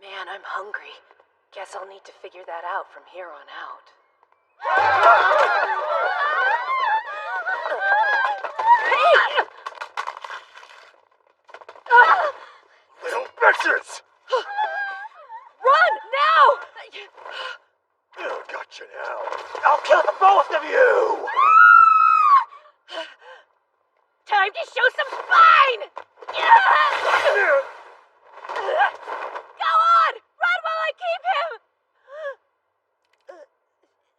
Man, I'm hungry. Guess I'll need to figure that out from here on out. Hey! Little bitches! Run, now! Oh, gotcha now. I'll kill the both of you! Time to show some spine! Go on! Run while I keep him!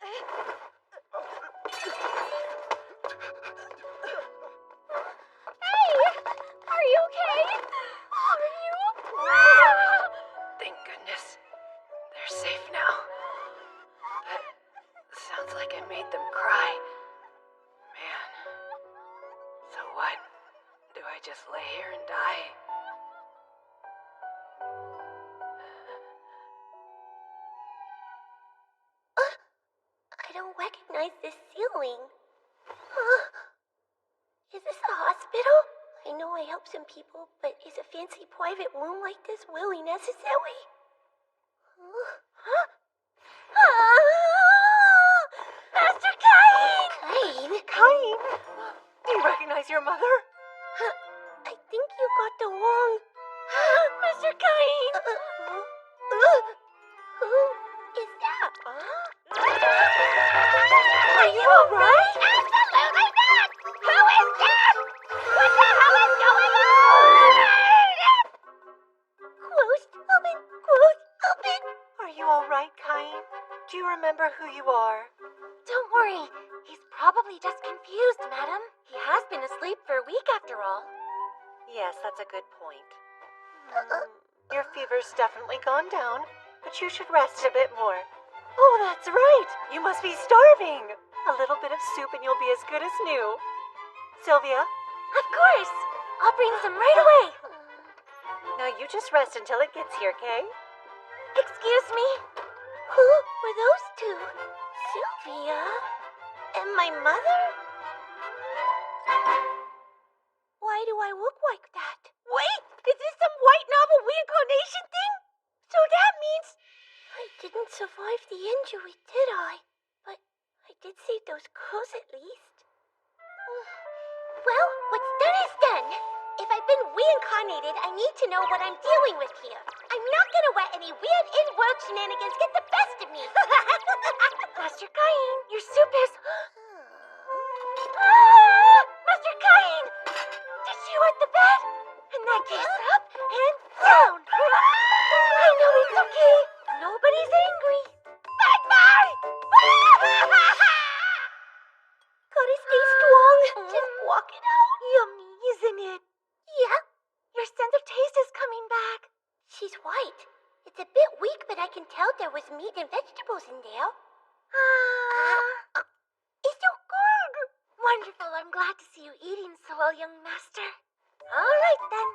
Hey! Are you okay? Are you? Thank goodness. They're safe now. That sounds like I made them cry. Man. So what? Do I just lay here and die? I don't recognize this ceiling. Is this a hospital? I know I help some people, but is a fancy private room like this really necessary? Master Cain! Cain! Do you recognize your mother? I think you got the wrong... Mr. Cain! Who is that? Are you alright? Absolutely not! Who is that? What the hell is going on? Close, open. Are you alright, Cain? Do you remember who you are? Don't worry. He's probably just confused, madam. He has been asleep for a week after all. Yes, that's a good point. Your fever's definitely gone down, but you should rest a bit more. Oh, that's right! You must be starving! A little bit of soup and you'll be as good as new. Sylvia? Of course. I'll bring some right away. Now you just rest until it gets here, Kay? Excuse me? Who were those two? Sylvia? And my mother? Why do I look like that? Wait! Is this some white novel reincarnation thing? So that means... I didn't survive the injury, did I? But I did save those curls at least. Well, what's done is done. If I've been reincarnated, I need to know what I'm dealing with here. I'm not gonna let any weird in-world shenanigans get the best of me. Master Cain, your soup is... Master Cain! Did you wet the bed? In that case, up and down. I know it's okay. Nobody's angry. Bye-bye! Gotta stay strong. Just walk it out. Yummy, isn't it? Yeah. Your sense of taste is coming back. She's right. It's a bit weak, but I can tell there was meat and vegetables in there. It's so good. Wonderful. I'm glad to see you eating so well, young master. All right, then.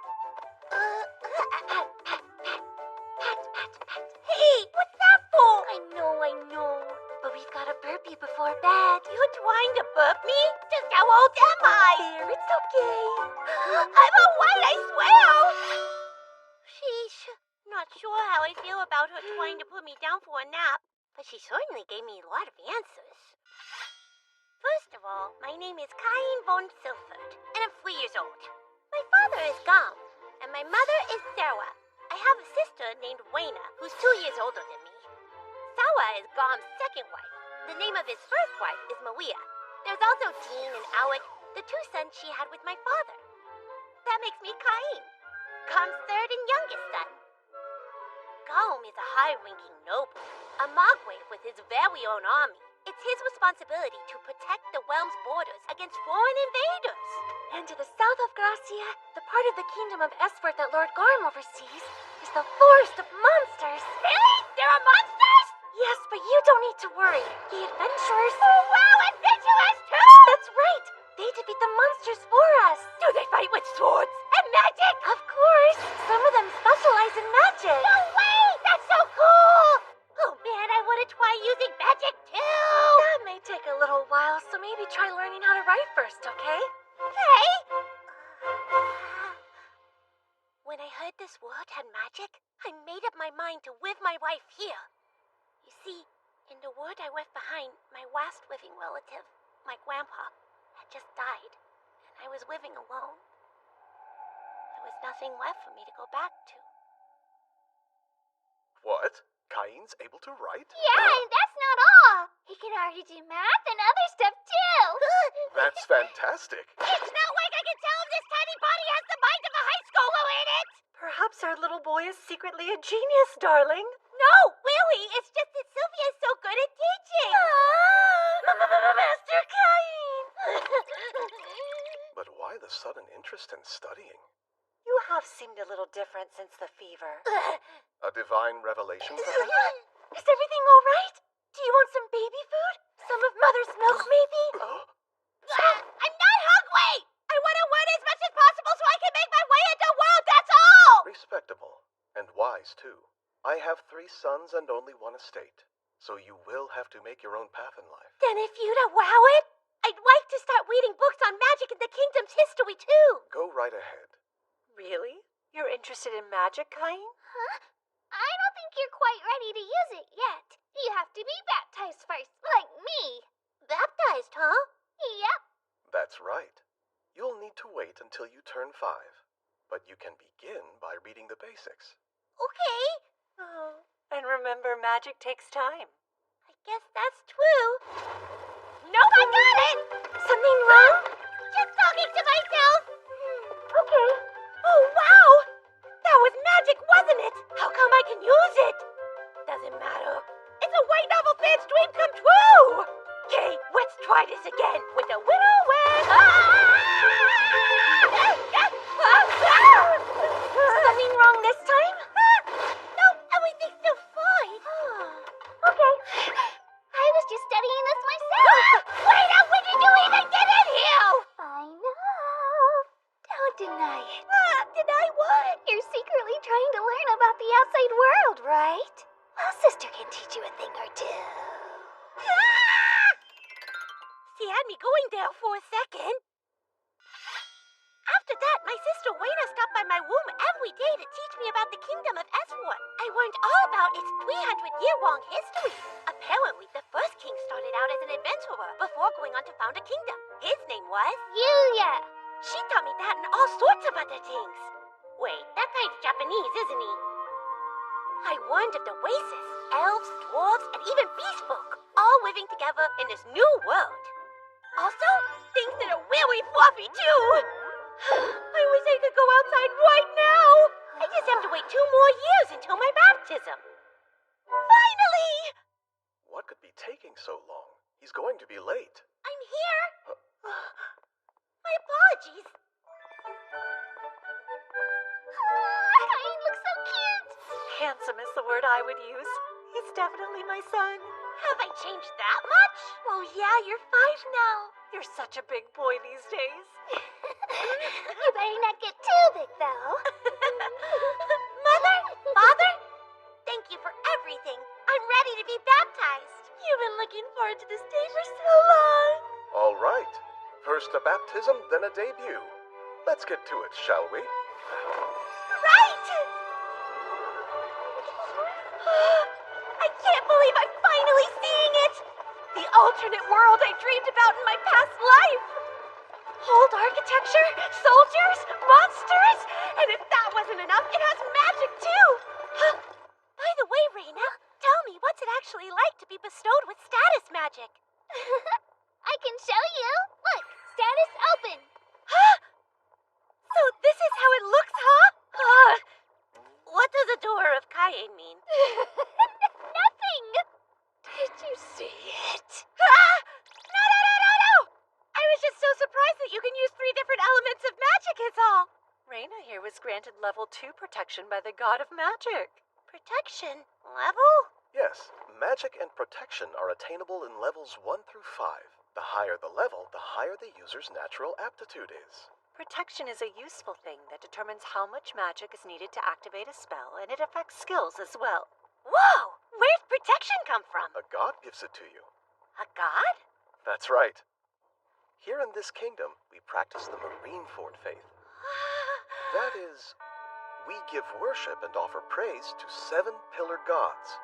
Hey, what's that for? I know. But we've got to burpee before bed. You're trying to burp me? Just how old am I? There, it's okay. I'm alright, I swear. Sheesh. Not sure how I feel about her trying to put me down for a nap, but she certainly gave me a lot of answers. First of all, my name is Cain von Silford, and I'm 3 years old. My father is Gom, and my mother is Sarah. I have a sister named Wayna, who's 2 years older than me. Sarah is Gom's second wife. The name of his first wife is Maria. There's also Dean and Alec, the 2 sons she had with my father. That makes me Cain, Gom's third and youngest son. Gom is a high-ranking noble, a Margrave with his very own army. It's his responsibility to protect the realm's borders against foreign invaders. And to the south of Gracia, the part of the kingdom of Esfort that Lord Garm oversees, is the forest of monsters. Really? There are monsters? Yes, but you don't need to worry. The adventurers... Oh, wow, adventurers too! That's right! They defeat the monsters for us. Do they fight with swords and magic? Of course! Some of them specialize in magic. No way! That's so cool! Oh man, I want to try using magic too! That may take a little while, so maybe try learning how to write first, okay? Okay. When When I heard this world had magic, I made up my mind to with my wife here. You see, in the world I left behind, my last living relative, my grandpa, had just died, and I was living alone. There was nothing left for me to go back to. What? Cain's able to write? Yeah, and that's not all. He can already do math and other stuff too. That's fantastic. It's not like I can tell him this tiny body has the mind of a high schooler in it! Perhaps our little boy is secretly a genius, darling. No, really, it's just that Sylvia's so good at teaching! Master Cain! But why the sudden interest in studying? You have seemed a little different since the fever. A divine revelation, perhaps? Is everything all right? Do you want some baby food? Some of Mother's milk, maybe? I'm not hungry! I want to learn as much as possible so I can make my way in the world, that's all! Respectable. And wise, too. I have 3 sons and only 1 estate. So you will have to make your own path in life. Then if you'd allow it, I'd like to start reading books on magic and the kingdom's history, too. Go right ahead. Really? You're interested in magic, Cain? Huh? I don't think you're quite ready to use it yet. You have to be baptized first, like me. Baptized, huh? Yep. That's right. You'll need to wait until you turn 5. But you can begin by reading the basics. Okay. Oh, and remember, magic takes time. I guess that's true. Nope, I got it! Something wrong? Just talking to myself. Okay. Oh, wow! That was magic, wasn't it? How come I can use it? Doesn't matter. It's a white novel fan's dream come true! Okay, let's try this again with a widow and... Something wrong this time? No, everything's still fine. Okay. I was just studying this myself. Wait up, when did you even get in here? I know. Don't deny it. Deny what? You're secretly trying to learn about the outside world, right? Well, sister can teach you a thing or two. She had me going there for a second. After that, my sister Wayna stopped by my room every day to teach me about the kingdom of Eswort. I learned all about its 300-year-long history. Apparently, the first king started out as an adventurer before going on to found a kingdom. His name was... Yuya. She taught me that and all sorts of other things. Wait, that guy's Japanese, isn't he? I learned of the races, elves, dwarves, and even beast folk, all living together in this new world. Also, things that are really fluffy, too. I wish I could go outside right now. I just have to wait 2 more years until my baptism. Finally! What could be taking so long? He's going to be late. I'm here. My apologies. Cain looks so cute. Handsome is the word I would use. He's definitely my son. Have I changed that much? Oh yeah, you're 5 now. You're such a big boy these days. You better not get too big, though. Mother? Father? Thank you for everything. I'm ready to be baptized. You've been looking forward to this day for so long. All right. First a baptism, then a debut. Let's get to it, shall we? Right! I can't believe I'm finally seeing it! The alternate world I dreamed about in my past life! Old architecture, soldiers, monsters, and if that wasn't enough, it has magic too! By the way, Reina, tell me what's it actually like to be bestowed with status magic? I can show you. Look, status open. So this is how it looks, huh? What does the door of Kaye mean? Nothing. Did you see it? No! I was just so surprised that you can use 3 different elements of magic is all. Reina here was granted level 2 protection by the god of magic. Protection? Level? Yes, magic and protection are attainable in levels 1 through 5. The higher the level, the higher the user's natural aptitude is. Protection is a useful thing that determines how much magic is needed to activate a spell, and it affects skills as well. Whoa! Where's protection come from? A god gives it to you. A god? That's right. Here in this kingdom, we practice the Marineford faith. That is, we give worship and offer praise to 7 pillar gods.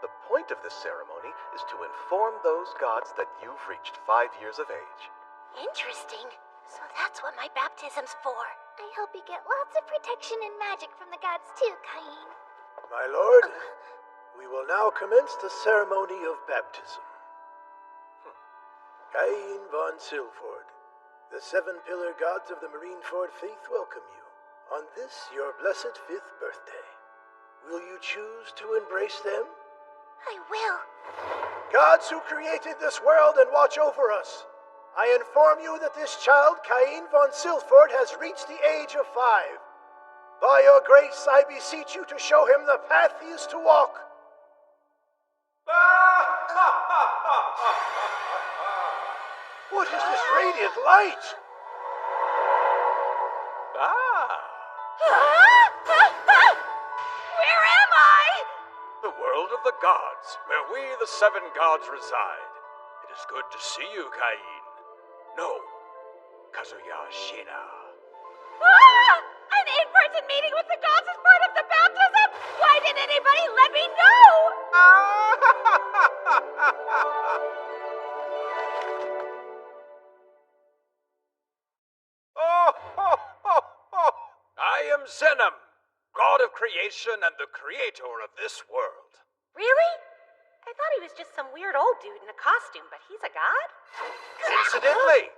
The point of this ceremony is to inform those gods that you've reached 5 years of age. Interesting. So that's what my baptism's for. I hope you get lots of protection and magic from the gods too, Cain. My lord, we will now commence the ceremony of baptism. Cain von Silford, the 7 pillar gods of the Marineford faith welcome you on this your blessed 5th birthday. Will you choose to embrace them? I will. Gods who created this world and watch over us, I inform you that this child, Cain von Silford, has reached the age of 5. By your grace, I beseech you to show him the path he is to walk. What is this radiant light? Where am I? The world of the gods, where we, the 7 gods, reside. It is good to see you, Cain. No, Kazuya Shina. An in-person meeting with the gods as part of the baptism? Why didn't anybody let me know? I am Zenom, god of creation and the creator of this world. Really? I thought he was just some weird old dude in a costume, but he's a god? Incidentally,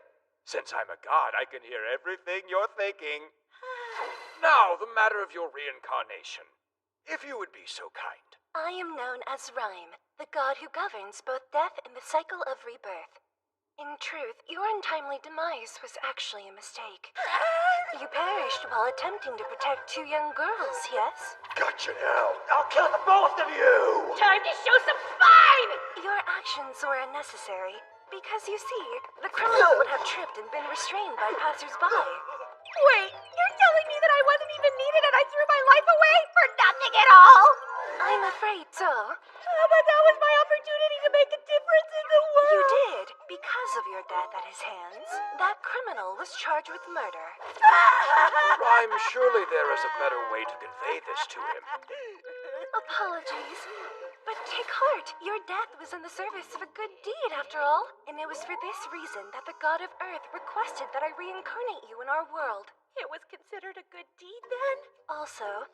since I'm a god, I can hear everything you're thinking. Now, the matter of your reincarnation, if you would be so kind. I am known as Rhyme, the god who governs both death and the cycle of rebirth. In truth, your untimely demise was actually a mistake. You perished while attempting to protect 2 young girls, yes? Gotcha now. I'll kill the both of you. Time to show some spine! Your actions were unnecessary, because you see, the criminal would have tripped and been restrained by passers-by. Wait, you're telling me that I wasn't even needed and I threw my life away for nothing at all? I'm afraid so. But that was my opportunity to make a difference in the world. You did, because of your death at his hands. That criminal was charged with murder. Rhyme, surely there is a better way to convey this to him. Apologies. But take heart, your death was in the service of a good deed, after all. And it was for this reason that the god of Earth requested that I reincarnate you in our world. It was considered a good deed then? Also,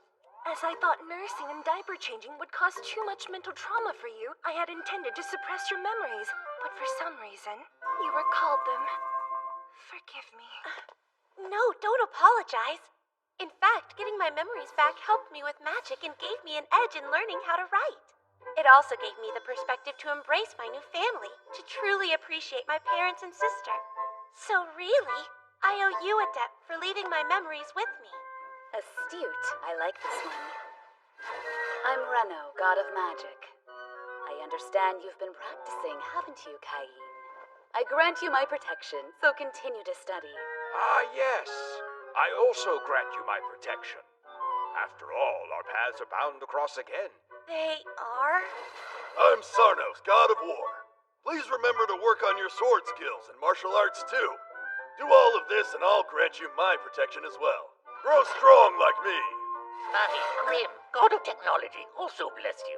as I thought nursing and diaper changing would cause too much mental trauma for you, I had intended to suppress your memories. But for some reason, you recalled them. Forgive me. No, don't apologize. In fact, getting my memories back helped me with magic and gave me an edge in learning how to write. It also gave me the perspective to embrace my new family, to truly appreciate my parents and sister. So really, I owe you a debt for leaving my memories with me. Astute. I like this one. I'm Reno, god of magic. I understand you've been practicing, haven't you, Cain? I grant you my protection, so continue to study. Ah, yes. I also grant you my protection. After all, our paths are bound to cross again. They are? I'm Sarnos, god of war. Please remember to work on your sword skills and martial arts too. Do all of this and I'll grant you my protection as well. Grow strong like me. I, Grim, god of technology, also bless you.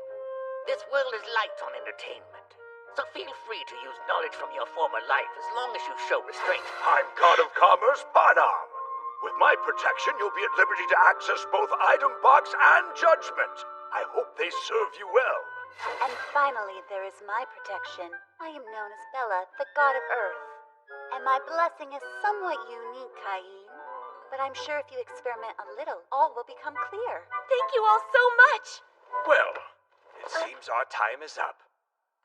This world is light on entertainment, so feel free to use knowledge from your former life as long as you show restraint. I'm god of commerce, Panam. With my protection, you'll be at liberty to access both item box and judgment. I hope they serve you well. And finally, there is my protection. I am known as Bella, the god of Earth. And my blessing is somewhat unique, Cain. But I'm sure if you experiment a little, all will become clear. Thank you all so much! Well, it seems our time is up.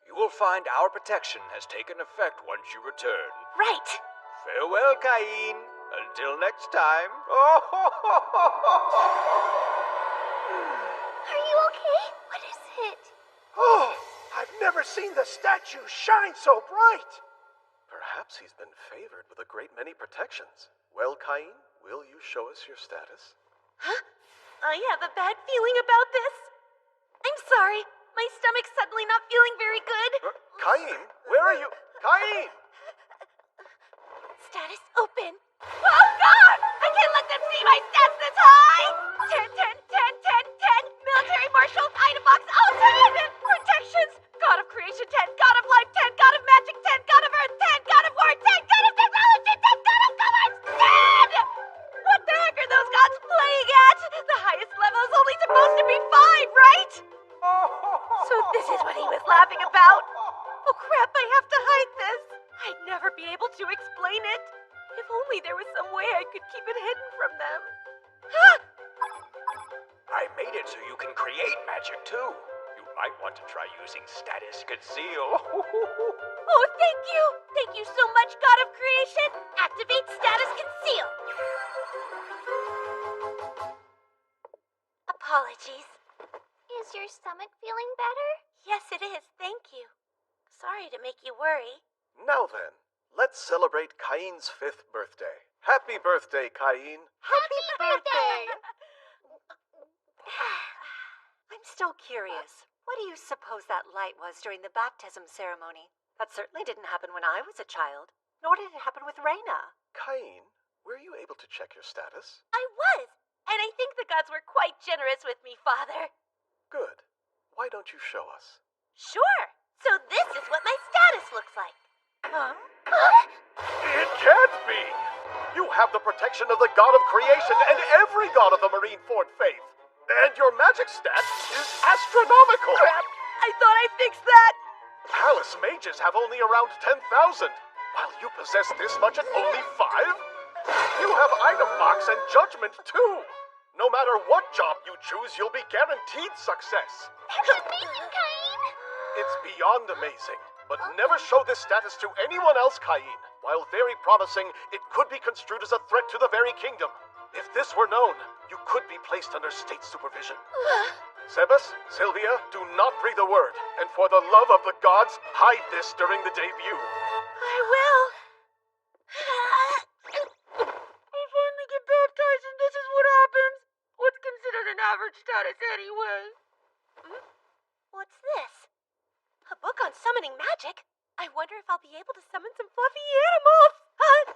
You will find our protection has taken effect once you return. Right! Farewell, Cain. Until next time. Are you okay? What is it? Oh, I've never seen the statue shine so bright. Perhaps he's been favored with a great many protections. Well, Cain, will you show us your status? Huh? I have a bad feeling about this. I'm sorry. My stomach's suddenly not feeling very good. Cain, where are you? Cain! Status open. Oh God! I can't let them see my stats this high! laughing about? Oh crap, I have to hide this. I'd never be able to explain it. If only there was some way I could keep it hidden from them. I made it so you can create magic too. You might want to try using status conceal. Oh, thank you! Thank you so much, God of Creation! Activate status conceal! Apologies. Is your stomach feeling better? Yes, it is. Thank you. Sorry to make you worry. Now then, let's celebrate Cain's 5th birthday. Happy birthday, Cain. Happy birthday! I'm still curious. What do you suppose that light was during the baptism ceremony? That certainly didn't happen when I was a child. Nor did it happen with Reina. Cain, were you able to check your status? I was, and I think the gods were quite generous with me, Father. Good. Why don't you show us? Sure. So this is what my status looks like. Huh? It can't be! You have the protection of the god of creation and every god of the Marineford faith. And your magic stat is astronomical. Crap! I thought I fixed that. Palace mages have only around 10,000, while you possess this much at only 5? You have item box and judgment too. No matter what job you choose, you'll be guaranteed success. That's amazing, Cain. It's beyond amazing, but never show this status to anyone else, Cain. While very promising, it could be construed as a threat to the very kingdom. If this were known, you could be placed under state supervision. Sebas, Sylvia, do not breathe a word, and for the love of the gods, hide this during the debut. I will. I finally get baptized and this is what happens. What's considered an average status anyway? What's this? A book on summoning magic? I wonder if I'll be able to summon some fluffy animals.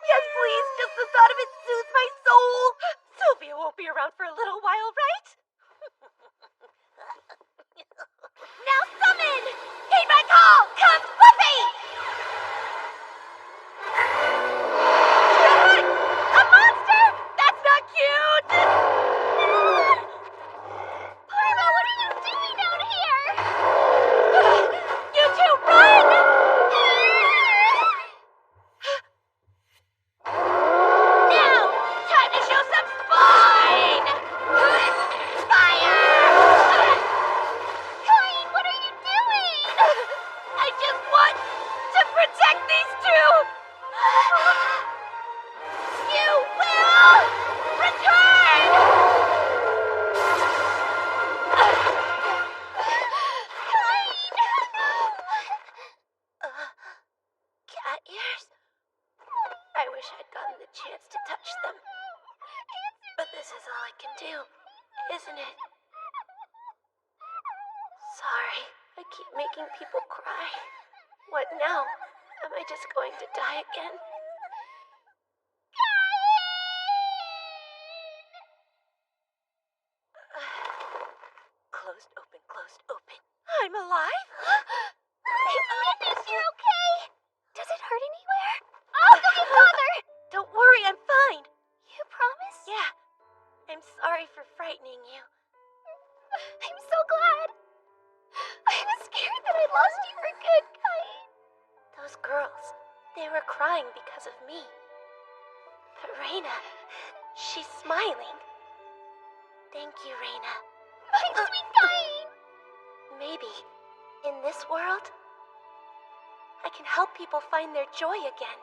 Yes, please. Just the thought of it soothes my soul. Sylvia won't be around for a little while, right? Now summon! Heed my call! Come, Fluffy! A monster? That's not cute! Parma, what are you doing down here? You two, run! Now, time to show some spine! Fire! Cain, what are you doing? I just want to protect these two! You will return! Cat ears? I wish I'd gotten the chance to touch them. But this is all I can do, isn't it? Sorry, I keep making people cry. What now? Am I just going to die again? Closed, open, closed, open. I'm alive? Goodness, you're okay? Does it hurt anywhere? I'll go get Father! Don't worry, I'm fine. You promise? Yeah. I'm sorry for frightening you. I'm so glad. I was scared that I lost you for good, Cain. Those girls, they were crying because of me. But Reina, she's smiling. Thank you, Reina. My sweet Cain! Maybe, in this world, I can help people find their joy again.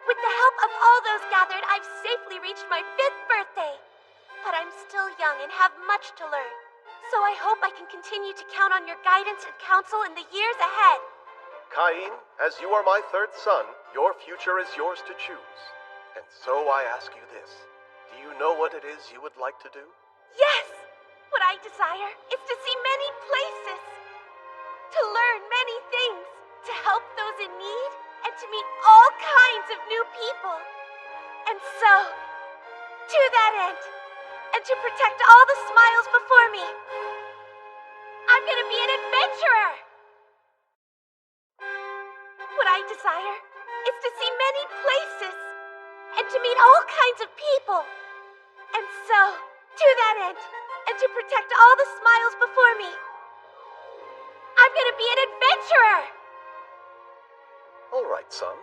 With the help of all those gathered, I've safely reached my 5th birthday. But I'm still young and have much to learn. So I hope I can continue to count on your guidance and counsel in the years ahead. Cain, as you are my 3rd son, your future is yours to choose. And so I ask you this. Do you know what it is you would like to do? Yes! What I desire is to see many places, to learn many things, to help those in need, and to meet all kinds of new people. And so, to that end, and to protect all the smiles before me, I'm gonna be an adventurer! What I desire is to see many places, and to meet all kinds of people. And so, to that end, and to protect all the smiles before me. I'm gonna be an adventurer! All right, son.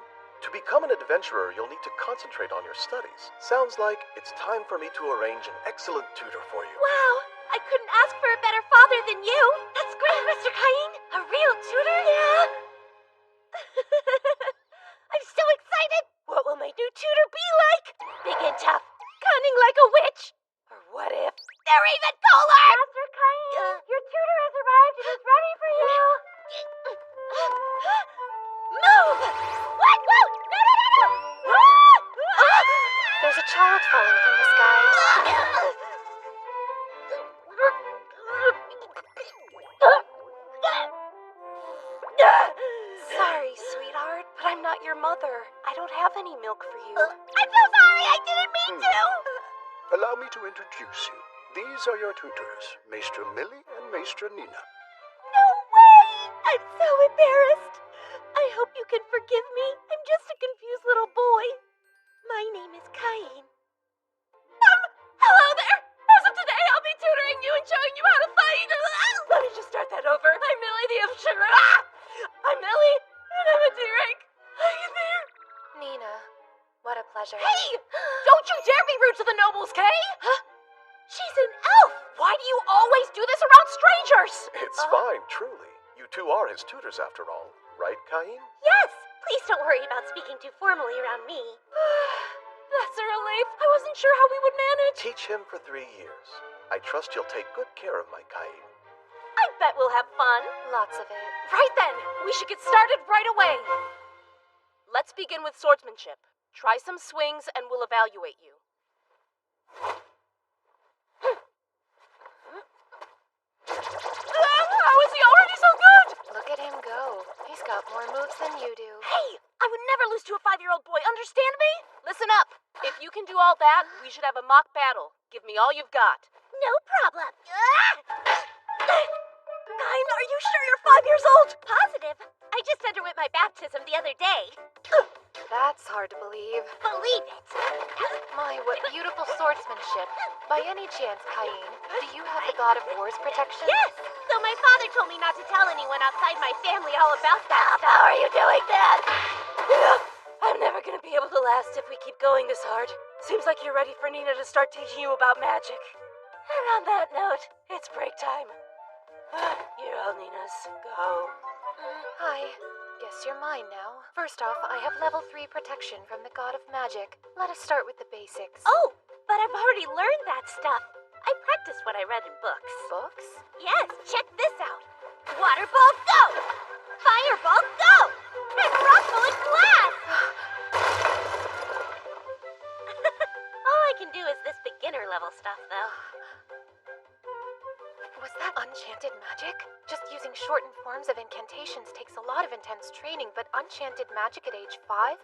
To become an adventurer, you'll need to concentrate on your studies. Sounds like it's time for me to arrange an excellent tutor for you. Wow, I couldn't ask for a better father than you. That's great, Mr. Cain. A real tutor? Yeah. I'm so excited. What will my new tutor be like? Big and tough, cunning like a witch. Or what if they're even cooler? Master Cain, your tutor has arrived and is ready for you. Move! What? Whoa! No, no, no, no! Ah! There's a child falling from the sky. Sorry, sweetheart, but I'm not your mother. I don't have any milk for you. I'm so sorry, I didn't mean to! Allow me to introduce you. These are your tutors, Maestra Millie and Maestra Nina. No way! I'm so embarrassed. I hope you can forgive me. I'm just a confused little boy. My name is Cain. Hello there! As of today, I'll be tutoring you and showing you how to fight. Let me just start that over. I'm Millie the Adventurer. I'm Millie, and I'm a D-rank. Are you there? Nina, what a pleasure. Hey! Don't you dare be rude to the nobles, Kay! Huh? She's an elf! Why do you always do this around strangers? It's fine, truly. You two are his tutors after all. Right, Cain? Yes! Please don't worry about speaking too formally around me. That's a relief. I wasn't sure how we would manage. Teach him for 3 years. I trust you'll take good care of my Cain. I bet we'll have fun. Lots of it. Right then, we should get started right away. Let's begin with swordsmanship. Try some swings and we'll evaluate you. How is he already so good? Look at him go. He's got more moves than you do. Hey, I would never lose to a 5-year-old boy, understand me? Listen up. If you can do all that, we should have a mock battle. Give me all you've got. No problem. Nine, are you sure you're 5 years old? Positive. I just underwent my baptism the other day. That's hard to believe. Believe it. My, what beautiful swordsmanship. By any chance, Cain, do you have the God of War's protection? Yes. So my father told me not to tell anyone outside my family all about that stuff. How are you doing that? I'm never gonna be able to last if we keep going this hard. Seems like you're ready for Nina to start teaching you about magic. And on that note, it's break time. You're all Nina's. Go. Hi. Guess you're mine now. First off, I have level 3 protection from the God of Magic. Let us start with the basics. Oh, but I've already learned that stuff. I practiced what I read in books. Books? Yes, check this out. Water ball, go! Fireball, go! And rock bullet blast! All I can do is this beginner level stuff, though. Was that enchanted magic? Just using shortened forms of incantations takes a lot of intense training, but enchanted magic at age 5?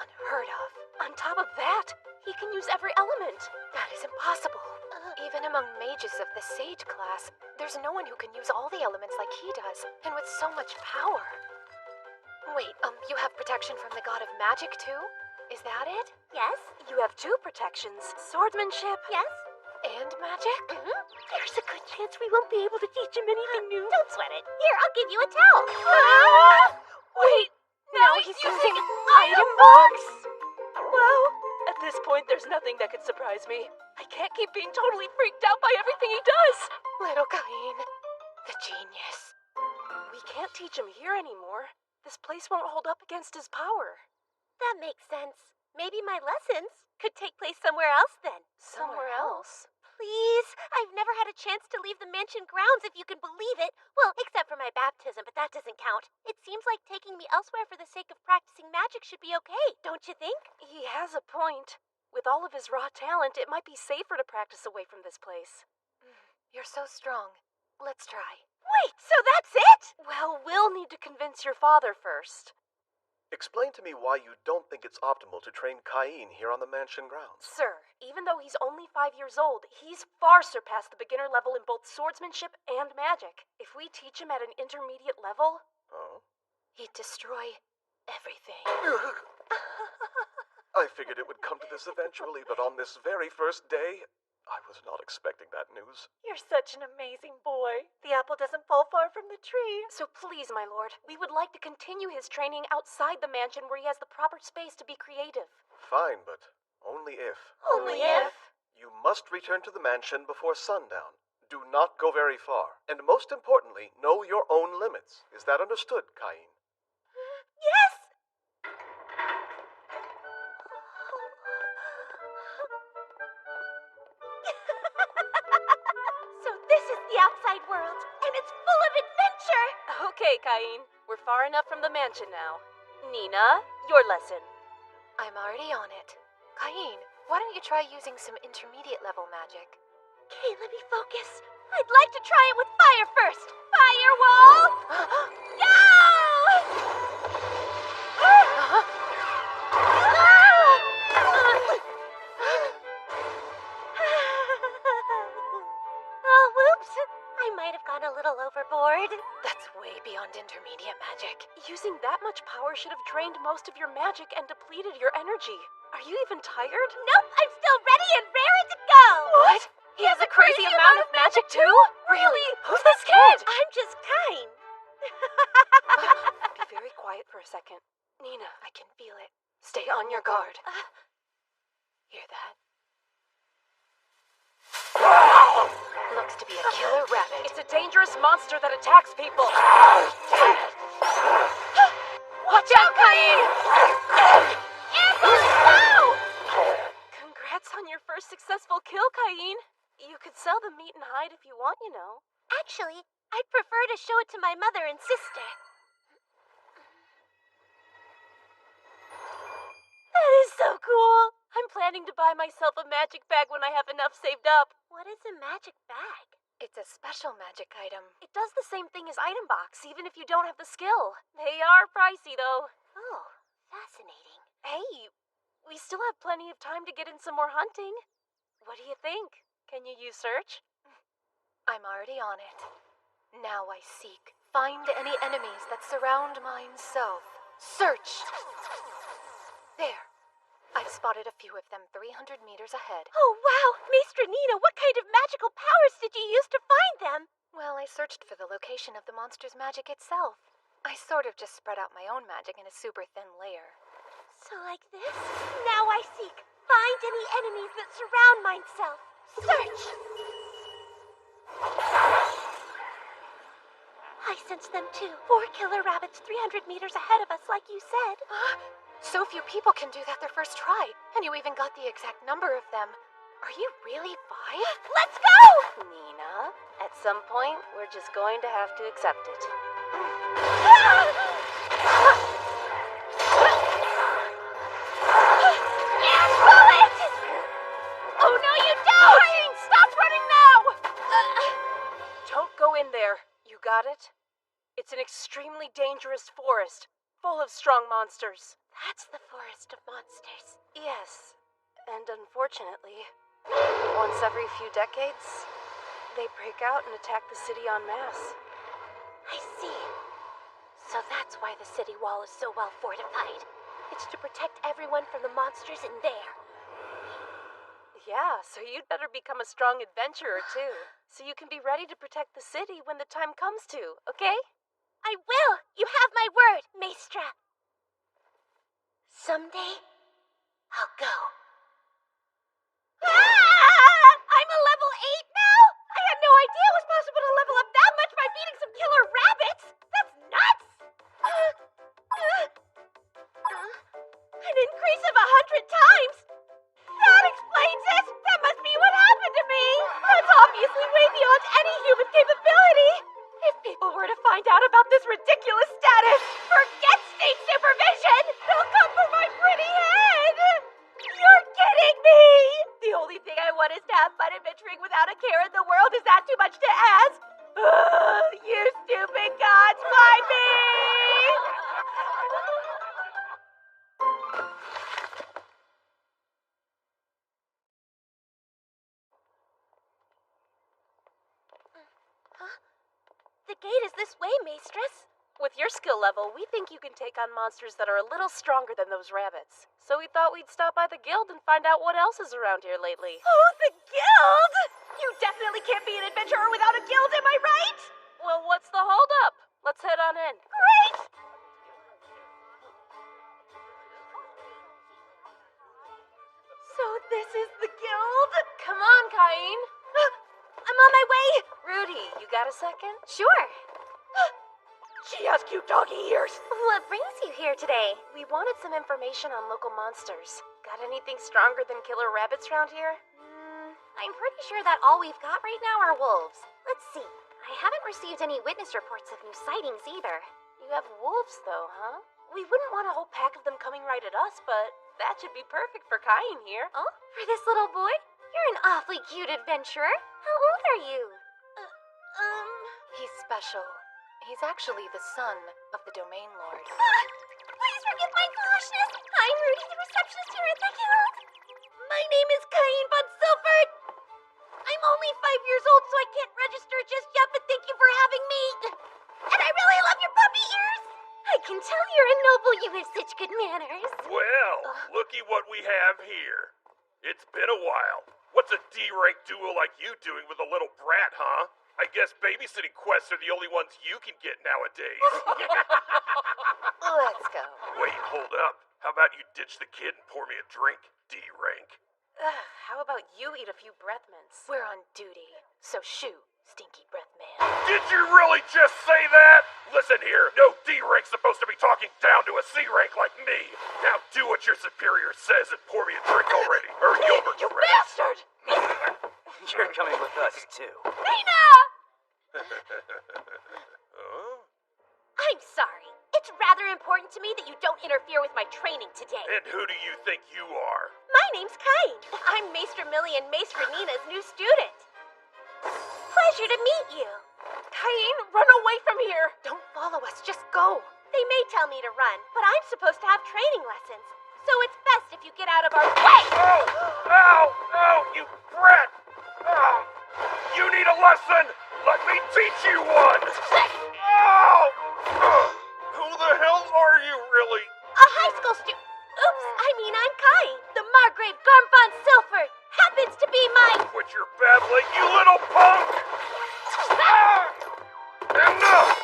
Unheard of. On top of that, he can use every element. That is impossible. Even among mages of the Sage class, there's no one who can use all the elements like he does, and with so much power. Wait, you have protection from the God of Magic too? Is that it? Yes. You have 2 protections, swordsmanship Yes. and magic? There's a good chance we won't be able to teach him anything new. Don't sweat it. Here, I'll give you a towel. Wait, now he's using item box? Well, at this point, there's nothing that could surprise me. I can't keep being totally freaked out by everything he does. Little Cain, the genius. We can't teach him here anymore. This place won't hold up against his power. That makes sense. Maybe my lessons could take place somewhere else then. Somewhere else? Please, I've never had a chance to leave the mansion grounds, if you can believe it. Well, except for my baptism, but that doesn't count. It seems like taking me elsewhere for the sake of practicing magic should be okay, don't you think? He has a point. With all of his raw talent, it might be safer to practice away from this place. You're so strong. Let's try. Wait, so that's it? Well, we'll need to convince your father first. Explain to me why you don't think it's optimal to train Cain here on the mansion grounds. Sir, even though he's only 5 years old, he's far surpassed the beginner level in both swordsmanship and magic. If we teach him at an intermediate level, he'd destroy everything. I figured it would come to this eventually, but on this very first day, I was not expecting that news. You're such an amazing boy. The apple doesn't fall far from the tree. So please, my lord, we would like to continue his training outside the mansion where he has the proper space to be creative. Fine, but only if. Only if. You must return to the mansion before sundown. Do not go very far. And most importantly, know your own limits. Is that understood, Cain? Yes! So this is the outside world, and it's full of adventure! Okay, Cain, we're far enough from the mansion now. Nina, your lesson. I'm already on it. Cain, why don't you try using some intermediate level magic? Okay, let me focus. I'd like to try it with fire first. Firewall! Go! Oh, whoops. I might have gone a little overboard. That's way beyond intermediate magic. Using that much power should have drained most of your magic and depleted your energy. Are you even tired? Nope, I'm still ready and raring to go. What? He has a crazy amount of magic too? Really? Who's this kid? I'm just kind. Be very quiet for a second. Nina, I can feel it. Stay on your guard. Hear that? Looks to be a killer rabbit. It's a dangerous monster that attacks people. Watch out, Cain! Congrats on your first successful kill, Cain. You could sell the meat and hide if you want, you know. Actually, I'd prefer to show it to my mother and sister. That is so cool. I'm planning to buy myself a magic bag when I have enough saved up. What is a magic bag? It's a special magic item. It does the same thing as item box, even if you don't have the skill. They are pricey, though. Oh, fascinating. Hey, we still have plenty of time to get in some more hunting. What do you think? Can you use search? I'm already on it. Now I seek. Find any enemies that surround mine south. Search! There. I've spotted a few of them 300 meters ahead. Oh, wow! Maestra Nina, what kind of magical powers did you use to find them? Well, I searched for the location of the monster's magic itself. I sort of just spread out my own magic in a super thin layer. So like this? Now I seek. Find any enemies that surround myself. Search! I sense them too. 4 killer rabbits 300 meters ahead of us, like you said. So few people can do that their first try, and you even got the exact number of them. Are you really 5? Let's go! Nina, at some point, we're just going to have to accept it. Bullet! Oh, no, you don't! Cain, stop running now! Don't go in there. You got it? It's an extremely dangerous forest, full of strong monsters. That's the forest of monsters. Yes, and unfortunately, once every few decades, they break out and attack the city en masse. I see. So that's why the city wall is so well fortified. It's to protect everyone from the monsters in there. Yeah, so you'd better become a strong adventurer too, so you can be ready to protect the city when the time comes to, okay? I will! You have my word, Maestra! Someday, I'll go. I'm a level 8 now? I had no idea it was possible to level up that much by feeding some killer rabbits! That's nuts! An increase of 100 times? That explains it! That must be what happened to me! That's obviously way beyond any human capability! If people were to find out about this ridiculous status, forget state supervision! They'll come for my pretty head! You're kidding me! The only thing I want is to have fun adventuring without a care in the world. Is that too much to ask? You stupid gods, why me? The gate is this way, Maestress. With your skill level, we think you can take on monsters that are a little stronger than those rabbits. So we thought we'd stop by the guild and find out what else is around here lately. Oh, the guild! You definitely can't be an adventurer without a guild, am I right? Well, what's the holdup? Let's head on in. Great! So this is the guild? Come on, Cain. I'm on my way! Rudy, you got a second? Sure. She has cute doggy ears. What brings you here today? We wanted some information on local monsters. Got anything stronger than killer rabbits around here? I'm pretty sure that all we've got right now are wolves. Let's see. I haven't received any witness reports of new sightings either. You have wolves, though, huh? We wouldn't want a whole pack of them coming right at us, but that should be perfect for Cain here. Oh, for this little boy? You're an awfully cute adventurer. How old are you? He's special. He's actually the son of the Domain Lord. Please forgive my foolishness. I'm Rudy, the receptionist here at the guild. My name is Cain von Silford. I'm only 5 years old, so I can't register just yet, but thank you for having me. And I really love your puppy ears. I can tell you're a noble. You have such good manners. Well, looky what we have here. It's been a while. What's a D-rank duo like you doing with a little brat, huh? I guess babysitting quests are the only ones you can get nowadays. Let's go. Wait, hold up. How about you ditch the kid and pour me a drink, D-rank? How about you eat a few breath mints? We're on duty, so shoo, stinky breath man. Did you really just say that? Listen here, no D-rank's supposed to be talking down to a C-rank like me. Now do what your superior says and pour me a drink already, or Gilbert's You ready. bastard! You're coming with us, too. Nina! Huh? I'm sorry. It's rather important to me that you don't interfere with my training today. And who do you think you are? My name's Cain. I'm Maester Millie and Maester Nina's new student. Pleasure to meet you. Cain, run away from here! Don't follow us, just go. They may tell me to run, but I'm supposed to have training lessons. So it's best if you get out of our way. Oh! Ow! Ow! You brat! Oh! You need a lesson! Let me teach you one! Ow! Who the hell are you, really? A high school student. Oops, I'm Cain. The Margrave Garm von Silford happens to be my... Quit your babbling, you little punk! Ah! Enough!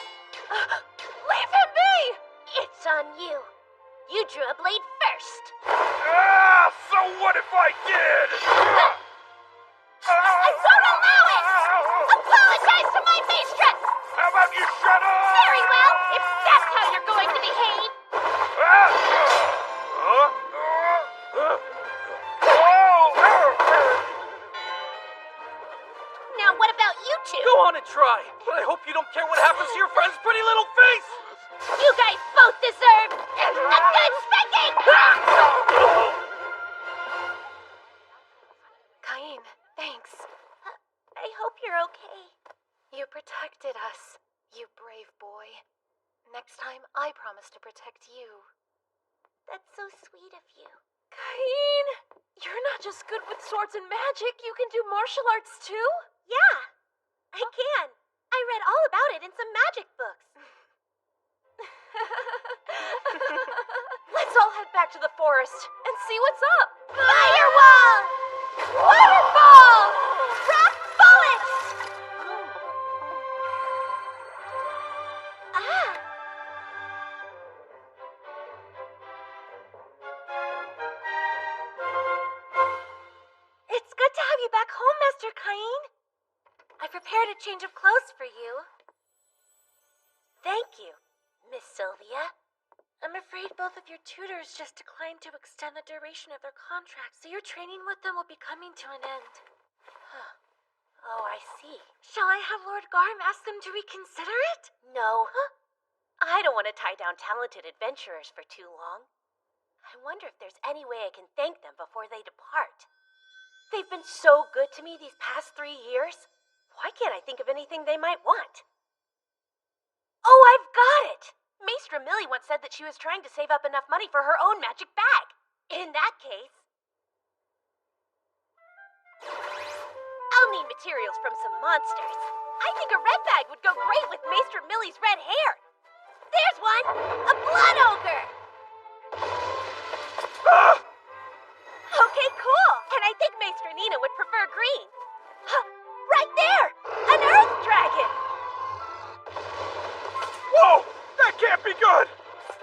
Leave him be! It's on you. You drew a blade first. Ah! So what if I did? I won't allow it! Apologize to my mistress! How about you shut up? Very well, if that's how you're going to behave. Ah! Now what about you two? Go on and try, but I hope you don't care what happens to your friend's pretty little face! You guys both deserve a good spanking! Cain, thanks. I hope you're okay. You protected us, you brave boy. Next time, I promise to protect you. That's so sweet of you. Cain! You're not just good with swords and magic, you can do martial arts too? Yeah, I can. I read all about it in some magic books. Let's all head back to the forest and see what's up. Firewall! Waterfall! Rock bullets! Ah! It's good to have you back home, Master Cain. I prepared a change of clothes for you. Thank you, Miss Sylvia. I'm afraid both of your tutors just declined to extend the duration of their contracts, so your training with them will be coming to an end. Huh. Oh, I see. Shall I have Lord Garm ask them to reconsider it? No. Huh? I don't want to tie down talented adventurers for too long. I wonder if there's any way I can thank them before they depart. They've been so good to me these past 3 years. Why can't I think of anything they might want? Oh, I've got it! Maester Millie once said that she was trying to save up enough money for her own magic bag. In that case, I'll need materials from some monsters. I think a red bag would go great with Maester Millie's red hair. There's one! A blood ogre! Ah! Okay, cool. And I think Maester Nina would prefer green. Huh, right there! An earth dragon! Whoa! That can't be good!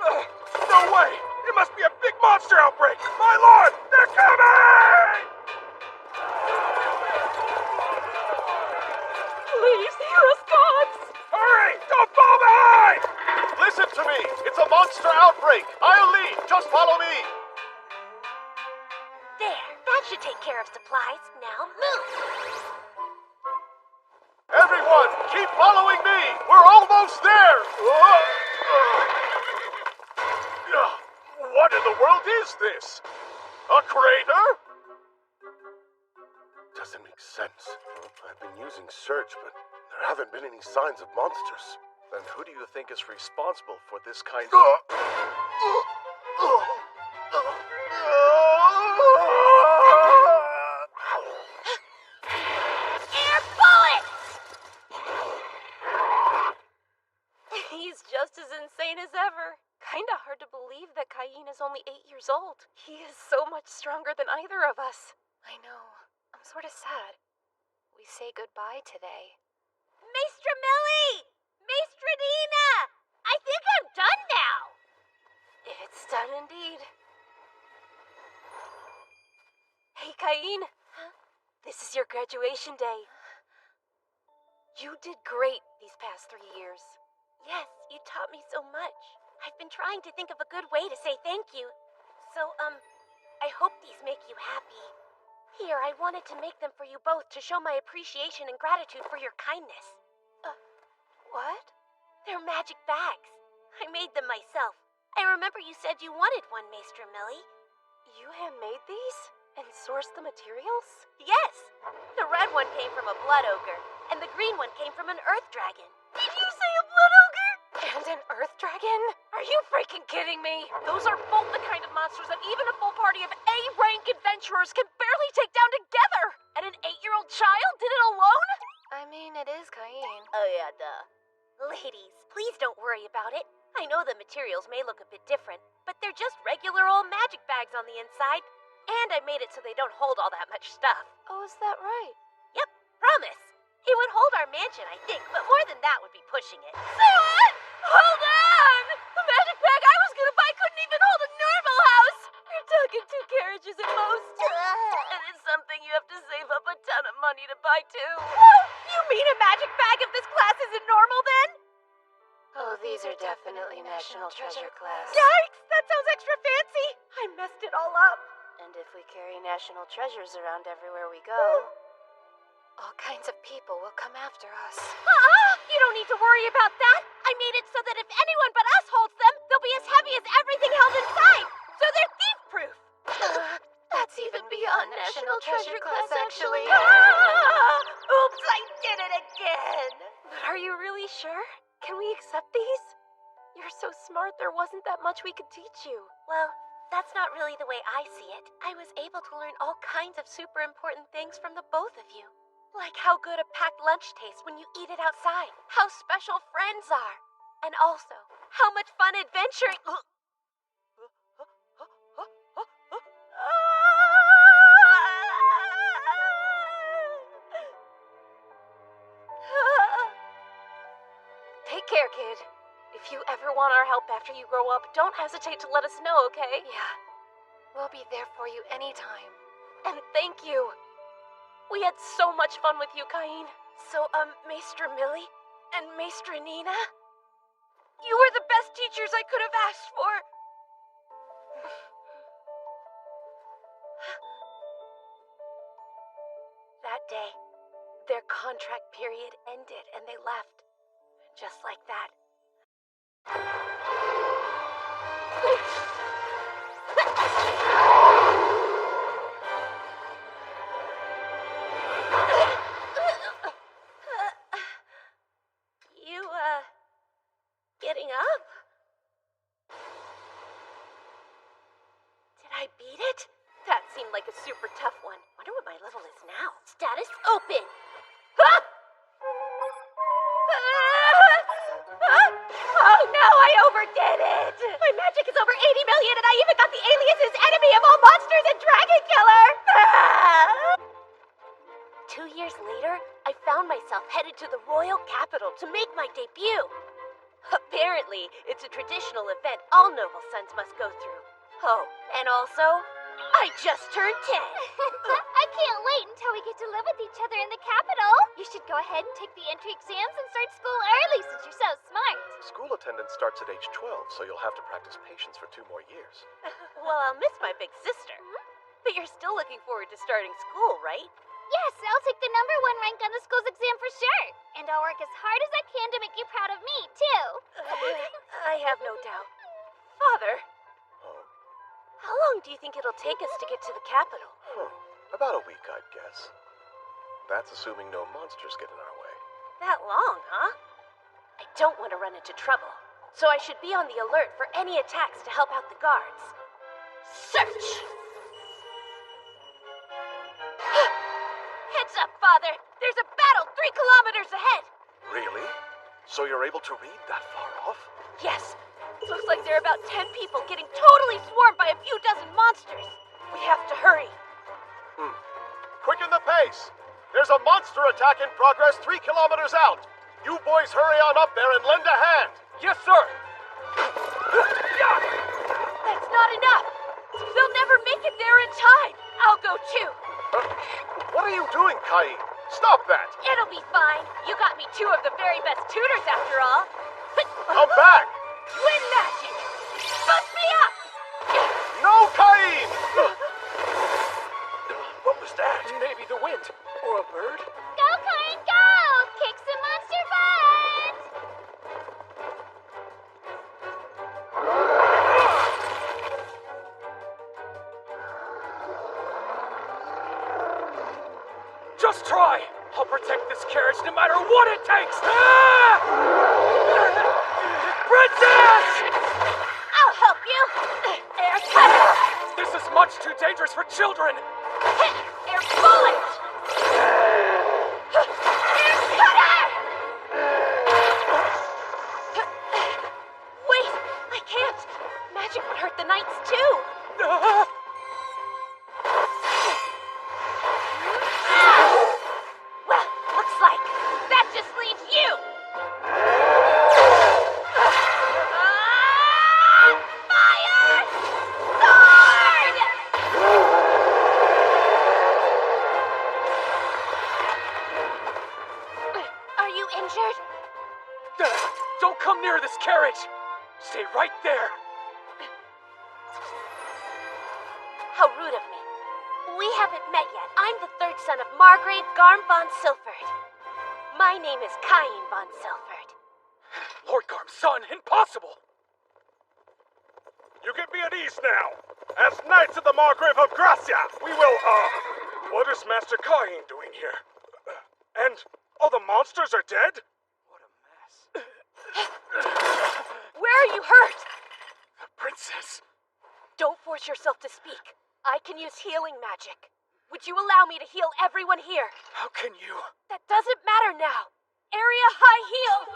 No way! It must be a big monster outbreak! My lord! They're coming! Please hear us, gods! Hurry! Don't fall behind! Listen to me! It's a monster outbreak! I'll lead! Just follow me! There, that should take care of supplies. Now move! Everyone, keep following me! We're almost there! What in the world is this? A crater? Doesn't make sense. I've been using search, but there haven't been any signs of monsters. Then who do you think is responsible for this kind of... Air bullets! He's just as insane as ever. Kinda hard to believe that Cain is only 8 years old. He is so much stronger than either of us. I know. I'm sort of sad. We say goodbye today. Maestra Millie! Maestra Nina! I think I'm done now! It's done indeed. Hey, Cain. Huh? This is your graduation day. You did great these past 3 years. Yes, you taught me so much. I've been trying to think of a good way to say thank you. So, I hope these make you happy. Here, I wanted to make them for you both to show my appreciation and gratitude for your kindness. What? They're magic bags. I made them myself. I remember you said you wanted one, Maestra Millie. You handmade these? And sourced the materials? Yes! The red one came from a blood ogre, and the green one came from an earth dragon. Did you say a blood ogre? And an earth dragon? Are you freaking kidding me? Those are both the kind of monsters that even a full party of A-rank adventurers can barely take down together! And an 8-year-old child did it alone? I mean, it is Cain. Oh yeah, duh. Ladies, please don't worry about it. I know the materials may look a bit different, but they're just regular old magic bags on the inside. And I made it so they don't hold all that much stuff. Oh, is that right? Yep, promise. It would hold our mansion, I think, but more than that would be pushing it. Say what? Hold on! The magic bag I was gonna buy couldn't even hold a normal house! You're talking 2 carriages at most. And it's something you have to save up a ton of money to buy, too. Whoa! You mean a magic bag of this class isn't normal, then? Oh, these are definitely National Treasure class. Yikes! That sounds extra fancy! I messed it all up. And if we carry national treasures around everywhere we go, all kinds of people will come after us. You don't need to worry about that. I made it so that if anyone but us holds them, they'll be as heavy as everything held inside. So they're thief-proof. That's even beyond National Treasure class, actually. Oops, I did it again. But are you really sure? Can we accept these? You're so smart, there wasn't that much we could teach you. Well, that's not really the way I see it. I was able to learn all kinds of super important things from the both of you. Like how good a packed lunch tastes when you eat it outside. How special friends are. And also, how much fun adventuring... Take care, kid. If you ever want our help after you grow up, don't hesitate to let us know, okay? Yeah. We'll be there for you anytime. And thank you. We had so much fun with you, Cain. So, Maestra Millie and Maestra Nina, you were the best teachers I could have asked for. That day, their contract period ended and they left. Just like that. You, getting up? Did I beat it? That seemed like a super tough one. Wonder what my level is now. Status open. Ah! monster's a dragon killer! 2 years later, I found myself headed to the royal capital to make my debut. Apparently, it's a traditional event all noble sons must go through. Oh, and also, I just turned 10. I can't wait until we get to live with each other in the capital. You should go ahead and take the entry exams and start school early since you're so smart. School attendance starts at age 12, so you'll have to practice patience for 2 more years. Well, I'll miss my big sister. But you're still looking forward to starting school, right? Yes, I'll take the #1 rank on the school's exam for sure. And I'll work as hard as I can to make you proud of me, too. I have no doubt. Father, Oh, how long do you think it'll take us to get to the capital? about a week, I'd guess. That's assuming no monsters get in our way. That long, huh? I don't want to run into trouble, so I should be on the alert for any attacks to help out the guards. Search! Heads up, Father! There's a battle 3 kilometers ahead! Really? So you're able to read that far off? Yes. It looks like there are about 10 people getting totally swarmed by a few dozen monsters. We have to hurry. Quicken the pace! There's a monster attack in progress 3 kilometers out! You boys hurry on up there and lend a hand! Yes, sir! That's not enough. They'll never make it there in time. I'll go too. What are you doing, Cain? Stop that! It'll be fine. You got me 2 of the very best tutors after all. Come back! Twin magic! Boost me up! No, Cain! What was that? Maybe the wind. Or a bird? Go, Kain, go! Kick some monster butt! Just try! I'll protect this carriage no matter what it takes! Ah! Princess! I'll help you. Air cutter! This is much too dangerous for children! Air bullet! Air cutter! Wait, I can't. Magic would hurt the knights too. Well, looks like that just leaves you. Fire! Sword! Are you injured? Don't come near this carriage! Stay right there! How rude of me. We haven't met yet. I'm the 3rd son of Margrave Garm von Silford. My name is Cain von Silford. Lord Garm's son, impossible! You can be at ease now. As Knights of the Margrave of Gracia, we will, what is Master Cain doing here? And all the monsters are dead? What a mess. Where are you hurt? The princess. Don't force yourself to speak. I can use healing magic. Would you allow me to heal everyone here? How can you? That doesn't matter now. Area high heal.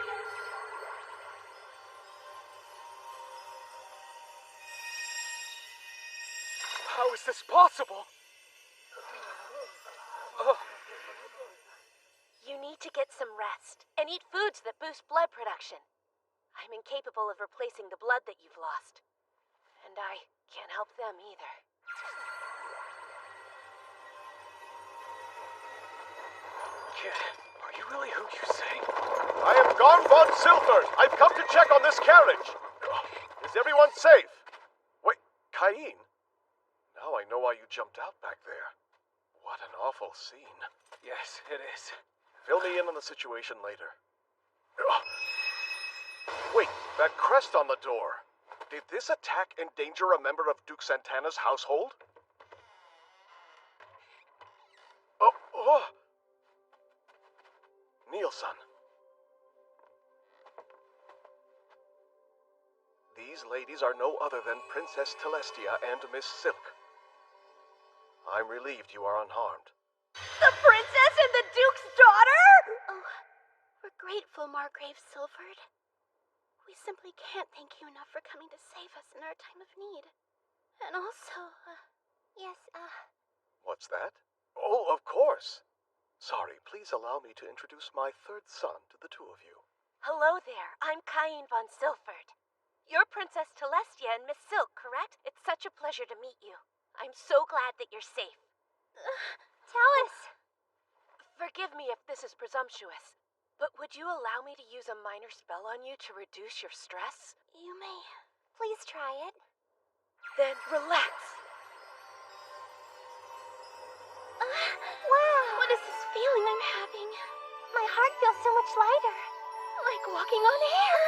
How is this possible? You need to get some rest and eat foods that boost blood production. I'm incapable of replacing the blood that you've lost. And I can't help them either. Kid, are you really who you say? I am Garm von Silford. I've come to check on this carriage. Is everyone safe? Wait, Cain? Now I know why you jumped out back there. What an awful scene. Yes, it is. Fill me in on the situation later. Wait, that crest on the door. Did this attack endanger a member of Duke Santana's household? Oh. Nielsen. These ladies are no other than Princess Telestia and Miss Silk. I'm relieved you are unharmed. The princess and the duke's daughter? Oh, we're grateful, Margrave Silford. We simply can't thank you enough for coming to save us in our time of need. And also, yes, What's that? Oh, of course. Sorry, please allow me to introduce my third son to the two of you. Hello there, I'm Cain von Silford. You're Princess Telestia and Miss Silk, correct? It's such a pleasure to meet you. I'm so glad that you're safe. Tell us. Forgive me if this is presumptuous, but would you allow me to use a minor spell on you to reduce your stress? You may. Please try it. Then relax. Wow. What is this feeling I'm having? My heart feels so much lighter. Like walking on air.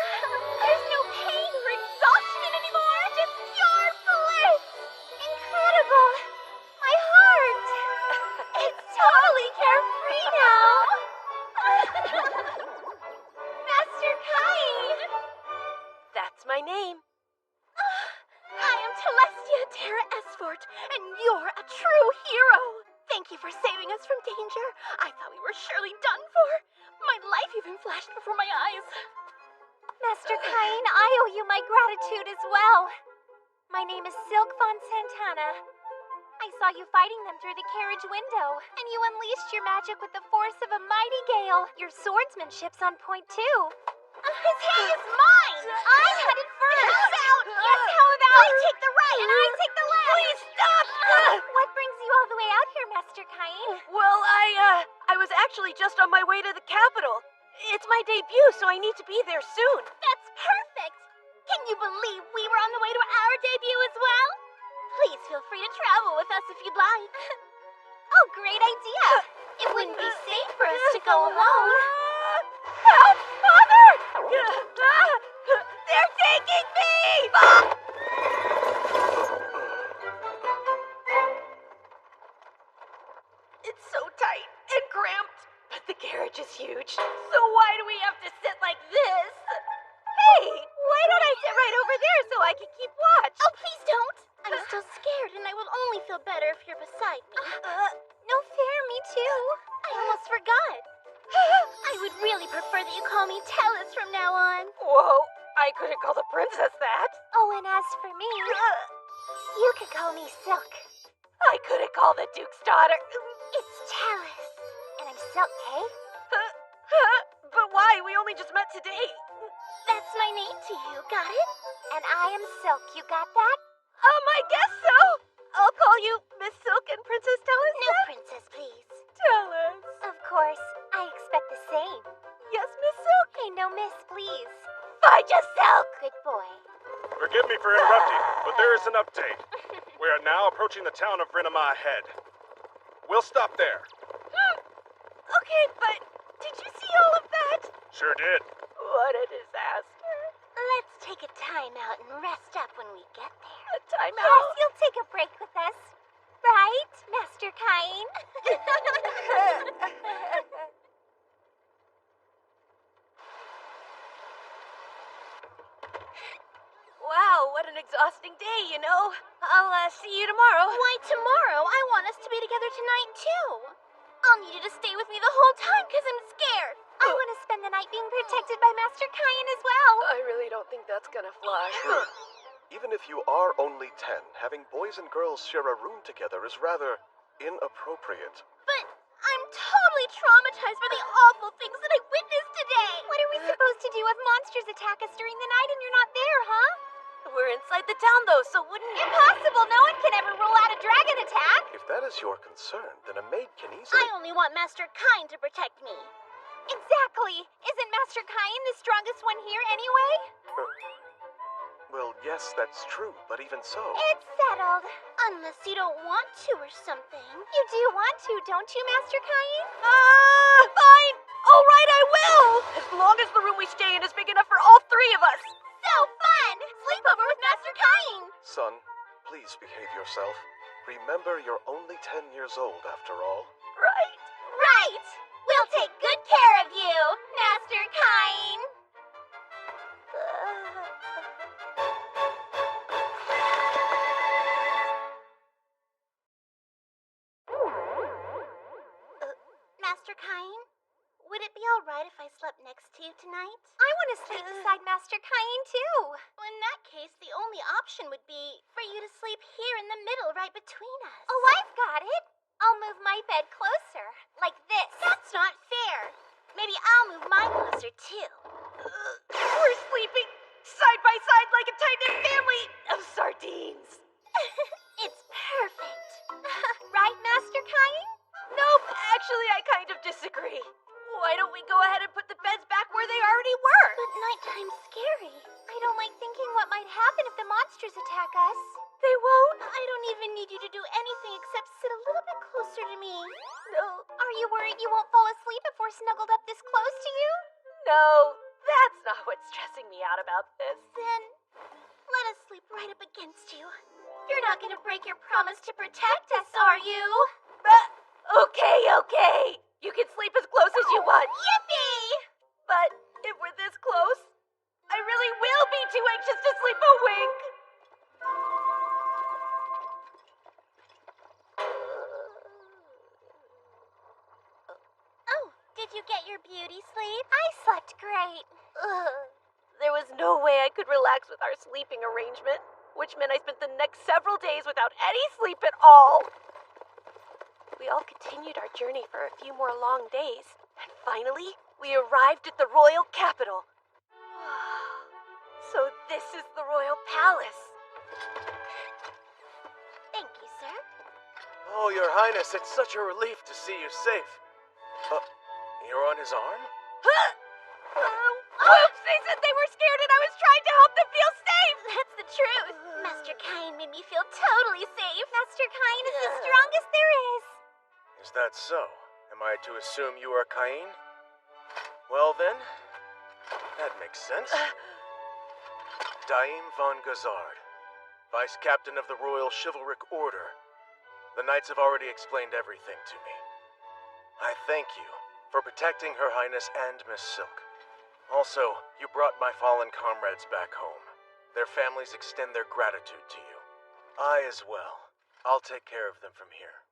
There's no pain or exhaustion anymore. Just pure bliss. Incredible. My heart. It's totally carefree now. Master Cain. That's my name. I am Telestia Terra Esfort, and you're a true hero. Thank you for saving us from danger. I thought we were surely done for. My life even flashed before my eyes. Master Cain, I owe you my gratitude as well. My name is Silk von Santana. I saw you fighting them through the carriage window, and you unleashed your magic with the force of a mighty gale. Your swordsmanship's on point, too. His head is mine! I'm headed first! How about? Yes, how about? I take the right, and I take the left! Please stop! What brings you all the way out here, Master Cain? Well, I was actually just on my way to the capital. It's my debut, so I need to be there soon. That's perfect! Can you believe we were on the way to our debut as well? Please feel free to travel with us if you'd like. Oh, great idea! It wouldn't be safe for us to go alone. Help, Mother! They're taking me! It's so tight and cramped, but the carriage is huge. So why do we have to sit like this? Hey, why don't I sit right over there so I can keep watch? Oh, please don't! I'm still scared, and I will only feel better if you're beside me. No fair, me too. I almost forgot. I would really prefer that you call me Tellus from now on. Whoa, I couldn't call the princess that. Oh, and as for me, you could call me Silk. I couldn't call the Duke's daughter. It's Tellus, and I'm Silk, hey? But why? We only just met today. That's my name to you, got it? And I am Silk, you got that? I guess so. I'll call you Miss Silk and Princess Tellus. No, princess, please. Tellus. Of course, I expect the same. Yes, Miss Silk. Hey, no miss, please. Fine, just Silk. Good boy. Forgive me for interrupting, but there is an update. We are now approaching the town of Brenema Head. We'll stop there. Okay, but did you see all of that? Sure did. What a disaster. Let's take a time out and rest up when we get there. A time Yes, out? you'll take a break with us. Right, Master Cain? Wow, what an exhausting day, you know. I'll see you tomorrow. Why tomorrow? I want us to be together tonight, too. I'll need you to stay with me the whole time because I'm scared. I want to spend the night being protected by Master Cain as well. I really don't think that's gonna fly. Even if you are only 10, having boys and girls share a room together is rather inappropriate. But I'm totally traumatized by the awful things that I witnessed today. What are we supposed to do if monsters attack us during the night and you're not there, huh? We're inside the town, though, so wouldn't... Impossible! No one can ever rule out a dragon attack! If that is your concern, then a maid can easily... I only want Master Cain to protect me. Exactly! Isn't Master Cain the strongest one here anyway? Well, yes, that's true, but even so... It's settled. Unless you don't want to or something. You do want to, don't you, Master Cain? Fine! All right, I will! As long as the room we stay in is big enough for all three of us. So fun! Sleepover with Master Cain! Son, please behave yourself. Remember, you're only 10 years old, after all. Right? Right! We'll take good care of you, Master Cain! Master Cain? Would it be alright if I slept next to you tonight? I want to sleep beside Master Cain, too. Well, in that case, the only option would be for you to sleep here in the middle right between us. Oh, I've got it. I'll move my bed closer, like this. That's not fair. Maybe I'll move mine closer, too. We're sleeping side by side like a tight-knit family of sardines. It's perfect. Right, Master Caillou? Nope, actually, I kind of disagree. Why don't we go ahead and put the beds back where they already were? But nighttime's scary. I don't like thinking what might happen if the monsters attack us. They won't. I don't even need you to do anything except sit a little bit closer to me. No. Are you worried you won't fall asleep if we're snuggled up this close to you? No, that's not what's stressing me out about this. Then let us sleep right up against you. You're not gonna break your promise to protect us, are you? Okay. You can sleep as close as you want. Yippee! But if we're this close, I really will be too anxious to sleep a wink. Oh, did you get your beauty sleep? I slept great. There was no way I could relax with our sleeping arrangement, which meant I spent the next several days without any sleep at all. We all continued our journey for a few more long days, and finally, we arrived at the royal capital. So this is the royal palace. Thank you, sir. Oh, Your Highness, it's such a relief to see you safe. You're on his arm? Oops, they said they were scared and I was trying to help them feel safe. That's the truth. Master Caillou made me feel totally safe. Master Caillou is the strongest there is. Is that so? Am I to assume you are Caillou? Well then, that makes sense. Daim von Gazard, Vice Captain of the Royal Chivalric Order. The Knights have already explained everything to me. I thank you for protecting Her Highness and Miss Silk. Also, you brought my fallen comrades back home. Their families extend their gratitude to you. I as well. I'll take care of them from here.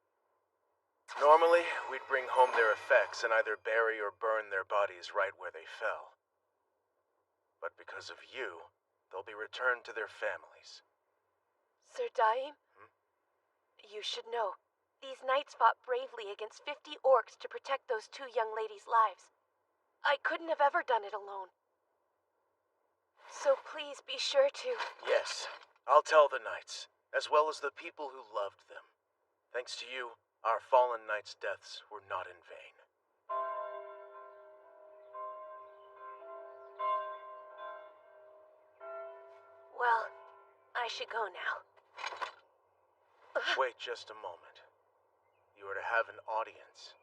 Normally, we'd bring home their effects and either bury or burn their bodies right where they fell. But because of you, they'll be returned to their families. Sir Daim, you should know, these knights fought bravely against 50 orcs to protect those two young ladies' lives. I couldn't have ever done it alone. So please be sure to... Yes, I'll tell the knights, as well as the people who loved them. Thanks to you, our fallen knights' deaths were not in vain. Well, I should go now. Wait just a moment. You are to have an audience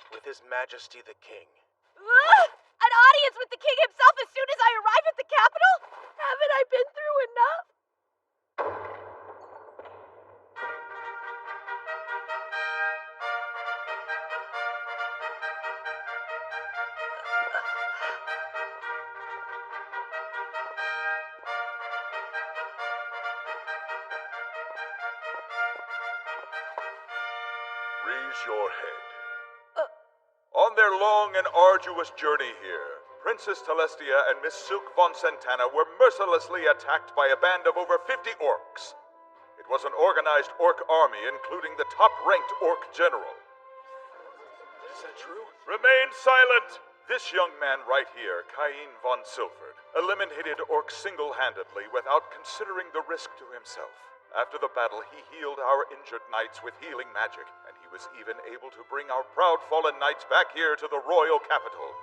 with His Majesty the King. An audience with the king himself as soon as I arrive at the capital? Haven't I been through enough? Raise your head. On their long and arduous journey here, Princess Celestia and Miss Silk von Santana were mercilessly attacked by a band of over 50 orcs. It was an organized orc army, including the top-ranked orc general. Is that true? Remain silent! This young man right here, Caillou von Silford, eliminated orcs single-handedly without considering the risk to himself. After the battle, he healed our injured knights with healing magic, and he was even able to bring our proud fallen knights back here to the royal capital.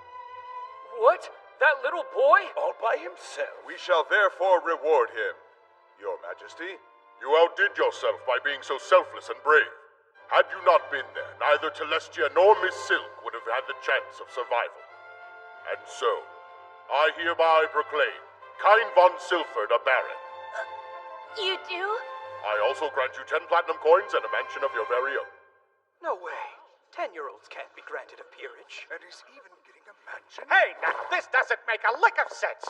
What? That little boy? All by himself? We shall therefore reward him. Your Majesty, you outdid yourself by being so selfless and brave. Had you not been there, neither Celestia nor Miss Silk would have had the chance of survival. And so, I hereby proclaim Caillou von Silford a baron. You do? I also grant you 10 platinum coins and a mansion of your very own. No way. 10-year-olds can't be granted a peerage. and he's even getting a mansion. Hey, now, this doesn't make a lick of sense.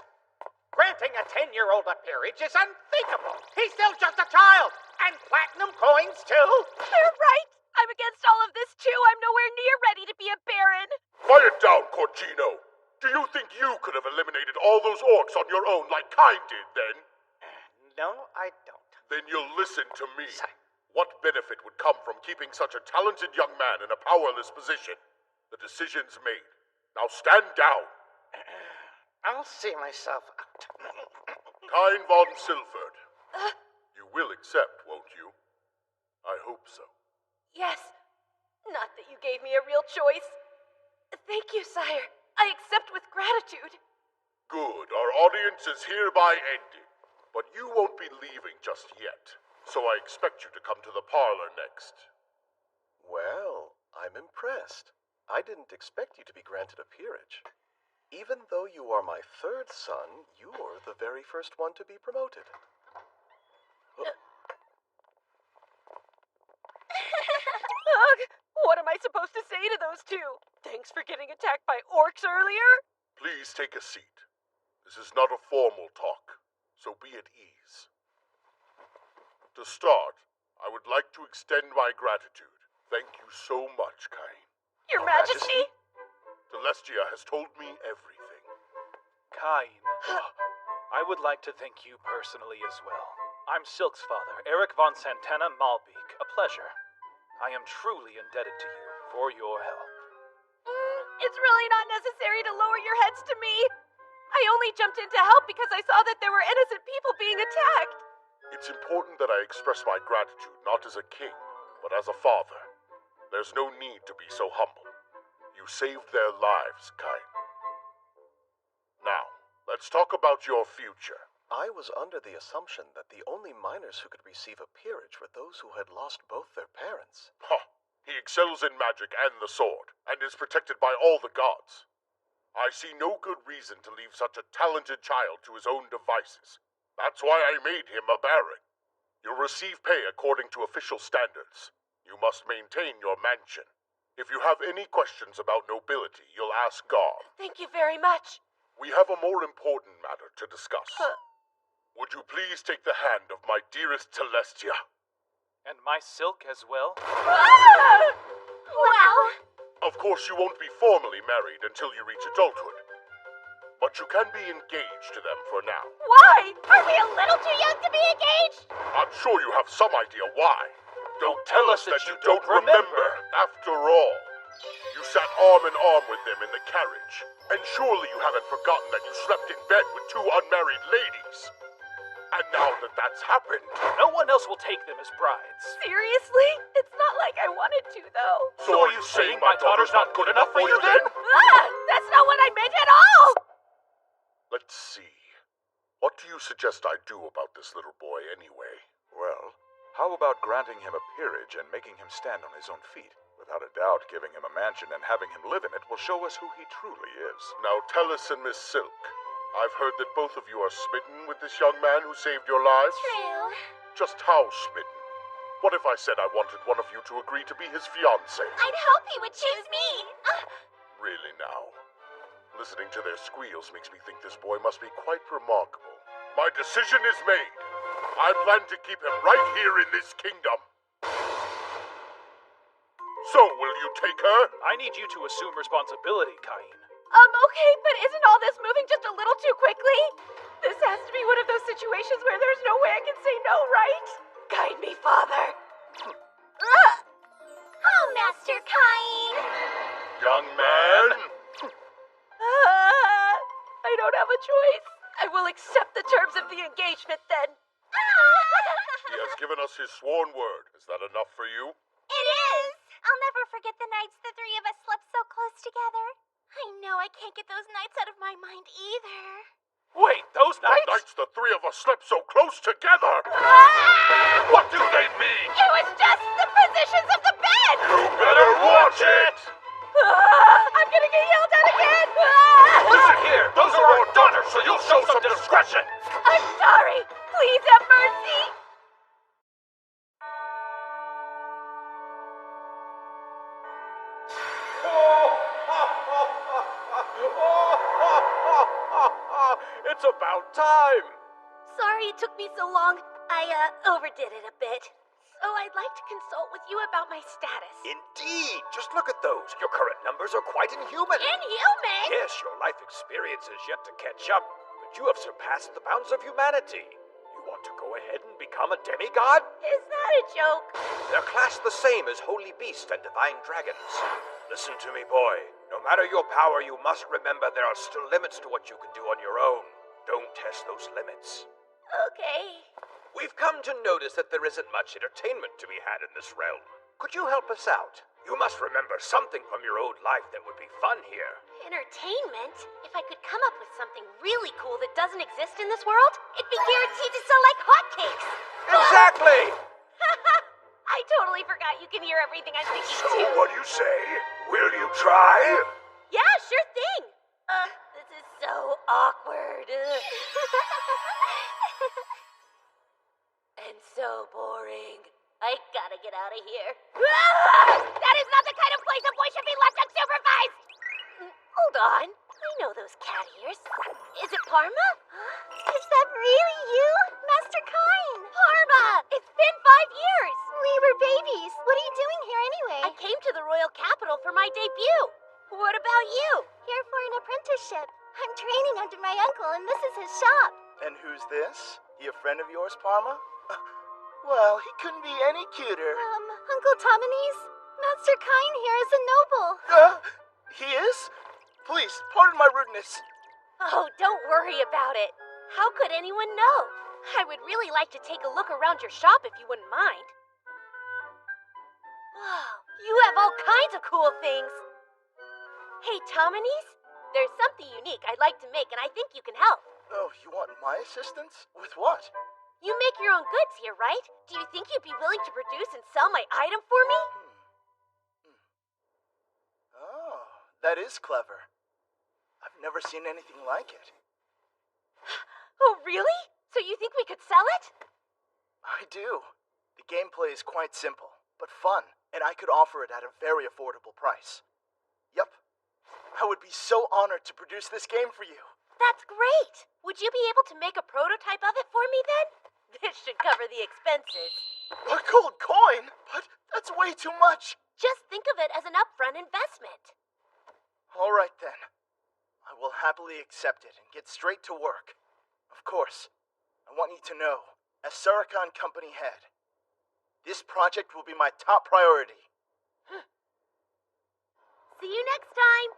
Granting a 10-year-old a peerage is unthinkable. He's still just a child. And platinum coins, too. You're right. I'm against all of this, too. I'm nowhere near ready to be a baron. Quiet down, Corgino. Do you think you could have eliminated all those orcs on your own like Caillou did then? No, I don't. Then you'll listen to me. What benefit would come from keeping such a talented young man in a powerless position. The decision's made. Now stand down. I'll see myself out. Kain von Silford. You will accept, won't you? I hope so. Yes. Not that you gave me a real choice. Thank you, sire. I accept with gratitude. Good. Our audience is hereby ended. But you won't be leaving just yet. So I expect you to come to the parlor next. Well, I'm impressed. I didn't expect you to be granted a peerage. Even though you are my third son, you're the very first one to be promoted. Ugh, what am I supposed to say to those two? Thanks for getting attacked by orcs earlier? Please take a seat. This is not a formal talk, so be at ease. To start, I would like to extend my gratitude. Thank you so much, Kain. Your Majesty? Celestia has told me everything. Kain, I would like to thank you personally as well. I'm Silk's father, Eric von Santana Malbeek. A pleasure. I am truly indebted to you for your help. It's really not necessary to lower your heads to me. I only jumped in to help because I saw that there were innocent people being attacked. It's important that I express my gratitude not as a king, but as a father. There's no need to be so humble. You saved their lives, Kain. Now, let's talk about your future. I was under the assumption that the only minors who could receive a peerage were those who had lost both their parents. Ha! He excels in magic and the sword, and is protected by all the gods. I see no good reason to leave such a talented child to his own devices. That's why I made him a baron. You'll receive pay according to official standards. You must maintain your mansion. If you have any questions about nobility, you'll ask God. Thank you very much. We have a more important matter to discuss. Would you please take the hand of my dearest Celestia? And my Silk as well? Ah! Well, Of course, you won't be formally married until you reach adulthood. But you can be engaged to them for now. Why? are we a little too young to be engaged? I'm sure you have some idea why. Don't tell us that you don't remember. After all, you sat arm in arm with them in the carriage. And surely you haven't forgotten that you slept in bed with two unmarried ladies. And now that that's happened... No one else will take them as brides. Seriously? It's not like I wanted to, though. So are you saying my daughter's not good enough for you then? Ah! That's not what I meant at all! Let's see. What do you suggest I do about this little boy anyway? Well, how about granting him a peerage and making him stand on his own feet? Without a doubt, giving him a mansion and having him live in it will show us who he truly is. Now, Tellus and Miss Silk, I've heard that both of you are smitten with this young man who saved your lives. True. Just how smitten? What if I said I wanted one of you to agree to be his fiancé? I'd hope he would choose me. Really now? Listening to their squeals makes me think this boy must be quite remarkable. My decision is made. I plan to keep him right here in this kingdom. So, will you take her? I need you to assume responsibility, Kain. Okay, but isn't all this moving just a little too quickly? This has to be one of those situations where there's no way I can say no, right? Guide me, Father. Oh, Master Kain. Young man! I don't have a choice. I will accept the terms of the engagement then. He has given us his sworn word. Is that enough for you? It is. I'll never forget the nights the three of us slept so close together. I know I can't get those nights out of my mind either. Wait, those nights? Nights the three of us slept so close together! What do they mean? It was just the positions of the bed. You better watch it! I'm gonna get yelled at again. Listen here, those are our daughters, so you'll show some discretion! I'm sorry. Please have mercy. It's about time! Sorry it took me so long. I overdid it a bit. So I'd like to consult with you about my status. Indeed! Just look at those. Your current numbers are quite inhuman. Inhuman? Yes, your life experience is yet to catch up, but you have surpassed the bounds of humanity. You want to go ahead and become a demigod? Is that a joke? They're classed the same as holy beasts and divine dragons. Listen to me, boy. No matter your power, you must remember there are still limits to what you can do on your own. Don't test those limits. Okay. We've come to notice that there isn't much entertainment to be had in this realm. Could you help us out? You must remember something from your old life that would be fun here. Entertainment? If I could come up with something really cool that doesn't exist in this world, it'd be guaranteed to sell like hotcakes. Exactly! I totally forgot you can hear everything I'm thinking So too. what do you say? Will you try? Yeah, sure thing. This is so awkward. And so boring. I gotta get out of here. That is not the kind of place a boy should be left unsupervised! Hold on. I know those cat ears. Is it Parma? Is that really you, Master Kine? Parma! It's been 5 years! We were babies. What are you doing here anyway? I came to the royal capital for my debut. What about you? Here for an apprenticeship. I'm training under my uncle, and this is his shop. And who's this? He a friend of yours, Parma? Well, he couldn't be any cuter. Uncle Tominese, Master Kine here is a noble. He is? Please, pardon my rudeness. Oh, don't worry about it. How could anyone know? I would really like to take a look around your shop if you wouldn't mind. Wow, you have all kinds of cool things. Hey, Tominese, there's something unique I'd like to make, and I think you can help. Oh, you want my assistance? With what? You make your own goods here, right? Do you think you'd be willing to produce and sell my item for me? Oh, that is clever. I've never seen anything like it. Oh, really? So you think we could sell it? I do. The gameplay is quite simple, but fun, and I could offer it at a very affordable price. Yep. I would be so honored to produce this game for you. That's great! Would you be able to make a prototype of it for me then? This should cover the expenses. A gold coin? But that's way too much. Just think of it as an upfront investment. All right then. I will happily accept it and get straight to work. Of course, I want you to know, as Saracon Company head, this project will be my top priority. See you next time!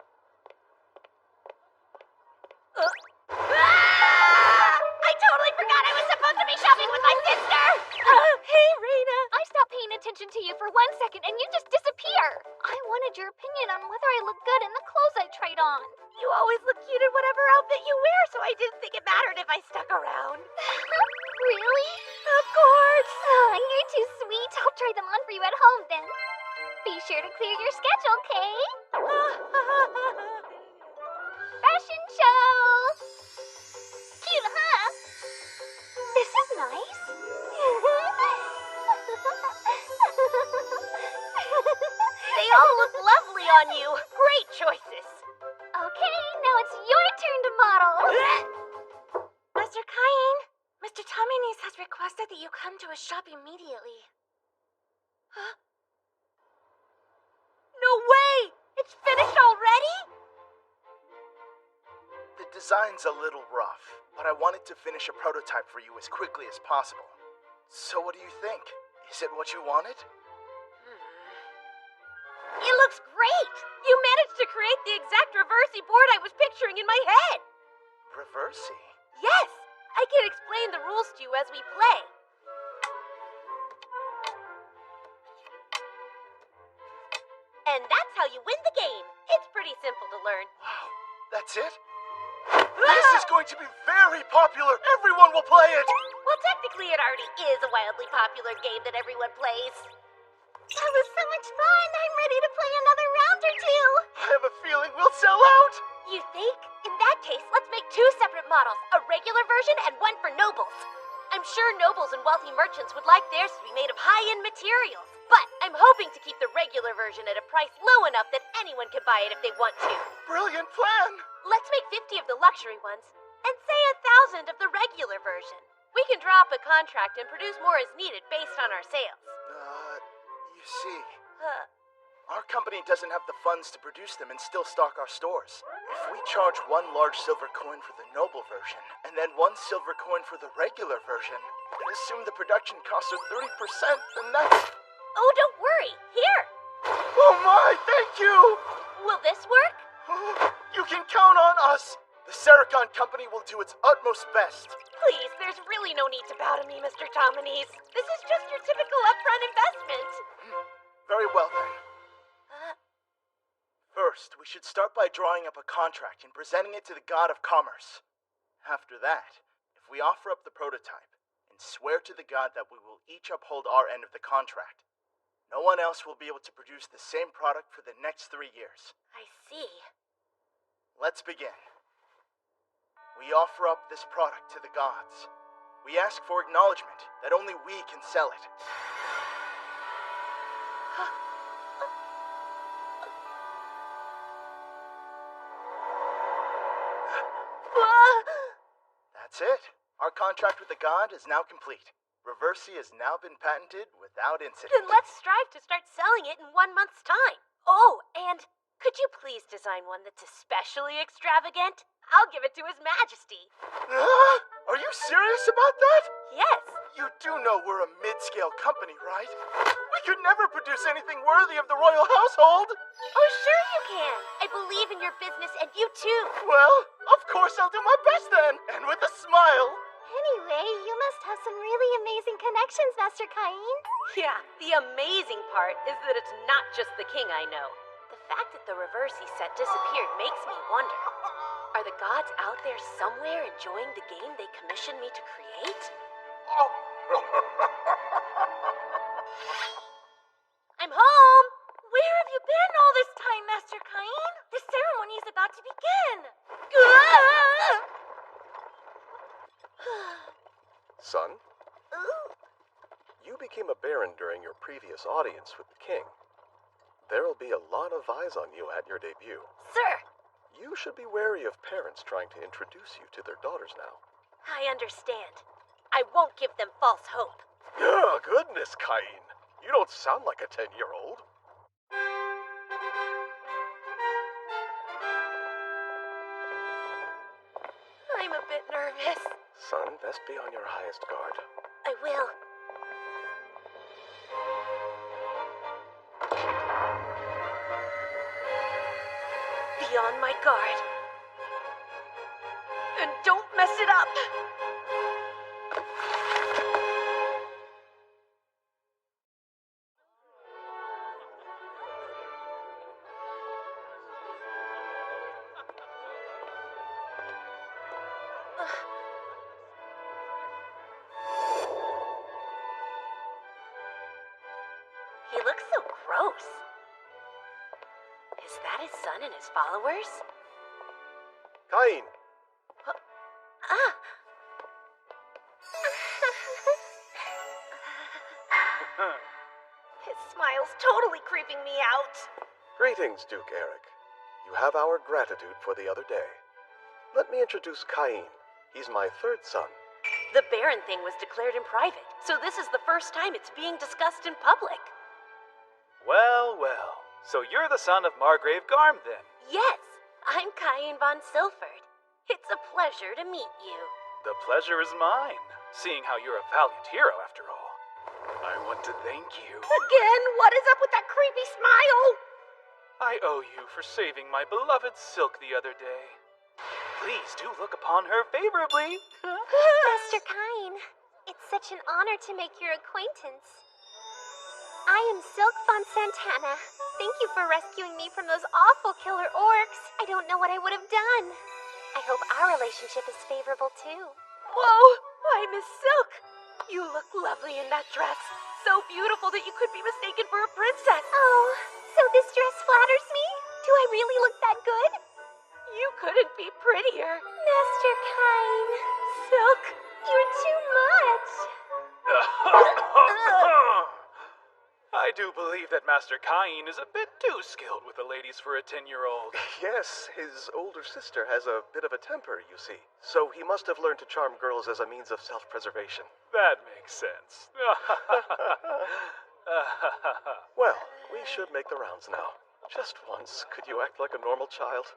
I totally forgot I was supposed to be shopping with my sister! Hey, Reina! I stopped paying attention to you for 1 second and you just disappear. I wanted your opinion on whether I look good in the clothes I tried on. You always look cute in whatever outfit you wear, so I didn't think it mattered if I stuck around. Really? Of course! Oh, you're too sweet. I'll try them on for you at home then. Be sure to clear your schedule, okay? Fashion show! Cute, huh? This is nice. They all look lovely on you. Great choices. Okay, now it's your turn to model. Master Kine, Mr. Tominese has requested that you come to his shop immediately. Huh? No way! It's finished already? The design's a little rough, but I wanted to finish a prototype for you as quickly as possible. So what do you think? Is it what you wanted? It looks great! You managed to create the exact reversey board I was picturing in my head! Reversey? Yes! I can explain the rules to you as we play. And that's how you win the game. It's pretty simple to learn. Wow, that's it? This is going to be very popular! Everyone will play it! Well, technically it already is a wildly popular game that everyone plays. That was so much fun! I'm ready to play another round or two! I have a feeling we'll sell out! You think? In that case, let's make 2 separate models, a regular version and one for nobles. I'm sure nobles and wealthy merchants would like theirs to be made of high-end materials, but I'm hoping to keep the regular version at a price low enough that anyone can buy it if they want to. Brilliant plan! Let's make 50 of the luxury ones, and say 1,000 of the regular version. We can draw up a contract and produce more as needed based on our sales. You see... Our company doesn't have the funds to produce them and still stock our stores. If we charge one large silver coin for the noble version, and then one silver coin for the regular version, and assume the production costs are 30%, then that's... Oh, don't worry. Here. Oh my, thank you! Will this work? You can count on us! The Sericon Company will do its utmost best. Please, there's really no need to bow to me, Mr. Tominese. This is just your typical upfront investment. Very well, then. First, we should start by drawing up a contract and presenting it to the God of Commerce. After that, if we offer up the prototype and swear to the God that we will each uphold our end of the contract, no one else will be able to produce the same product for the next 3 years. I see. Let's begin. We offer up this product to the gods. We ask for acknowledgement that only we can sell it. That's it. Our contract with the god is now complete. Reversi has now been patented without incident. Then let's strive to start selling it in 1 month's time. Oh, and could you please design one that's especially extravagant? I'll give it to His Majesty. Are you serious about that? Yes. You do know we're a mid-scale company, right? We could never produce anything worthy of the royal household. Oh, sure you can. I believe in your business and you too. Well, of course I'll do my best then, and with a smile. Anyway, you must have some really amazing connections, Master Cain. Yeah, the amazing part is that it's not just the king I know. The fact that the Reversi set disappeared makes me wonder. Are the gods out there somewhere enjoying the game they commissioned me to create? I'm home! Where have you been all this time, Master Cain? The ceremony is about to begin. Son, you became a baron during your previous audience with the king. There'll be a lot of eyes on you at your debut. Sir! You should be wary of parents trying to introduce you to their daughters now. I understand. I won't give them false hope. Oh, goodness, Cain. You don't sound like a 10-year-old. I'm a bit nervous. Son, best be on your highest guard. I will. Be on my guard. And don't mess it up! He looks so gross. Is that his son and his followers? Cain! Ah! His smile's totally creeping me out. Greetings, Duke Eric. You have our gratitude for the other day. Let me introduce Cain. He's my third son. The Baron thing was declared in private, so this is the first time it's being discussed in public. Well, well. So you're the son of Margrave Garm, then? Yes, I'm Cain von Silford. It's a pleasure to meet you. The pleasure is mine, seeing how you're a valiant hero after all. I want to thank you. Again? What is up with that creepy smile? I owe you for saving my beloved Silk the other day. Please do look upon her favorably. Master Cain, it's such an honor to make your acquaintance. I am Silk von Santana. Thank you for rescuing me from those awful killer orcs. I don't know what I would have done. I hope our relationship is favorable too. Whoa! Why, Miss Silk! You look lovely in that dress. So beautiful that you could be mistaken for a princess. Oh, so this dress flatters me? Do I really look that good? You couldn't be prettier. Master Cain. Silk, You're too much. I do believe that Master Cain is a bit too skilled with the ladies for a 10-year-old. Yes, his older sister has a bit of a temper, you see. So he must have learned to charm girls as a means of self-preservation. That makes sense. Well, We should make the rounds now. Just once, could you act like a normal child?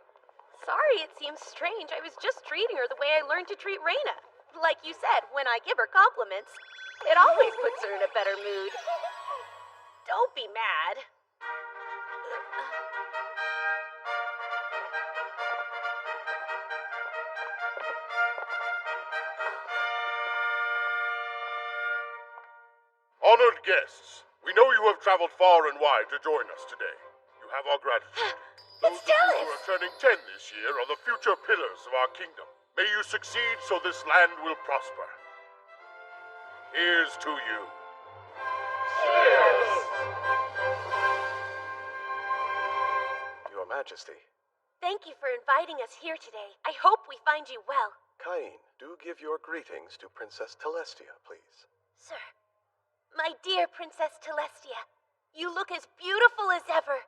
Sorry, it seems strange. I was just treating her the way I learned to treat Raina. Like you said, when I give her compliments, it always puts her in a better mood. Don't be mad. Honored guests, we know you have traveled far and wide to join us today. You have our gratitude. Those of you who are turning 10 this year are the future pillars of our kingdom. May you succeed so this land will prosper. Here's to you. Cheers! Your Majesty. Thank you for inviting us here today. I hope we find you well. Cain, do give your greetings to Princess Telestia, please. Sir, my dear Princess Telestia, you look as beautiful as ever.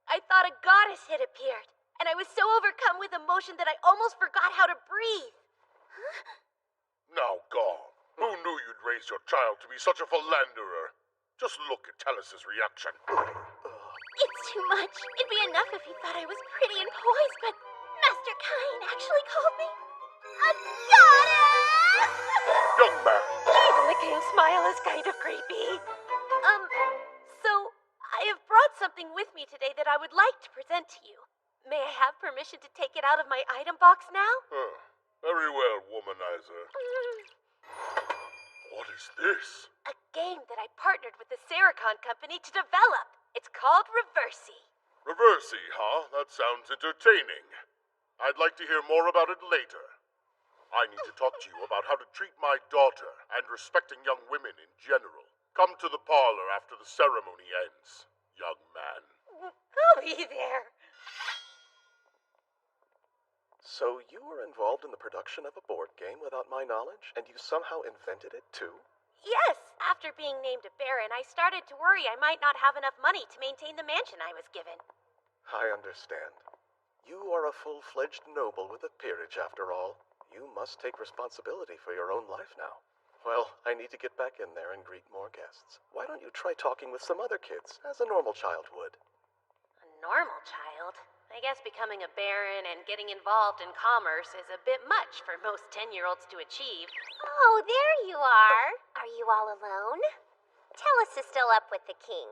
I thought a goddess had appeared, and I was so overcome with emotion that I almost forgot how to breathe. Now, Gaul, who knew you'd raise your child to be such a philanderer? Just look at Talus's reaction. It's too much. It'd be enough if he thought I was pretty and poised, but Master Cain actually called me a goddess! Young man. Even the king's smile is kind of creepy. So I have brought something with me today that I would like to present to you. May I have permission to take it out of my item box now? Very well, womanizer. What is this? A game that I partnered with the Sericon company to develop. It's called Reversi. Reversi, huh? That sounds entertaining. I'd like to hear more about it later. I need to talk to you about how to treat my daughter and respecting young women in general. Come to the parlor after the ceremony ends, young man. I'll be there. So you were involved in the production of a board game without my knowledge, and you somehow invented it too? Yes, after being named a baron, I started to worry I might not have enough money to maintain the mansion I was given. I understand. You are a full-fledged noble with a peerage, after all. You must take responsibility for your own life now. Well, I need to get back in there and greet more guests. Why don't you try talking with some other kids, as a normal child would? A normal child? I guess becoming a baron and getting involved in commerce is a bit much for most 10-year-olds to achieve. Oh, there you are. Are you all alone? Tellus is still up with the king.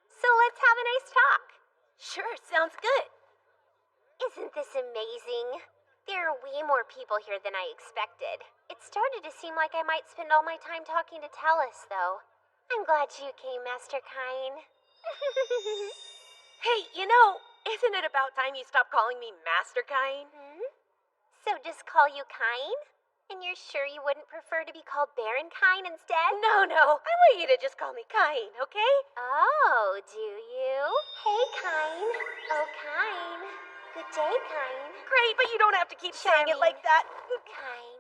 So let's have a nice talk. Sure, sounds good. Isn't this amazing? There are way more people here than I expected. It started to seem like I might spend all my time talking to Tellus, though. I'm glad you came, Master Cain. Hey, you know, isn't it about time you stop calling me Master Cain? So just call you Cain? And you're sure you wouldn't prefer to be called Baron Cain instead? No, I want you to just call me Cain, okay? Oh, do you? Hey, Cain. Oh, Cain. Good day, Cain. Great, but you don't have to keep saying it like that. Cain.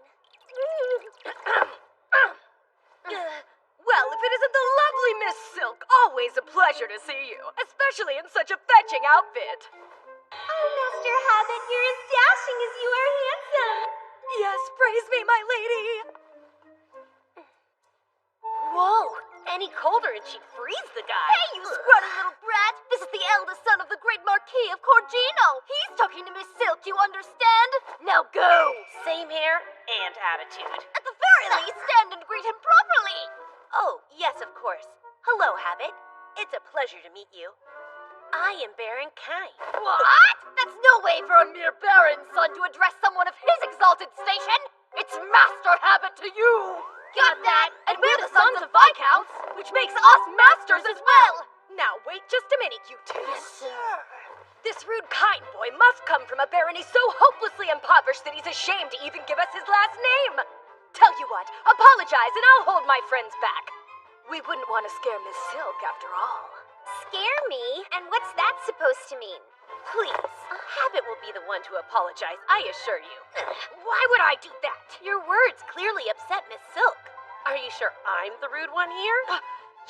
Well, if it isn't the lovely Miss Silk, always a pleasure to see you, especially in such a fetching outfit. Oh, Master Habit, you're as dashing as you are handsome. Yes, praise me, my lady. Whoa, any colder and she'd freeze the guy. Hey, you scrawny little brat! This is the eldest son of the great Marquis of Corgino. He's talking to Miss Silk, you understand? Now go! Same hair and attitude. At the very least, stand and greet him properly. Oh, yes, of course. Hello, Habit. It's a pleasure to meet you. I am Baron Cain. What? That's no way for a mere baron's son to address someone of his exalted station. It's Master Habit to you. Got that? And we're the sons of Viscounts, which makes us masters as well. Now, wait just a minute, you two. Yes, sir. This rude Cain boy must come from a barony so hopelessly impoverished that he's ashamed to even give us his last name. Tell you what, apologize and I'll hold my friends back. We wouldn't want to scare Miss Silk after all. Scare me? And what's that supposed to mean? Please, Habit will be the one to apologize, I assure you. Why would I do that? Your words clearly upset Miss Silk. Are you sure I'm the rude one here?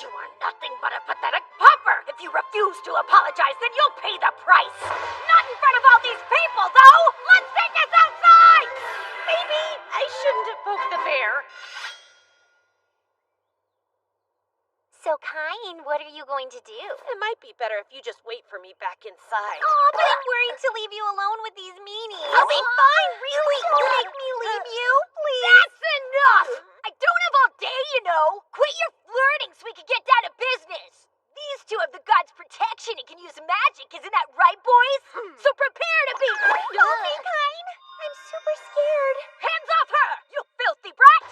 You are nothing but a pathetic pauper. If you refuse to apologize, then you'll pay the price. Not in front of all these people, though. Let's take this outside. Maybe I shouldn't have poked the bear. So So, Kain, what are you going to do? It might be better if you just wait for me back inside. Oh, but I'm worried to leave you alone with these meanies. I'll be fine, really. Don't make me leave you, please. That's enough! I don't have all day, you know. Quit your flirting so we can get down to business. These two have the god's protection and can use magic, isn't that right, boys? So prepare to be... Help me, Kain. I'm super scared. Hands off her, you filthy brat!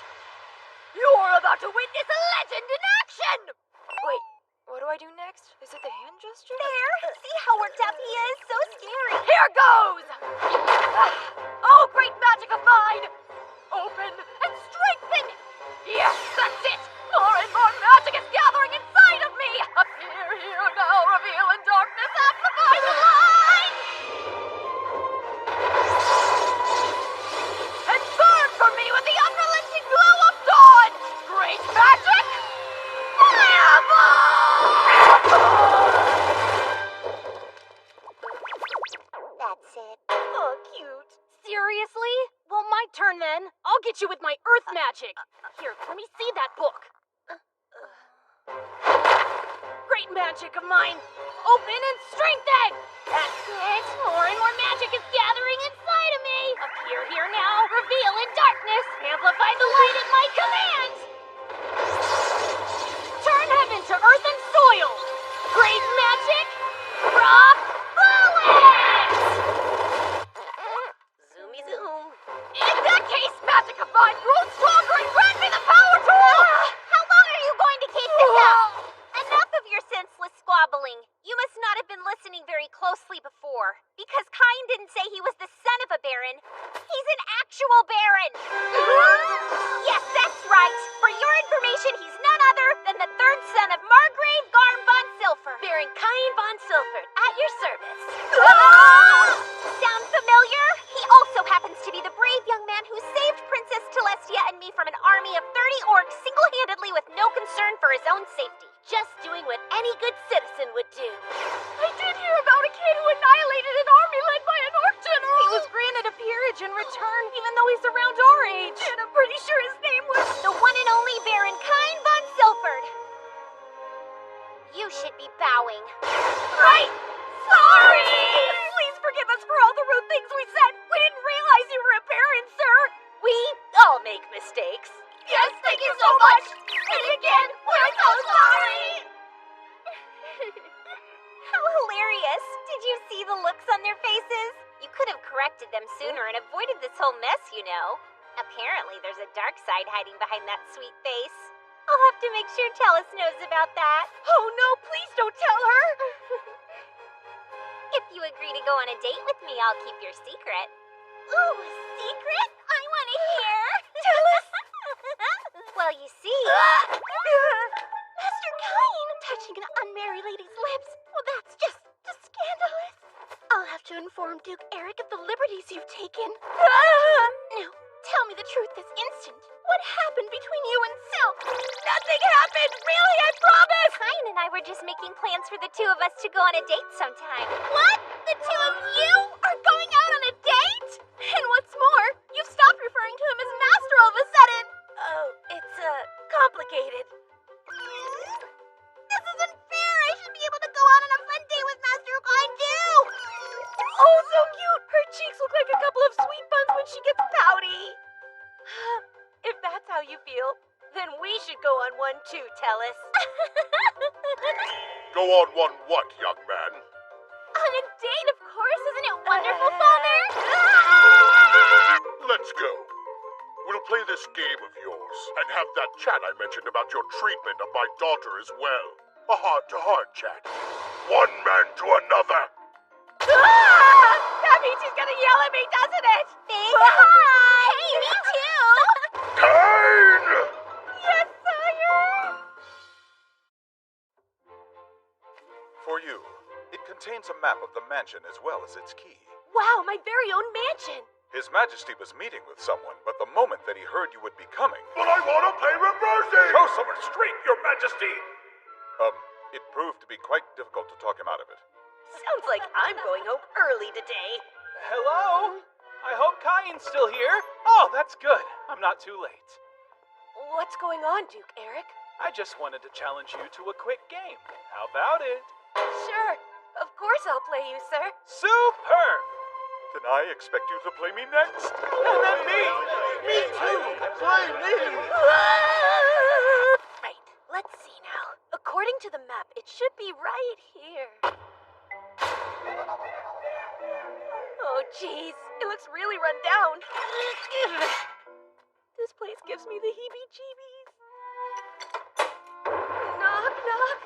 You're about to witness a legend in action! Wait, what do I do next? Is it the hand gesture? There. See how worked up he is? So scary. Here goes! Oh, great magic of mine! Open and strengthen! Yes, that's it! More and more magic is gathering inside of me! Appear here now, reveal in darkness, amplify the light! And burn for me with the unrelenting glow of dawn! Great magic! That's it. Oh, cute. Seriously? Well, my turn then. I'll get you with my earth magic. Here, let me see that book. Great magic of mine. Open and strengthen. That's it. More and more magic is gathering inside of me. Appear here now. Reveal in darkness. Amplify the light at my command. Turn heaven to earth and soil. Great magic. Rock bullets. Zoomy zoom. In that case, magic of mine, grow stronger and grant me the power to... How long are you going to keep this up? Enough of your senseless squabbling. You must not have been listening very closely before. Because Kain didn't say he was the son of a baron. He's an actual baron. Yes, that's right. For your information, he's none other than the third son of Margrave Garm von Silfer. Baron Kain von Silfert, at your service. Sound familiar? He also happens to be the brave young man who saved Princess Telestia and me from an army of 30 orcs single-handedly with no concern for his own safety. Just doing what any good citizen would do. I did hear about a kid who annihilated an army led by an orc general. He was granted a peerage in return, even though he's around our age. And I'm pretty sure his name was... The one and only Baron Kain von Silfert. You should be bowing. Right! Sorry! Please forgive us for all the rude things we said. We didn't realize you were a baron, sir. We all make mistakes. Yes, thank you so much. And again, we're so sorry. How hilarious. Did you see the looks on their faces? You could have corrected them sooner and avoided this whole mess, you know. Apparently there's a dark side hiding behind that sweet face. I'll have to make sure Tellus knows about that. Oh no, please don't tell her. If you agree to go on a date with me, I'll keep your secret. Ooh, a secret? I want to hear. Tell us. Well, you see... Master Kain touching an unmarried lady's lips. Well, that's just scandalous. I'll have to inform Duke Eric of the liberties you've taken. Now, tell me the truth this instant. What happened between you and Silk? Nothing happened. Really, I promise. Kain and I were just making plans for the two of us to go on a date sometime. What? The two of you are going out on a date? And what's more, you've stopped referring to him as Master all of a sudden. Oh, it's, complicated. This isn't fair. I should be able to go out on a fun date with Master Kain too. Oh, so cute! Her cheeks look like a couple of sweet buns when she gets pouty. If that's how you feel, then we should go on one too, Tellus. Go on one what, young man? On a date, of course. Isn't it wonderful, Father? Let's go. We'll play this game of yours and have that chat I mentioned about your treatment of my daughter as well. A heart-to-heart chat. One man to another. That means he's gonna yell at me, doesn't it? Big hi! Hey, me too! Kain! Yes, sire! For you, it contains a map of the mansion as well as its key. Wow, my very own mansion. His Majesty was meeting with someone, but the moment that he heard you would be coming... But I want to play reversing! Show some restraint, Your Majesty! It proved to be quite difficult to talk him out of it. Sounds like I'm going home early today. Hello? I hope Kain's still here. Oh, that's good. I'm not too late. What's going on, Duke Eric? I just wanted to challenge you to a quick game. How about it? Sure. Of course I'll play you, sir. Superb! Then I expect you to play me next. And then me! Me too! Play me! Right. Let's see now. According to the map, it should be right here. Oh, jeez. It looks really run down. This place gives me the heebie-jeebies. Knock, knock.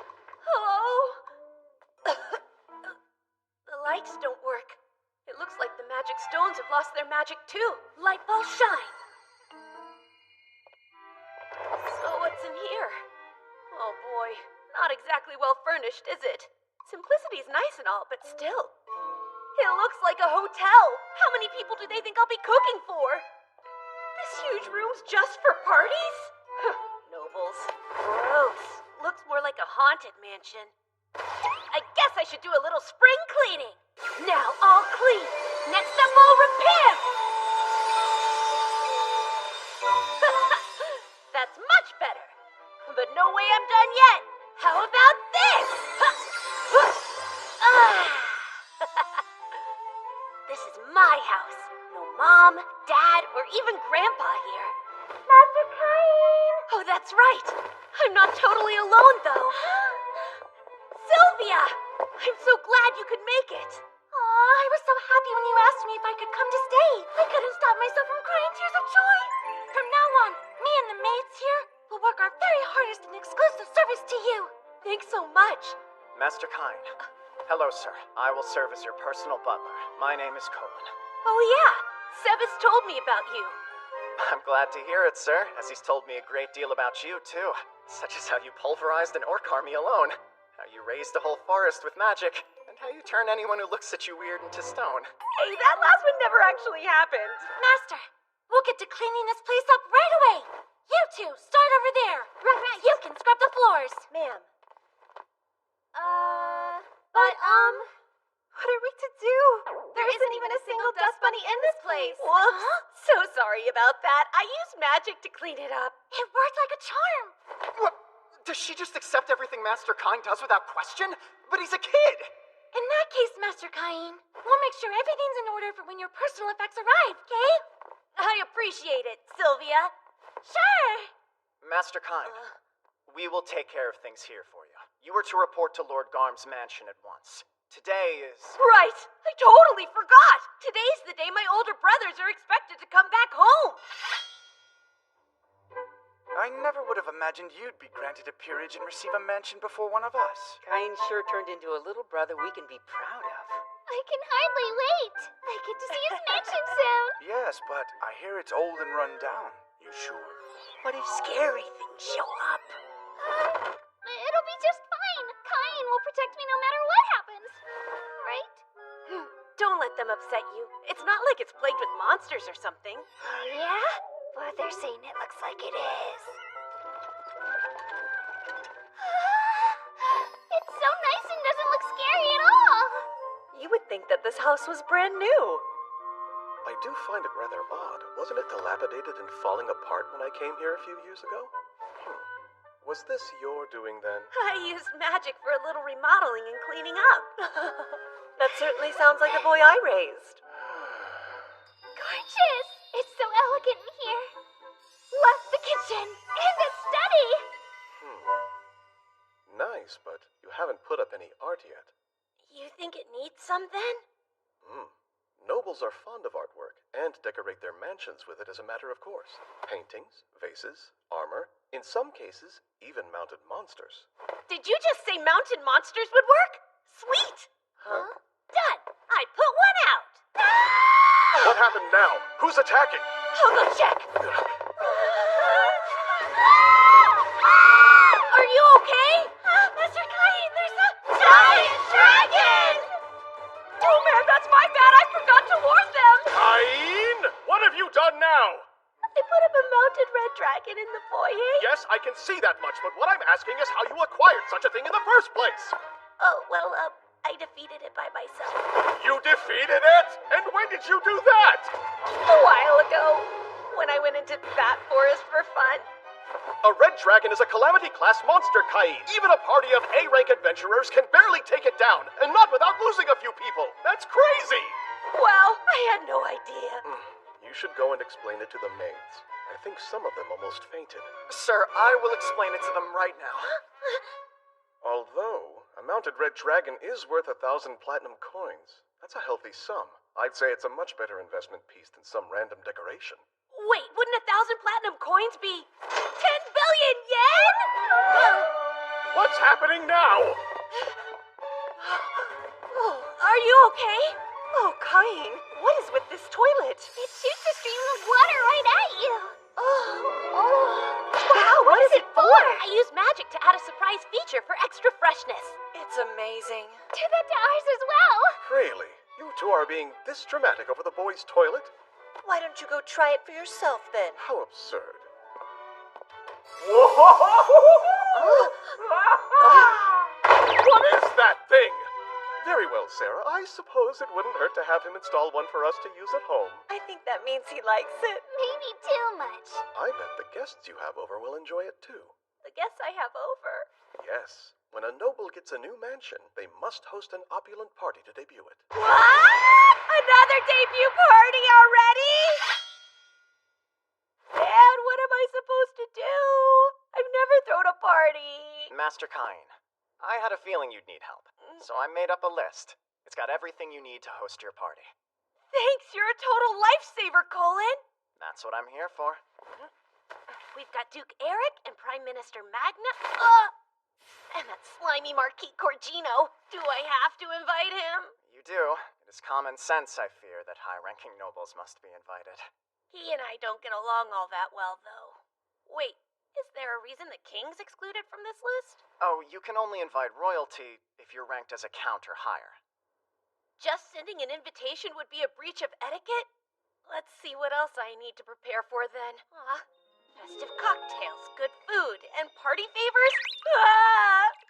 Hello? The lights don't work. It looks like the magic stones have lost their magic too. Light ball shine. So what's in here? Oh boy, not exactly well furnished, is it? Simplicity's nice and all, but still. It looks like a hotel. How many people do they think I'll be cooking for? This huge room's just for parties? Nobles. Gross. Looks more like a haunted mansion. I guess I should do a little spring cleaning. Now all clean. Next up, I'll repair. That's much better. But no way I'm done yet. How about this? This is my house. No mom, dad, or even grandpa here. Master Cain! Oh, that's right. I'm not totally alone, though. Sylvia! I'm so glad you could make it. Aw, I was so happy when you asked me if I could come to stay. I couldn't stop myself from crying tears of joy. From now on, me and the maids here will work our very hardest in exclusive service to you. Thanks so much. Master Kine. Hello, sir. I will serve as your personal butler. My name is Colin. Oh, yeah. Seb has told me about you. I'm glad to hear it, sir, as he's told me a great deal about you, too. Such as how you pulverized an orc army alone, how you raised a whole forest with magic, and how you turn anyone who looks at you weird into stone. Hey, that last one never actually happened. Master, we'll get to cleaning this place up right away. You two, start over there. Right. You can scrub the floors. Ma'am. But, what are we to do? There isn't even a single dust bunny in this place. Whoops. So sorry about that. I used magic to clean it up. It worked like a charm. What? Does she just accept everything Master Kine does without question? But he's a kid! In that case, Master Cain, we'll make sure everything's in order for when your personal effects arrive, okay? I appreciate it, Sylvia. Sure. Master Kine, we will take care of things here for you. You are to report to Lord Garm's mansion at once. Today is... Right! I totally forgot! Today's the day my older brothers are expected to come back home! I never would have imagined you'd be granted a peerage and receive a mansion before one of us. Cain sure turned into a little brother we can be proud of. I can hardly wait. I get to see his mansion soon. Yes, but I hear it's old and run down. You sure? What if scary things show up? It'll be just fine. Cain will protect me no matter what happens. Right? Don't let them upset you. It's not like it's plagued with monsters or something. Yeah? But they're saying it looks like it is. It's so nice and doesn't look scary at all. You would think that this house was brand new. I do find it rather odd. Wasn't it dilapidated and falling apart when I came here a few years ago? Was this your doing then? I used magic for a little remodeling and cleaning up. That certainly sounds like a boy I raised. Gorgeous! It's so elegant in here. Love the kitchen and the study. Nice, but you haven't put up any art yet. You think it needs some then? Nobles are fond of artwork and decorate their mansions with it as a matter of course. Paintings, vases, armor, in some cases, even mounted monsters. Did you just say mounted monsters would work? Sweet! Huh? Done! I put one out! What happened now? Who's attacking? I'll go check! Are you okay? Master Cain, there's a giant dragon! Oh man, that's my bad! I forgot to warn them! Cain! What have you done now? I put up a mounted red dragon in the foyer. Yes, I can see that much, but what I'm asking is how you acquired such a thing in the first place. Oh, well, I defeated it by myself. You defeated it? And when did you do that? A while ago, when I went into that forest for fun. A red dragon is a calamity-class monster, Kain. Even a party of A-rank adventurers can barely take it down, and not without losing a few people. That's crazy! Wow, I had no idea. You should go and explain it to the maids. I think some of them almost fainted. Sir, I will explain it to them right now. Although, a mounted red dragon is worth 1,000 platinum coins. That's a healthy sum. I'd say it's a much better investment piece than some random decoration. Wait, wouldn't 1,000 platinum coins be 10 billion yen? What's happening now? Are you okay? Oh, Kain, what is with this toilet? It shoots a stream of water right at you. Wow, what is it for? I used magic to add a surprise feature for extra freshness. It's amazing. Do that to ours as well. Really? You two are being this dramatic over the boys' toilet? Why don't you go try it for yourself then? How absurd. What is that thing? Very well, Sarah. I suppose it wouldn't hurt to have him install one for us to use at home. I think that means he likes it. Maybe too much. I bet the guests you have over will enjoy it too. The guests I have over. Yes. When a noble gets a new mansion, they must host an opulent party to debut it. What? Another debut party already? Dad, what am I supposed to do? I've never thrown a party. Master Kain, I had a feeling you'd need help, so I made up a list. It's got everything you need to host your party. Thanks, you're a total lifesaver, Colin. That's what I'm here for. We've got Duke Eric and Prime Minister Magna. And that slimy Marquis Corgino. Do I have to invite him? You do. It is common sense, I fear, that high-ranking nobles must be invited. He and I don't get along all that well, though. Wait, is there a reason the king's excluded from this list? Oh, you can only invite royalty if you're ranked as a count or higher. Just sending an invitation would be a breach of etiquette? Let's see what else I need to prepare for then. Festive cocktails, good food, and party favors?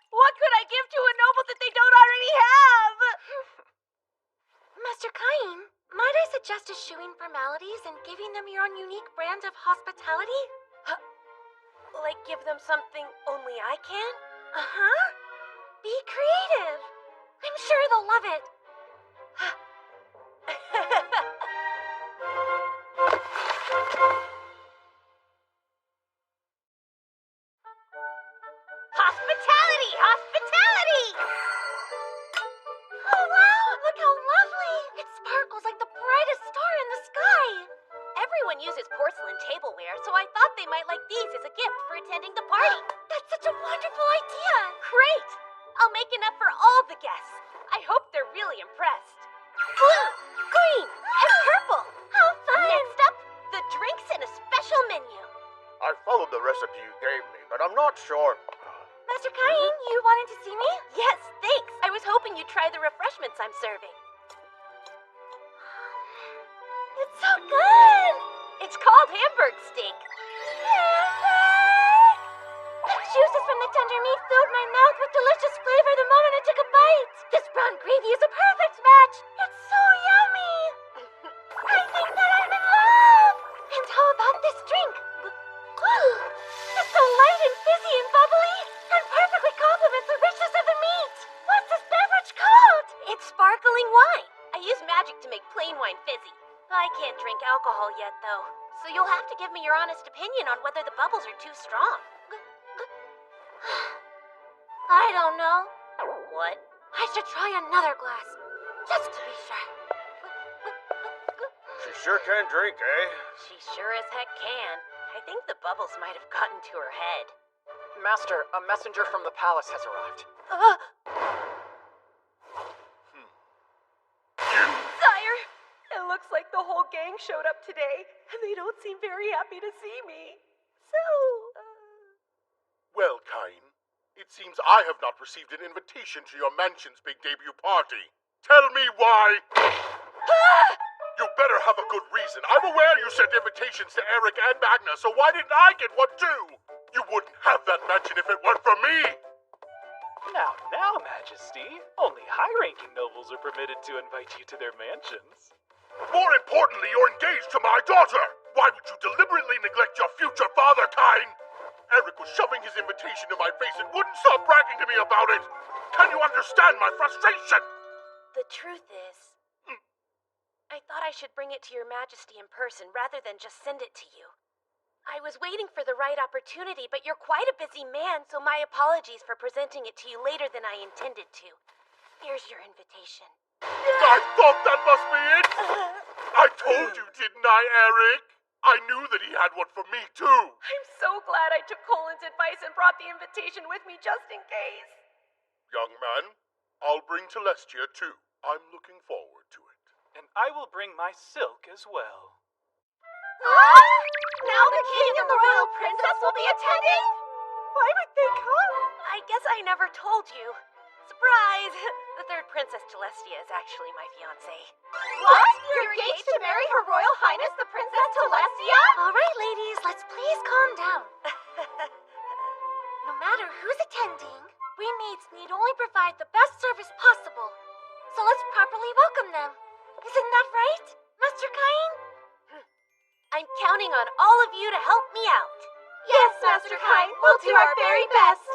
What could I give to a noble that they don't already have? Master Kain, might I suggest eschewing formalities and giving them your own unique brand of hospitality? Like give them something only I can? Uh-huh. Be creative. I'm sure they'll love it. Hospitality! Hospitality! Oh, wow! Look how lovely! It sparkles like the brightest star in the sky. Everyone uses porcelain tableware, so I thought they might like these as a gift for attending the party. That's such a wonderful idea! Great! I'll make enough for all the guests. I hope they're really impressed. Blue, green, and purple. How fun! Next up, the drinks and a special menu. I followed the recipe you gave me, but I'm not sure. Master Kain, you wanted to see me? Yes, thanks. I was hoping you'd try the refreshments I'm serving. It's so good! It's called Hamburg steak. Juices from the tender meat filled my mouth with delicious flavor the moment I took a bite. This brown gravy is a perfect match. It's so yummy. I think that I'm in love. And how about this drink? It's so light and fizzy and bubbly, and perfectly complements the richness of the meat. What's this beverage called? It's sparkling wine. I use magic to make plain wine fizzy. I can't drink alcohol yet, though, so you'll have to give me your honest opinion on whether the bubbles are too strong. I don't know. What? I should try another glass, just to be sure. She sure can drink, eh? She sure as heck can. I think the bubbles might have gotten to her head. Master, a messenger from the palace has arrived. Sire, it looks like the whole gang showed up today, and they don't seem very happy to see me. So, Well, Kain, it seems I have not received an invitation to your mansion's big debut party. Tell me why! You better have a good reason. I'm aware you sent invitations to Eric and Magna, so why didn't I get one too? You wouldn't have that mansion if it weren't for me! Now, Majesty. Only high-ranking nobles are permitted to invite you to their mansions. More importantly, you're engaged to my daughter! Why would you deliberately neglect your future father, Kain? Eric was shoving his invitation in my face and wouldn't stop bragging to me about it. Can you understand my frustration? The truth is, I thought I should bring it to your majesty in person rather than just send it to you. I was waiting for the right opportunity, but you're quite a busy man, so my apologies for presenting it to you later than I intended to. Here's your invitation. I thought that must be it. I told you, didn't I, Eric? I knew that he had one for me, too. I'm so glad I took Colin's advice and brought the invitation with me just in case. Young man, I'll bring Celestia, too. I'm looking forward to it. And I will bring my silk as well. Now the king and the royal princess will be attending? Why would they come? I guess I never told you. Surprise! The third princess, Celestia, is actually my fiancée. What? You're engaged to marry Her Royal Highness the Princess Celestia? All right, ladies, let's please calm down. No matter who's attending, we maids need only provide the best service possible. So let's properly welcome them. Isn't that right, Master Cain? I'm counting on all of you to help me out. Yes, Master Cain, we'll do our very best.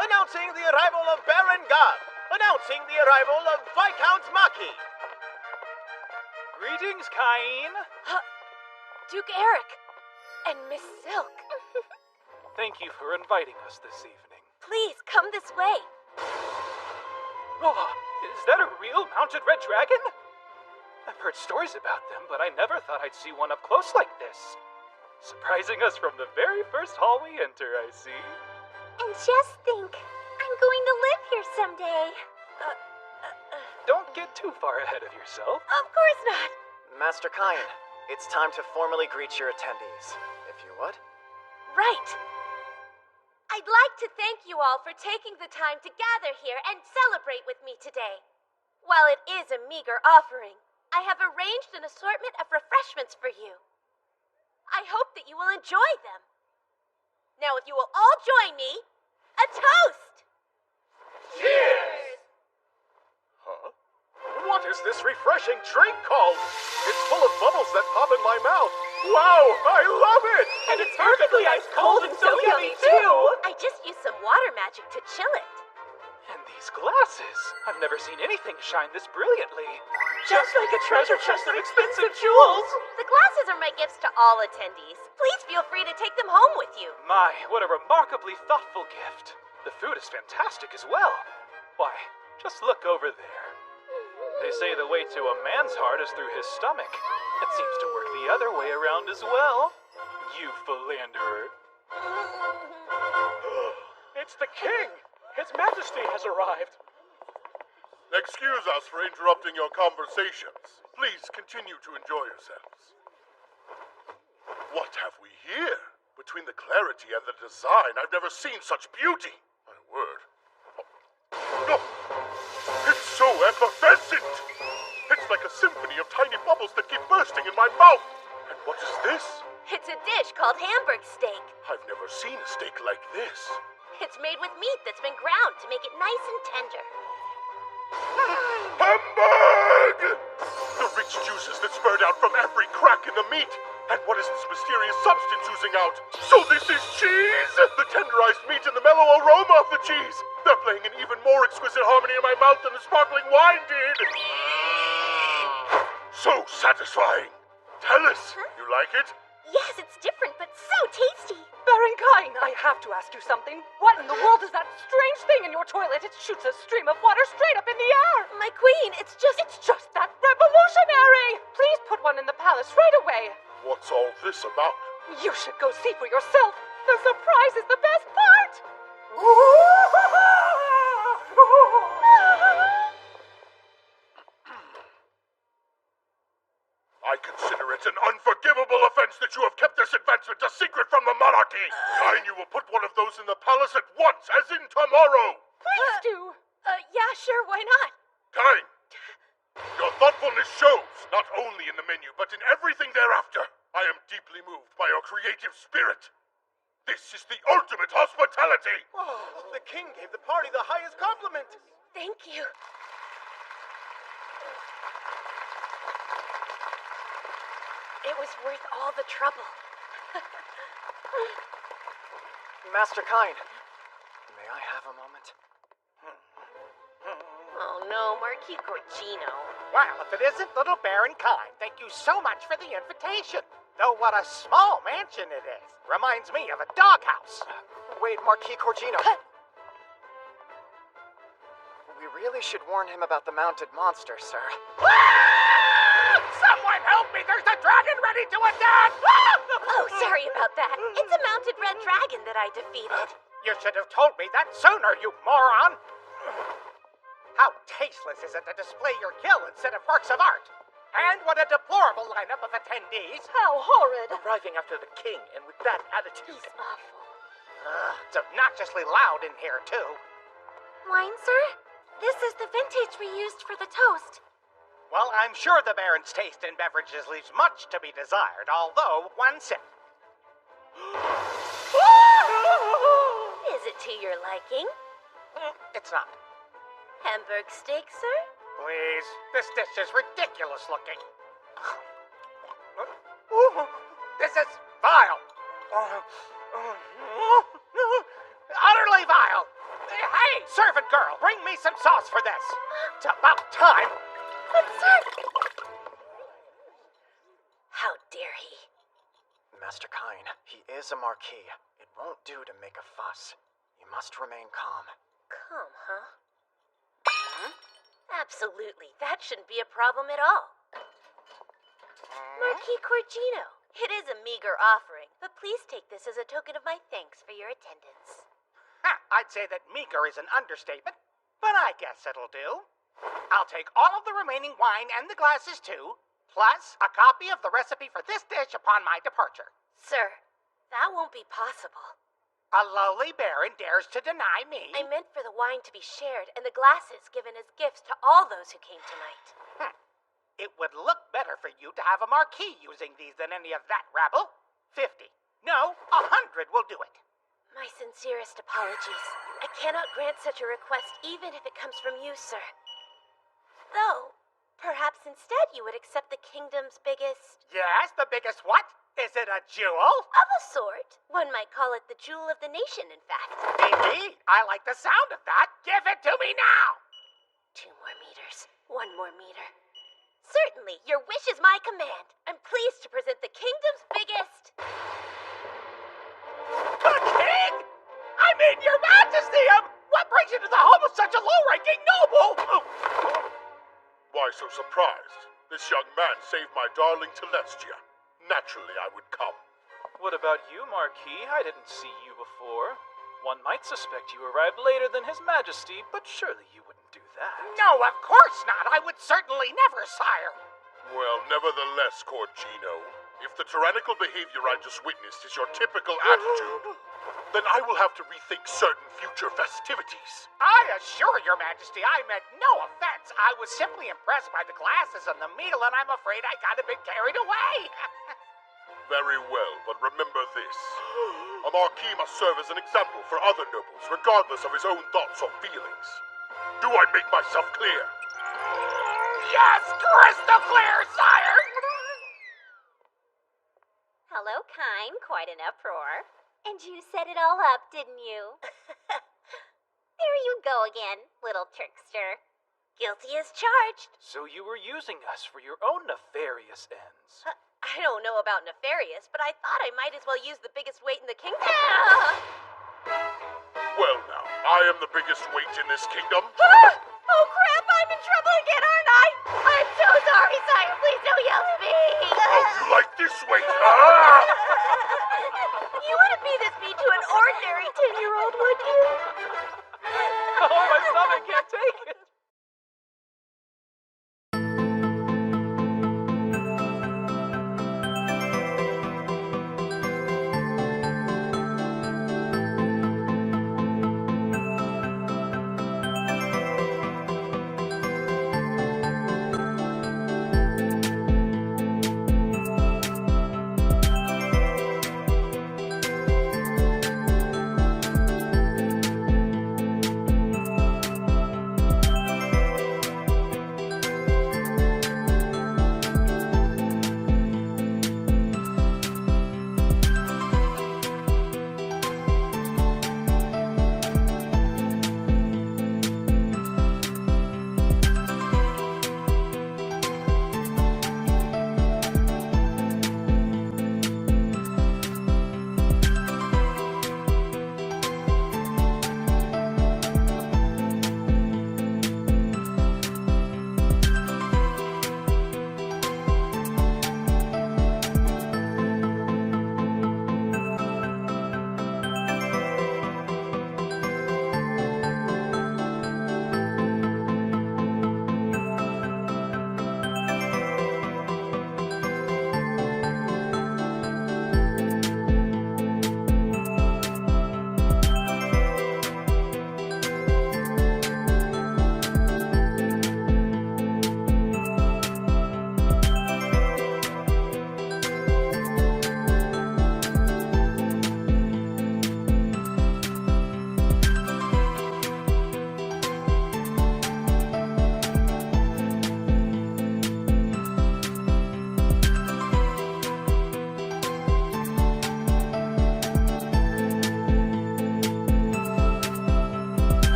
Announcing the arrival of Baron Gab. Announcing the arrival of Viscount Maki. Greetings, Cain. Duke Eric and Miss Silk. Thank you for inviting us this evening. Please, come this way. Oh, is that a real mounted red dragon? I've heard stories about them, but I never thought I'd see one up close like this. Surprising us from the very first hall we enter, I see. And just think, I'm going to live here someday. Don't get too far ahead of yourself. Of course not. Master Cain, it's time to formally greet your attendees, if you would. Right. I'd like to thank you all for taking the time to gather here and celebrate with me today. While it is a meager offering, I have arranged an assortment of refreshments for you. I hope that you will enjoy them. Now, if you will all join me, a toast! Cheers! Huh? What is this refreshing drink called? It's full of bubbles that pop in my mouth. Wow, I love it! And it's perfectly ice cold and so yummy, too! I just used some water magic to chill it. And these glasses. I've never seen anything shine this brilliantly. Just like a treasure chest of expensive jewels! The glasses are my gifts to all attendees. Please feel free to take them home with you. My, what a remarkably thoughtful gift. The food is fantastic as well. Why, just look over there. They say the way to a man's heart is through his stomach. It seems to work the other way around as well. You philanderer. It's the king! His Majesty has arrived. Excuse us for interrupting your conversations. Please continue to enjoy yourselves. What have we here? Between the clarity and the design, I've never seen such beauty. My word. Oh, it's so effervescent! It's like a symphony of tiny bubbles that keep bursting in my mouth. And what is this? It's a dish called Hamburg steak. I've never seen a steak like this. It's made with meat that's been ground to make it nice and tender. Hamburg! The rich juices that spurred out from every crack in the meat. And what is this mysterious substance oozing out? So this is cheese? The tenderized meat and the mellow aroma of the cheese. They're playing an even more exquisite harmony in my mouth than the sparkling wine did. So satisfying. Tell us, you like it? Yes, it's different, but so tasty. Baron Cain, I have to ask you something. What in the world is that strange thing in your toilet? It shoots a stream of water straight up in the air. My queen, it's just that revolutionary. Please put one in the palace right away. What's all this about? You should go see for yourself. The surprise is the best part. I consider it an unforgivable offense that you have kept this advancement a secret from the monarchy. Cain, you will put one of those in the palace at once, as in tomorrow. Please do. Yeah, sure, why not? Cain, your thoughtfulness shows, not only in the menu, but in everything thereafter. I am deeply moved by your creative spirit. This is the ultimate hospitality. Oh, the king gave the party the highest compliment. Thank you. It was worth all the trouble. Master Kine, may I have a moment? Oh no, Marquis Corgino. Well, if it isn't little Baron Kine, thank you so much for the invitation. Though what a small mansion it is. Reminds me of a doghouse. Wait, Marquis Corgino. We really should warn him about the mounted monster, sir. Someone help me! There's a dragon ready to attack! Oh, sorry about that. It's a mounted red dragon that I defeated. You should have told me that sooner, you moron! How tasteless is it to display your kill instead of works of art? And what a deplorable lineup of attendees. How horrid. Arriving after the king and with that attitude. He's awful. It's obnoxiously loud in here, too. Wine, sir? This is the vintage we used for the toast. Well, I'm sure the Baron's taste in beverages leaves much to be desired, although one sip. Is it to your liking? It's not. Hamburg steak, sir? Please, this dish is ridiculous looking. This is vile. Utterly vile. Hey, servant girl, bring me some sauce for this. It's about time. But, sir... How dare he? Master Kine, he is a marquis. It won't do to make a fuss. You must remain calm. Calm, huh? Absolutely. That shouldn't be a problem at all. Marquis Corgino, it is a meager offering, but please take this as a token of my thanks for your attendance. I'd say that meager is an understatement, but I guess it'll do. I'll take all of the remaining wine and the glasses too, plus a copy of the recipe for this dish upon my departure. Sir, that won't be possible. A lowly baron dares to deny me? I meant for the wine to be shared and the glasses given as gifts to all those who came tonight. It would look better for you to have a marquis using these than any of that rabble. 50. No, 100 will do it. My sincerest apologies. I cannot grant such a request even if it comes from you, sir. Though, perhaps instead you would accept the kingdom's biggest... Yes, the biggest what? Is it a jewel? Of a sort. One might call it the jewel of the nation, in fact. Indeed, I like the sound of that. Give it to me now! 2 more meters. 1 more meter. Certainly, your wish is my command. I'm pleased to present the kingdom's biggest... The king? I mean, your majesty! What brings you to the home of such a low-ranking noble? Why so surprised? This young man saved my darling Celestia. Naturally, I would come. What about you, Marquis? I didn't see you before. One might suspect you arrived later than His Majesty, but surely you wouldn't do that. No, of course not. I would certainly never, sire. Well, nevertheless, Corgino, if the tyrannical behavior I just witnessed is your typical attitude, then I will have to rethink certain future festivities. I assure your majesty I meant no offense. I was simply impressed by the glasses and the meal, and I'm afraid I got a bit carried away. Very well, but remember this. A marquis must serve as an example for other nobles, regardless of his own thoughts or feelings. Do I make myself clear? Yes, crystal clear, sire! Hello, Kine. Quite an uproar. And you set it all up, didn't you? There you go again, little trickster. Guilty as charged. So you were using us for your own nefarious ends. I don't know about nefarious, but I thought I might as well use the biggest weight in the kingdom. Well now, I am the biggest weight in this kingdom. Oh crap, I'm in trouble again, aren't I? I'm so sorry, sire. Please don't yell at me. Oh, you like this weight, huh? You wouldn't be this mean to an ordinary 10-year-old, would you? Oh, my stomach can't take it.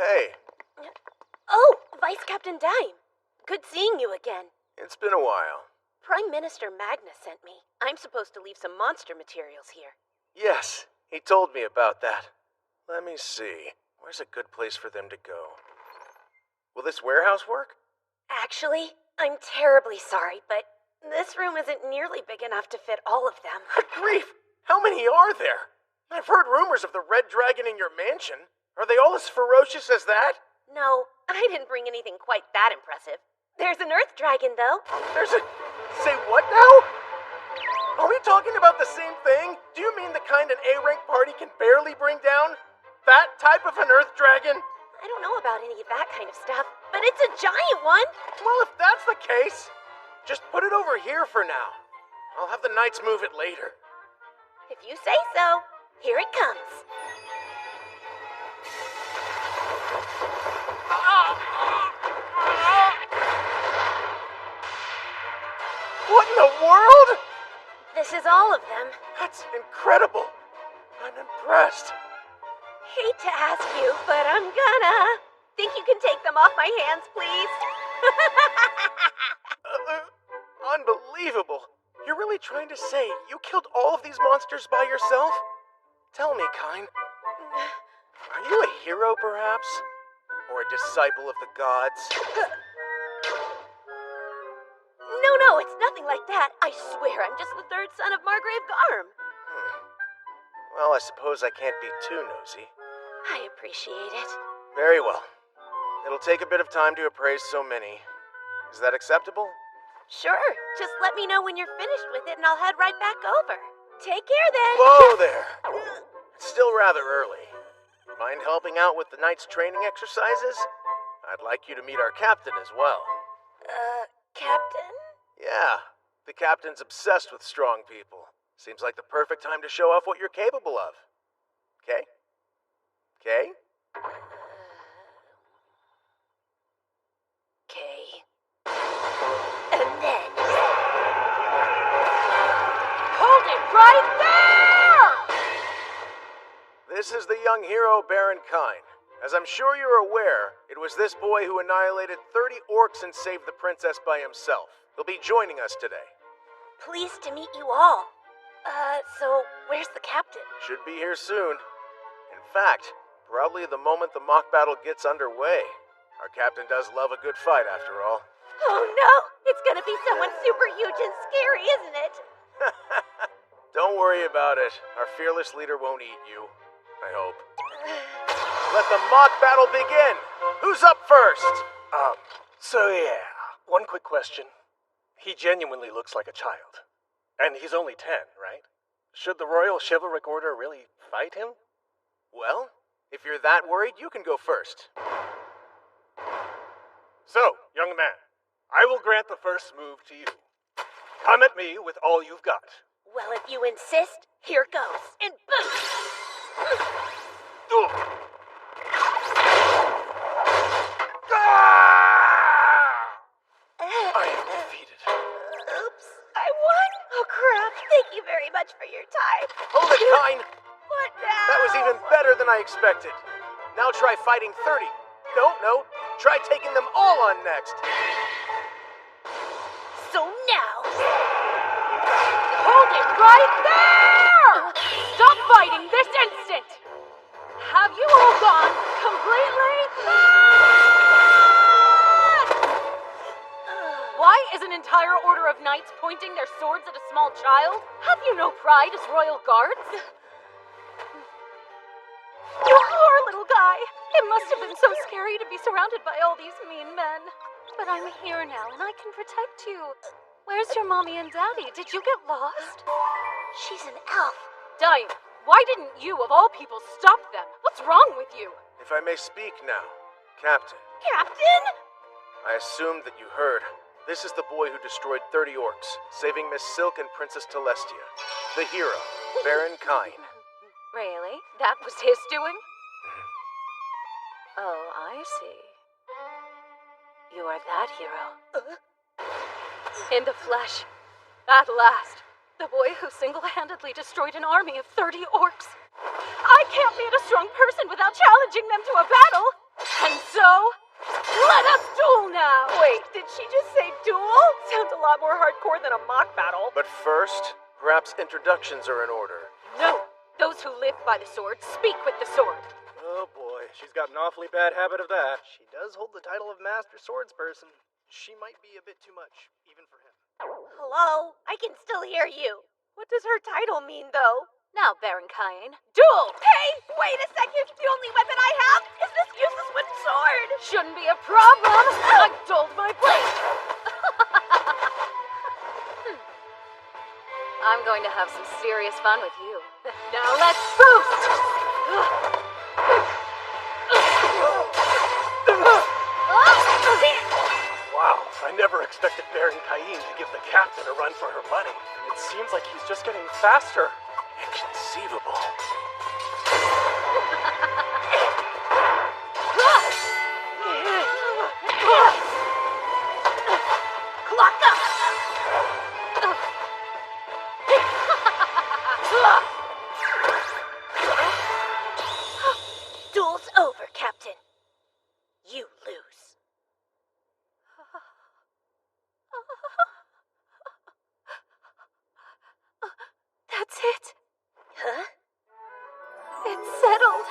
Hey, Oh, Vice Captain Dime. Good seeing you again. it's been a while. Prime Minister Magnus sent me. I'm supposed to leave some monster materials here. Yes, he told me about that. Let me see. Where's a good place for them to go? Will this warehouse work? Actually, I'm terribly sorry, but this room isn't nearly big enough to fit all of them. Good grief! How many are there? I've heard rumors of the red dragon in your mansion. Are they all as ferocious as that? No, I didn't bring anything quite that impressive. There's an earth dragon, though. There's a... Say what now? Are we talking about the same thing? Do you mean the kind an A-rank party can barely bring down? That type of an earth dragon? I don't know about any of that kind of stuff, but it's a giant one. Well, if that's the case, just put it over here for now. I'll have the knights move it later. If you say so, here it comes. What in the world? This is all of them. That's incredible. I'm impressed. Hate to ask you, but I'm gonna. Think you can take them off my hands, please? Unbelievable. You're really trying to say you killed all of these monsters by yourself? Tell me, Kine. Are you a hero, perhaps? Or a disciple of the gods? No, it's nothing like that. I swear I'm just the third son of Margrave Garm. Well, I suppose I can't be too nosy. I appreciate it. Very well. It'll take a bit of time to appraise so many. Is that acceptable? Sure. Just let me know when you're finished with it and I'll head right back over. Take care then. Whoa there. It's still rather early. Mind helping out with the night's training exercises? I'd like you to meet our captain as well. Captain? Yeah, the captain's obsessed with strong people. Seems like the perfect time to show off what you're capable of. Okay? Okay? Okay. And then... Hold it right there! This is the young hero Baron Kine. As I'm sure you're aware, it was this boy who annihilated 30 orcs and saved the princess by himself. He'll be joining us today. Pleased to meet you all. So where's the captain? Should be here soon. In fact, probably the moment the mock battle gets underway. Our captain does love a good fight, after all. Oh no! It's gonna be someone super huge and scary, isn't it? Don't worry about it. Our fearless leader won't eat you. I hope. Let the mock battle begin! Who's up first? One quick question. He genuinely looks like a child. And he's only 10, right? Should the Royal Chivalric Order really fight him? Well, if you're that worried, you can go first. So, young man, I will grant the first move to you. Come at me with all you've got. Well, if you insist, here goes. And boom! I am defeated. Oops, I won? Oh crap, thank you very much for your time. Hold it, Kine! What now? That was even better than I expected. Now try fighting 30. No. Try taking them all on next. So now... Hold it right there! Stop fighting this instant! Have you all gone completely mad? Why is an entire order of knights pointing their swords at a small child? Have you no pride as royal guards? You poor little guy. It must have been so scary to be surrounded by all these mean men. But I'm here now and I can protect you. Where's your mommy and daddy? Did you get lost? She's an elf. Dime, why didn't you, of all people, stop them? What's wrong with you? If I may speak now, Captain. Captain? I assumed that you heard. This is the boy who destroyed 30 orcs, saving Miss Silk and Princess Telestia. The hero, Baron Kine. Really? That was his doing? Oh, I see. You are that hero. In the flesh. At last. The boy who single-handedly destroyed an army of 30 orcs. I can't be a strong person without challenging them to a battle. And so, let us duel now! Wait, did she just say duel? Sounds a lot more hardcore than a mock battle. But first, perhaps introductions are in order. No! Those who live by the sword speak with the sword. Oh boy, she's got an awfully bad habit of that. She does hold the title of Master Swordsperson. She might be a bit too much, even for him. Hello? I can still hear you. What does her title mean, though? Now, Baron Cain. Duel! Hey, wait a second. The only weapon I have is this useless wooden sword. Shouldn't be a problem. I dulled my blade. I'm going to have some serious fun with you. Now let's boost! Wow, I never expected Baron Cain to give the captain a run for her money. It seems like he's just getting faster. Inconceivable. Clock up. Duel's over, Captain. You lose. That's it. Huh? It's settled.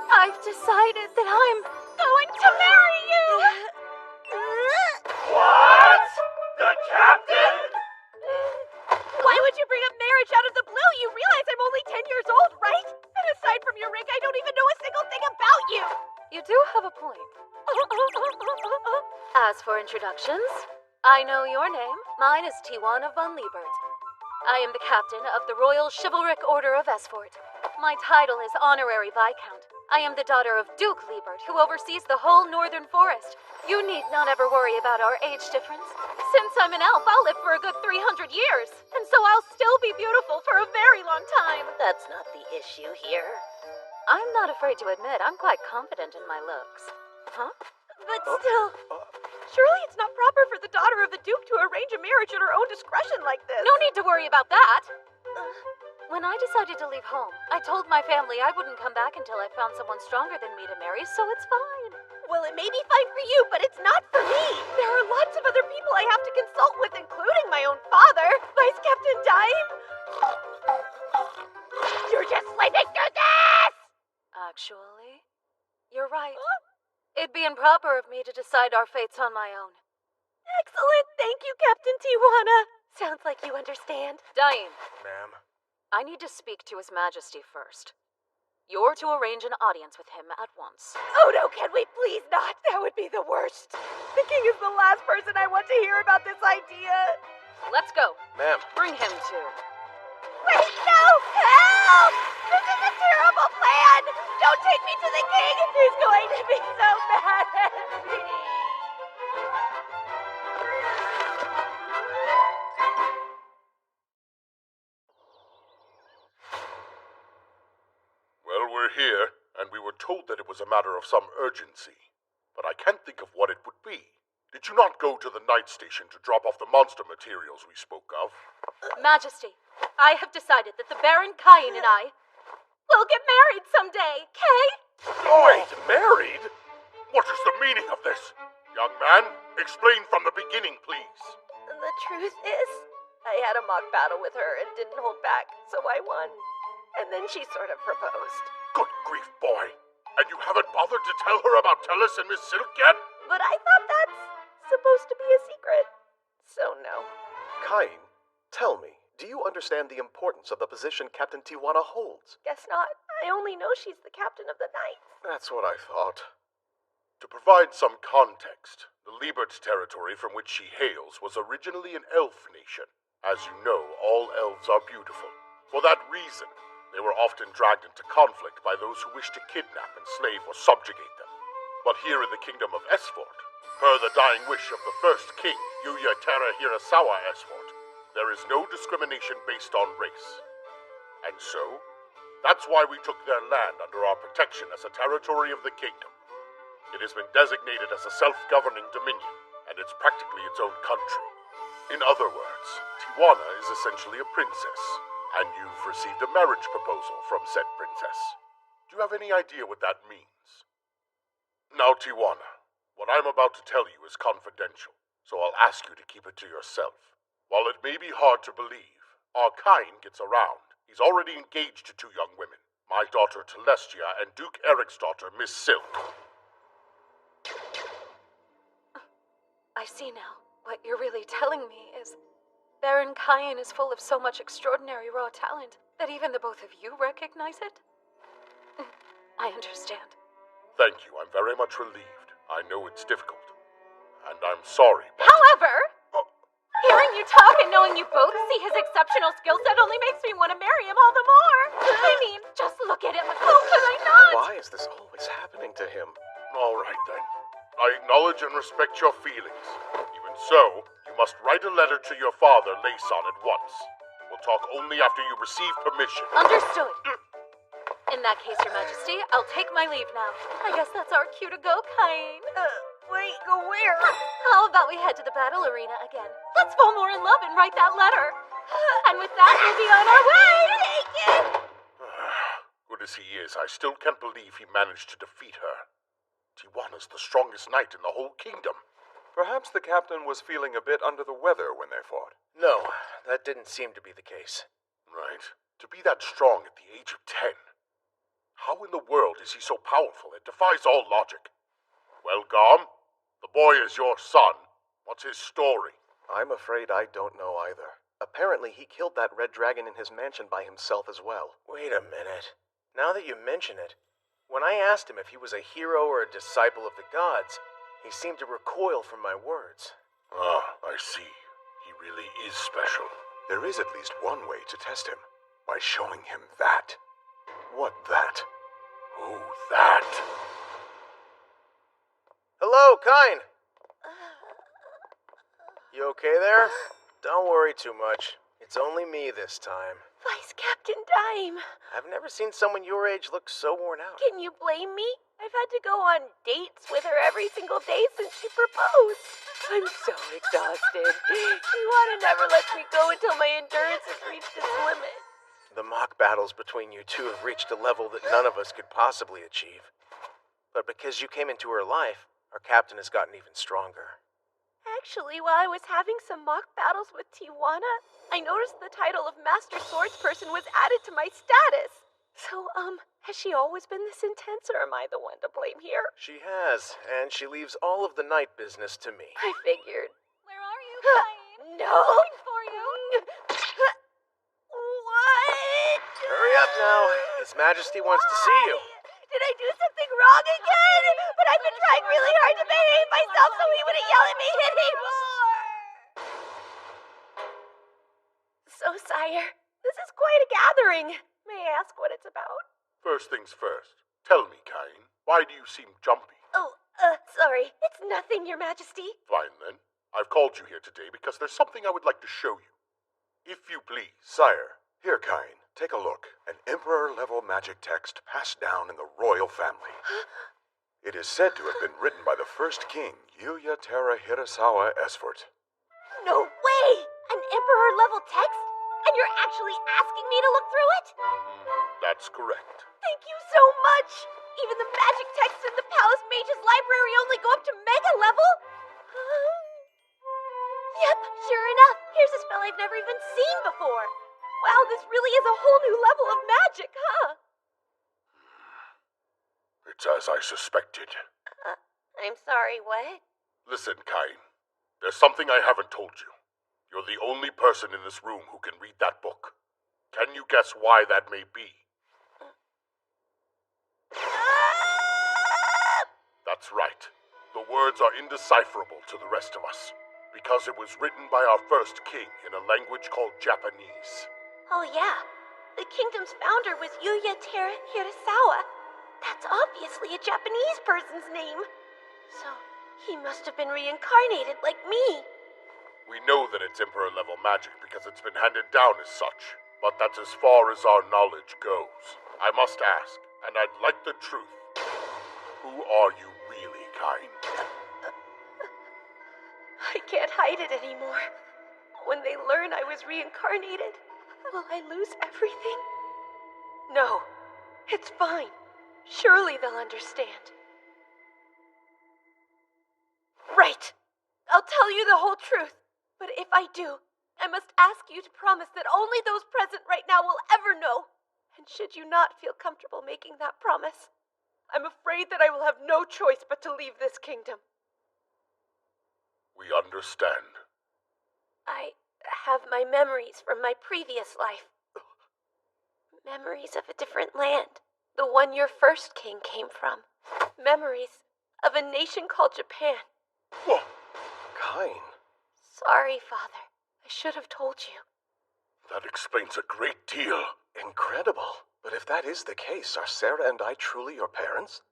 I've decided that I'm going to marry you! What? The captain? Why would you bring up marriage out of the blue? You realize I'm only 10 years old, right? And aside from your rank, I don't even know a single thing about you! You do have a point. As for introductions, I know your name. Mine is Tijuana von Liebert. I am the captain of the Royal Chivalric Order of Esfort. My title is Honorary Viscount. I am the daughter of Duke Liebert, who oversees the whole northern forest. You need not ever worry about our age difference. Since I'm an elf, I'll live for a good 300 years. And so I'll still be beautiful for a very long time. That's not the issue here. I'm not afraid to admit I'm quite confident in my looks. Huh? But still, surely it's not proper for the daughter of the Duke to arrange a marriage at her own discretion like this. No need to worry about that. When I decided to leave home, I told my family I wouldn't come back until I found someone stronger than me to marry, so it's fine. Well, it may be fine for you, but it's not for me. There are lots of other people I have to consult with, including my own father, Vice Captain Dime. You're just sleeping through this! Actually, you're right. It'd be improper of me to decide our fates on my own. Excellent. Thank you, Captain Tijuana. Sounds like you understand. Dain. Ma'am? I need to speak to His Majesty first. You're to arrange an audience with him at once. Oh no, can we please not? That would be the worst. The king is the last person I want to hear about this idea. Let's go. Ma'am. Bring him to. Wait, no! Help! This is a terrible plan! Don't take me to the king! He's going to be so mad at me! Well, we're here, and we were told that it was a matter of some urgency. But I can't think of what it would be. Did you not go to the night station to drop off the monster materials we spoke of? Majesty, I have decided that the Baron Cain and I will get married someday, Kay? Wait, married? What is the meaning of this? Young man, explain from the beginning, please. The truth is, I had a mock battle with her and didn't hold back, so I won. And then she sort of proposed. Good grief, boy. And you haven't bothered to tell her about Tellus and Miss Silk yet? But I thought that's supposed to be a secret. So no. Cain, tell me, do you understand the importance of the position Captain Tijuana holds? Guess not. I only know she's the captain of the Knights. That's what I thought. To provide some context, the Liebert territory from which she hails was originally an elf nation. As you know, all elves are beautiful. For that reason, they were often dragged into conflict by those who wished to kidnap, enslave, or subjugate them. But here in the kingdom of Esfort, per the dying wish of the first king, Yuya Terra Hirasawa Esfort, there is no discrimination based on race. And so, that's why we took their land under our protection as a territory of the kingdom. It has been designated as a self-governing dominion, and it's practically its own country. In other words, Tijuana is essentially a princess, and you've received a marriage proposal from said princess. Do you have any idea what that means? Now, Tijuana, what I'm about to tell you is confidential, so I'll ask you to keep it to yourself. While it may be hard to believe, our Kain gets around. He's already engaged to 2 young women, my daughter Telestia and Duke Eric's daughter, Miss Silk. I see now. What you're really telling me is Baron Kain is full of so much extraordinary raw talent that even the both of you recognize it? I understand. Thank you, I'm very much relieved. I know it's difficult. And I'm sorry, but... However, hearing you talk and knowing you both see his exceptional skill set only makes me want to marry him all the more. I mean, just look at him. How could I not? Why is this always happening to him? All right, then. I acknowledge and respect your feelings. Even so, you must write a letter to your father, Layson, at once. We'll talk only after you receive permission. Understood. In that case, Your Majesty, I'll take my leave now. I guess that's our cue to go, Kain. Wait, go where? How about we head to the battle arena again? Let's fall more in love and write that letter. And with that, we'll be on our way. Take it. Good as he is, I still can't believe he managed to defeat her. Tijuana's the strongest knight in the whole kingdom. Perhaps the captain was feeling a bit under the weather when they fought. No, that didn't seem to be the case. Right. To be that strong at the age of 10. How in the world is he so powerful? It defies all logic. Well, Gom, the boy is your son. What's his story? I'm afraid I don't know either. Apparently, he killed that red dragon in his mansion by himself as well. Wait a minute. Now that you mention it, when I asked him if he was a hero or a disciple of the gods, he seemed to recoil from my words. Ah, I see. He really is special. There is at least one way to test him. By showing him that. What that? Oh, that. Hello, Kain! You okay there? Don't worry too much. It's only me this time. Vice Captain Dime. I've never seen someone your age look so worn out. Can you blame me? I've had to go on dates with her every single day since she proposed. I'm so exhausted. Tijuana never lets me go until my endurance has reached its limit. The mock battles between you two have reached a level that none of us could possibly achieve. But because you came into her life, our captain has gotten even stronger. Actually, while I was having some mock battles with Tijuana, I noticed the title of Master Swordsperson was added to my status. So, has she always been this intense, or am I the one to blame here? She has, and she leaves all of the night business to me. I figured. Where are you, Kain? No! Looking for you. What? Hurry up now. His Majesty wants to see you. Did I do something wrong again? But I've been trying really hard to behave myself so he wouldn't yell at me anymore. So, sire, this is quite a gathering. May I ask what it's about? First things first. Tell me, Kain, why do you seem jumpy? Oh, sorry. It's nothing, Your Majesty. Fine, then. I've called you here today because there's something I would like to show you. If you please. Sire, here, Kain, take a look. An Emperor-level magic text passed down in the royal family. It is said to have been written by the first king, Yuya Terra Hirasawa Esfort. No way! An Emperor-level text? And you're actually asking me to look through it? That's correct. Thank you so much! Even the magic texts in the Palace Mage's library only go up to Mega level? Yep, sure enough. Here's a spell I've never even seen before. Wow, this really is a whole new level of magic, huh? It's as I suspected. I'm sorry, what? Listen, Kain. There's something I haven't told you. You're the only person in this room who can read that book. Can you guess why that may be? That's right. The words are indecipherable to the rest of us, because it was written by our first king in a language called Japanese. Oh yeah, the kingdom's founder was Yuya Terra Hirasawa. That's obviously a Japanese person's name. So, he must have been reincarnated like me. We know that it's Emperor-level magic because it's been handed down as such, but that's as far as our knowledge goes. I must ask, and I'd like the truth. Who are you really, Kain? I can't hide it anymore. When they learn I was reincarnated, will I lose everything? No, it's fine. Surely they'll understand. Right. I'll tell you the whole truth. But if I do, I must ask you to promise that only those present right now will ever know. And should you not feel comfortable making that promise, I'm afraid that I will have no choice but to leave this kingdom. We understand. I have my memories from my previous life. Memories of a different land, the one your first king came from. Memories of a nation called Japan. Whoa. Kain. Sorry, Father. I should have told you. That explains a great deal. Incredible. But if that is the case, are Sarah and I truly your parents?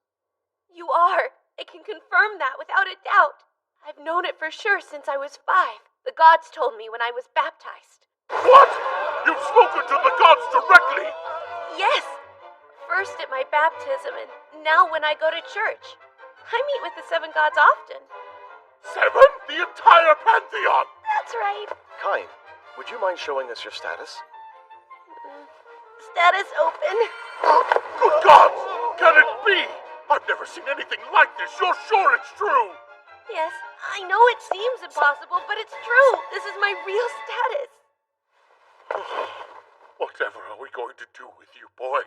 You are. I can confirm that without a doubt. I've known it for sure since I was 5. The gods told me when I was baptized. What? You've spoken to the gods directly? Yes. First at my baptism and now when I go to church. I meet with the 7 gods often. 7? The entire pantheon? That's right. Kain, would you mind showing us your status? Status open. Good gods! Can it be? I've never seen anything like this. You're sure it's true? Yes, I know it seems impossible, but it's true. This is my real status. Whatever are we going to do with you, boy?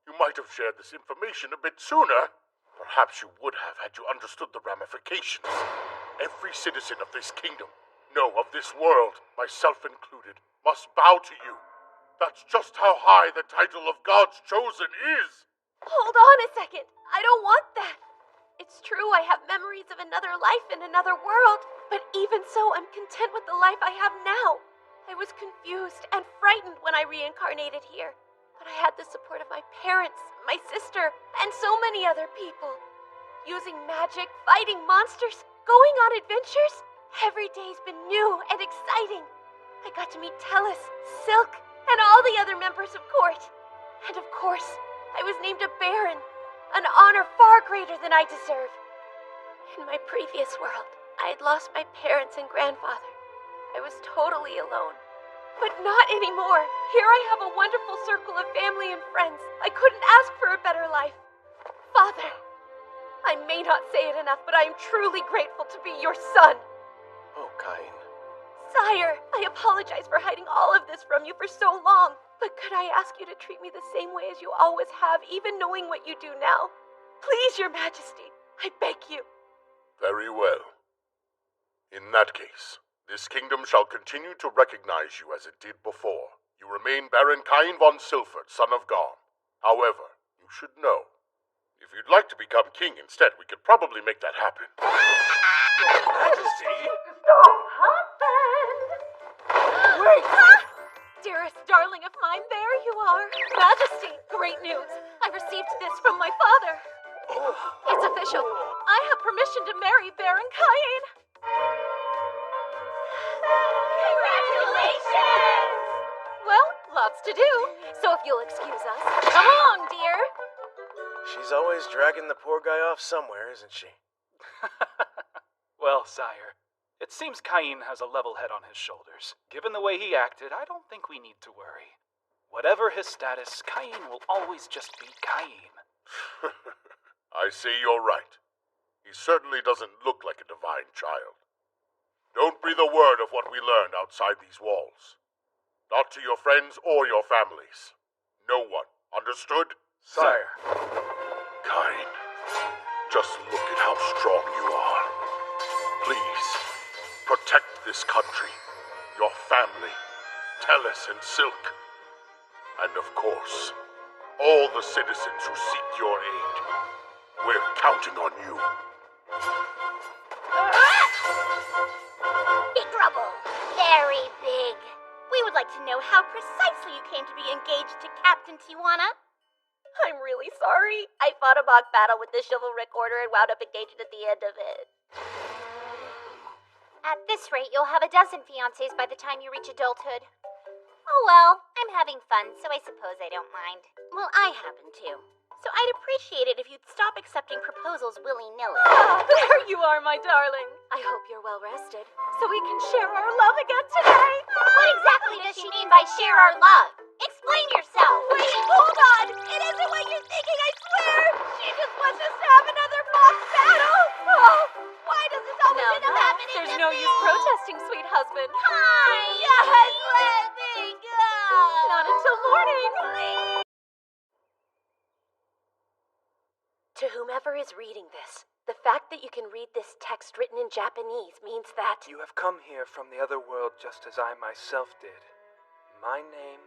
You might have shared this information a bit sooner. Perhaps you would have had you understood the ramifications. Every citizen of this kingdom, no, of this world, myself included, must bow to you. That's just how high the title of God's chosen is. Hold on a second. I don't want that. It's true I have memories of another life in another world, but even so, I'm content with the life I have now. I was confused and frightened when I reincarnated here, but I had the support of my parents, my sister, and so many other people. Using magic, fighting monsters, going on adventures, every day's been new and exciting. I got to meet Tellus, Silk, and all the other members of court. And of course, I was named a Baron, an honor far greater than I deserve. In my previous world, I had lost my parents and grandfather. I was totally alone. But not anymore. Here I have a wonderful circle of family and friends. I couldn't ask for a better life. Father, I may not say it enough, but I am truly grateful to be your son. Oh, Kain. Sire, I apologize for hiding all of this from you for so long. But could I ask you to treat me the same way as you always have, even knowing what you do now? Please, your majesty, I beg you. Very well. In that case, this kingdom shall continue to recognize you as it did before. You remain Baron Kain von Silfert, son of Garm. However, you should know, if you'd like to become king instead, we could probably make that happen. Your Majesty? Stop, husband! Wait! Dearest darling of mine, there you are. Majesty, great news. I received this from my father. It's official. I have permission to marry Baron Kain. Congratulations! Well, lots to do. So if you'll excuse us. Come along, dear. She's always dragging the poor guy off somewhere, isn't she? Well, sire, it seems Kain has a level head on his shoulders. Given the way he acted, I don't think we need to worry. Whatever his status, Kain will always just be Kain. I say you're right. He certainly doesn't look like a divine child. Don't breathe a word of what we learned outside these walls. Not to your friends or your families. No one. Understood? Sire. Kain, just look at how strong you are. Please, protect this country, your family, Tellus and Silk, and of course, all the citizens who seek your aid. We're counting on you. Big trouble. Very big. We would like to know how precisely you came to be engaged to Captain Tijuana. I'm really sorry. I fought a mock battle with the chivalric order and wound up engaged at the end of it. At this rate, you'll have a dozen fiancés by the time you reach adulthood. Oh well, I'm having fun, so I suppose I don't mind. Well, I happen to. So I'd appreciate it if you'd stop accepting proposals willy-nilly. There you are, my darling. I hope you're well rested, so we can share our love again today. What exactly does she mean by share our love? Explain yourself. Wait, hold on. It isn't what you're thinking, I swear. She just wants us to have another mock battle. Oh, why does this There's no use protesting, sweet husband. Yes, let me go. Not until morning. To whomever is reading this, the fact that you can read this text written in Japanese means that You have come here from the other world just as I myself did. My name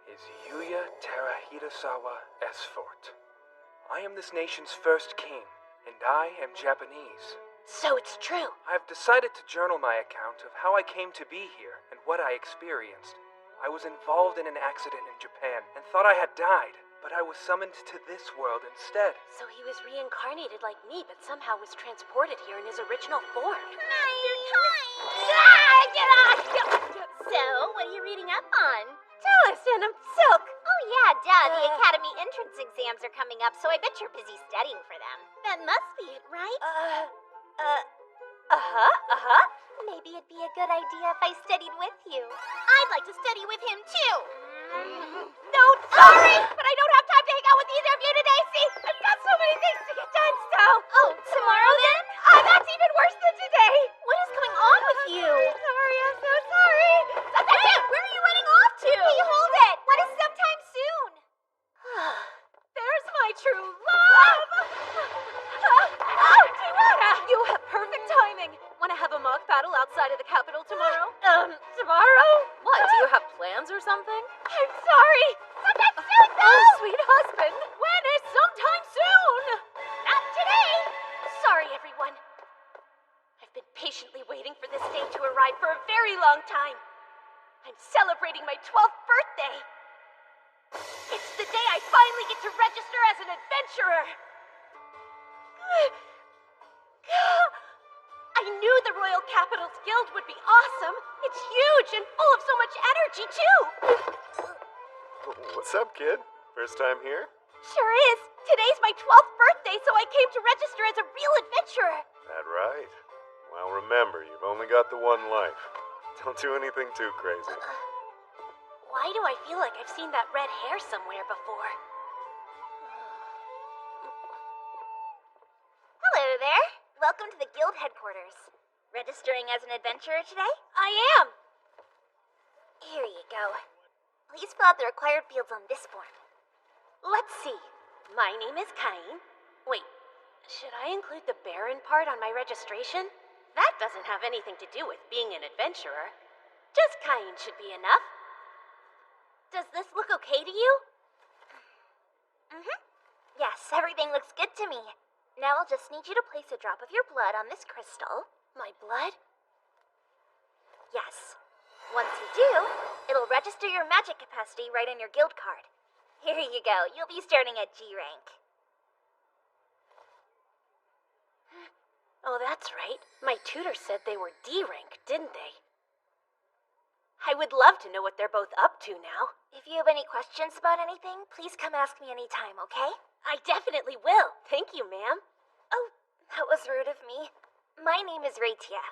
is Yuya Terahitasawa Esfort. I am this nation's first king, and I am Japanese. So it's true. I've decided to journal my account of how I came to be here and what I experienced. I was involved in an accident in Japan and thought I had died, but I was summoned to this world instead. So he was reincarnated like me, but somehow was transported here in his original form. So, what are you reading up on? Tell us, and I'm Silk. Oh yeah, duh. The academy entrance exams are coming up, so I bet you're busy studying for them. That must be it, right? Maybe it'd be a good idea if I studied with you. I'd like to study with him too. No, sorry, but I don't have time to hang out with either of you today. See, I've got so many things to get done. So, Tomorrow then? that's even worse than today. What is going on with you? Sorry, I'm so sorry. Hey, where are you running off to? Hey, hold it. What is sometime soon? There's my true love. Tiwara, You have perfect timing. Want to have a mock battle outside of the capital tomorrow? Tomorrow? What, do you have plans or something? I'm sorry. Sometime soon, though. Oh, sweet husband, when is sometime soon? Not today. Sorry, everyone. I've been patiently waiting for this day to arrive for a very long time. I'm celebrating my 12th birthday. It's the day I finally get to register as an adventurer. I knew the Royal Capital's Guild would be awesome. It's huge and full of so much energy, too. What's up, kid? First time here? Sure is. Today's my 12th birthday, so I came to register as a real adventurer. That right. Well, remember, you've only got the one life. Don't do anything too crazy. Why do I feel like I've seen that red hair somewhere before? Hello there. Welcome to the guild headquarters. Registering as an adventurer today? I am. Here you go. Please fill out the required fields on this form. Let's see. My name is Cain. Wait, should I include the Baron part on my registration? That doesn't have anything to do with being an adventurer. Just Cain should be enough. Does this look okay to you? Yes, everything looks good to me. Now I'll just need you to place a drop of your blood on this crystal. My blood? Yes. Once you do, it'll register your magic capacity right on your guild card. Here you go. You'll be starting at G rank. Oh, that's right. My tutor said they were D rank, didn't they? I would love to know what they're both up to now. If you have any questions about anything, please come ask me anytime, okay? I definitely will. Thank you, ma'am. Oh, that was rude of me. My name is Raitia.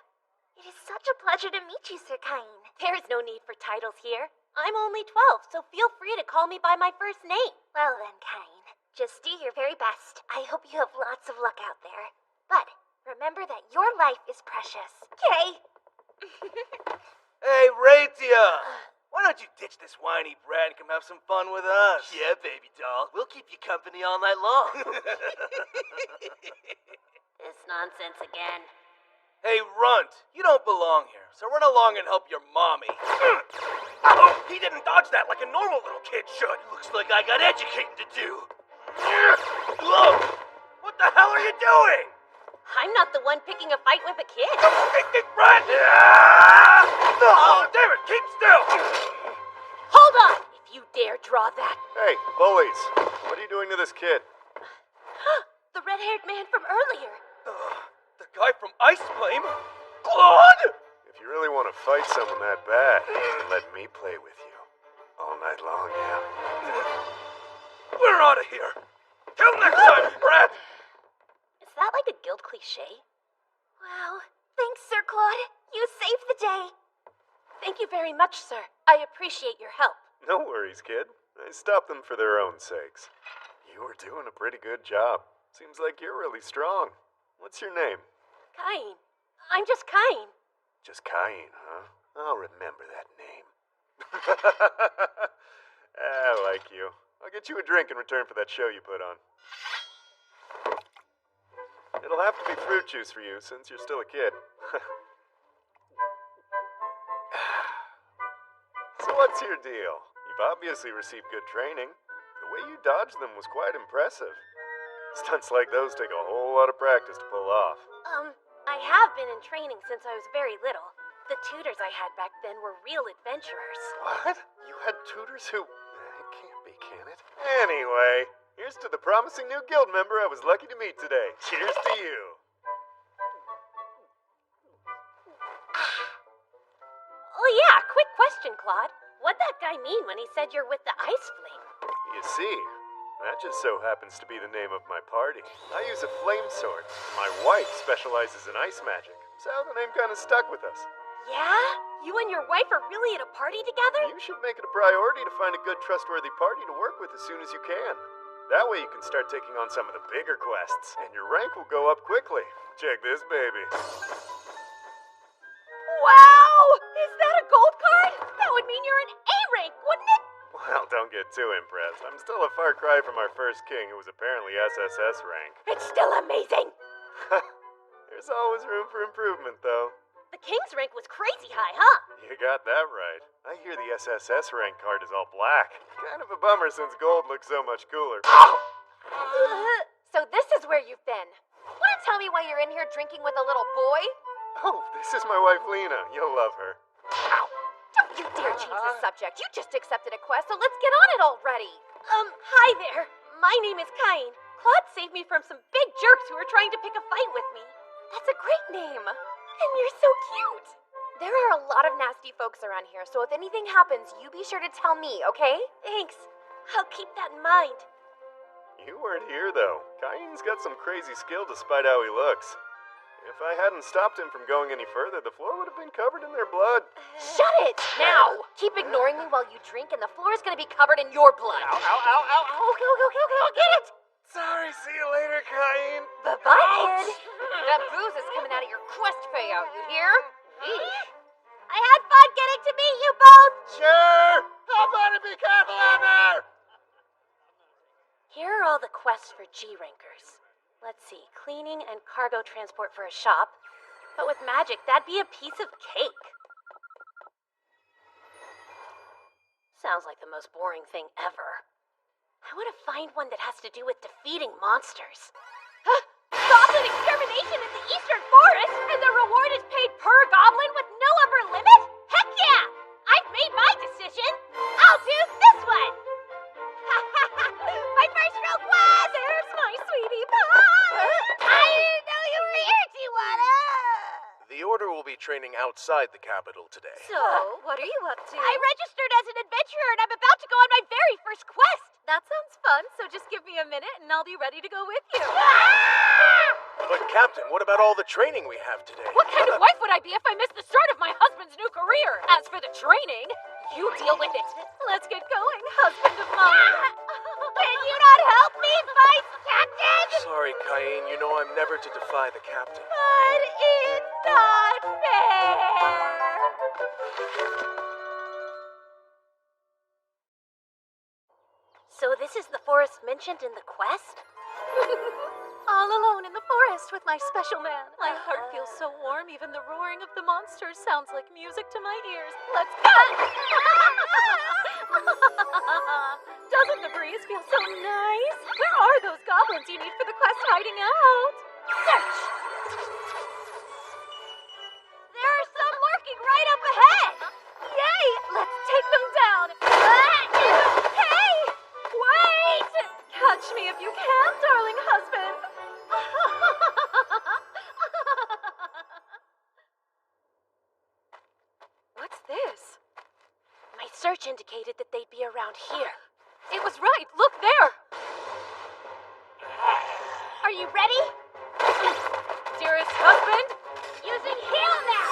It is such a pleasure to meet you, Sir Cain. There is no need for titles here. I'm only 12, so feel free to call me by my first name. Well then, Cain, just do your very best. I hope you have lots of luck out there. But remember that your life is precious, okay? Hey, Raitia! Why don't you ditch this whiny brat and come have some fun with us? Yeah, baby doll. We'll keep you company all night long. This nonsense again. Hey, Runt, you don't belong here, so run along and help your mommy. Oh, he didn't dodge that like a normal little kid should. Looks like I got educating to do. What the hell are you doing? I'm not the one picking a fight with a kid. Big Brad! Oh, damn it, keep still! Hold on! If you dare draw that. Hey, bullies! What are you doing to this kid? The red-haired man from earlier. The guy from Ice Flame? Claude! If you really want to fight someone that bad, let me play with you. All night long, yeah? We're out of here! Till next time, Brad! Is that like a guild cliche? Wow. Thanks, Sir Claude. You saved the day. Thank you very much, sir. I appreciate your help. No worries, kid. I stopped them for their own sakes. You were doing a pretty good job. Seems like you're really strong. What's your name? Cain. I'm just Kain. Just Cain, huh? I'll remember that name. I like you. I'll get you a drink in return for that show you put on. It'll have to be fruit juice for you, since you're still a kid. So what's your deal? You've obviously received good training. The way you dodged them was quite impressive. Stunts like those take a whole lot of practice to pull off. I have been in training since I was very little. The tutors I had back then were real adventurers. What? You had tutors who... It can't be, can it? Anyway, here's to the promising new guild member I was lucky to meet today. Cheers to you. Oh yeah, quick question, Claude. What'd that guy mean when he said you're with the Ice Flame? You see, that just so happens to be the name of my party. I use a flame sword. My wife specializes in ice magic, so the name kind of stuck with us. Yeah? You and your wife are really at a party together? You should make it a priority to find a good, trustworthy party to work with as soon as you can. That way you can start taking on some of the bigger quests, and your rank will go up quickly. Check this baby. Wow! Is that a gold card? That would mean you're an A rank, wouldn't it? Well, don't get too impressed. I'm still a far cry from our first king, who was apparently SSS rank. It's still amazing! There's always room for improvement, though. The king's rank was crazy high, huh? You got that right. I hear the SSS rank card is all black. Kind of a bummer since gold looks so much cooler. So this is where you've been. Want to tell me why you're in here drinking with a little boy? Oh, this is my wife Lena. You'll love her. Don't you dare change the subject. You just accepted a quest, so let's get on it already. Hi there. My name is Kain. Claude saved me from some big jerks who were trying to pick a fight with me. That's a great name. And you're so cute. There are a lot of nasty folks around here, so if anything happens, you be sure to tell me, okay? Thanks. I'll keep that in mind. You weren't here, though. Cain's got some crazy skill despite how he looks. If I hadn't stopped him from going any further, the floor would have been covered in their blood. Shut it! Now! Keep ignoring me while you drink, and the floor is gonna be covered in your blood. Ow, ow, ow, ow, ow. Okay, I'll get it! Sorry, see you later, Cain. Bye-bye, kid. That booze is coming out of your quest payout, you hear? I had fun getting to meet you both! Sure! How about it? Be careful out there! Here are all the quests for G-Rankers. Let's see, cleaning and cargo transport for a shop. But with magic, that'd be a piece of cake. Sounds like the most boring thing ever. I want to find one that has to do with defeating monsters. Goblin extermination in the Eastern Forest, and the reward is paid per goblin with no upper limit? Heck yeah! I've made my decision. I'll do this one. My first real quest! There's my sweetie pie! I didn't know you were here, Tijuana! The Order will be training outside the capital today. So, what are you up to? I registered as an adventurer, and I'm about to go on my very first quest. That sounds fun, so just give me a minute and I'll be ready to go with you. But, Captain, what about all the training we have today? What kind of wife would I be if I missed the start of my husband's new career? As for the training, you deal with it. Let's get going, husband of mine. Can you not help me, Vice Captain? Sorry, Cain. You know I'm never to defy the captain. But it's not fair. So this is the forest mentioned in the quest? All alone in the forest with my special man. My heart feels so warm, even the roaring of the monsters sounds like music to my ears. Let's go! Doesn't the breeze feel so nice? Where are those goblins you need for the quest hiding out? Search! There are some lurking right up ahead! Yay! Let's take them down! Hey! Wait! Catch me if you can, darling husband! What's this? My search indicated that they'd be around here. It was right! Look there! Are you ready? Dearest husband! Using heal now!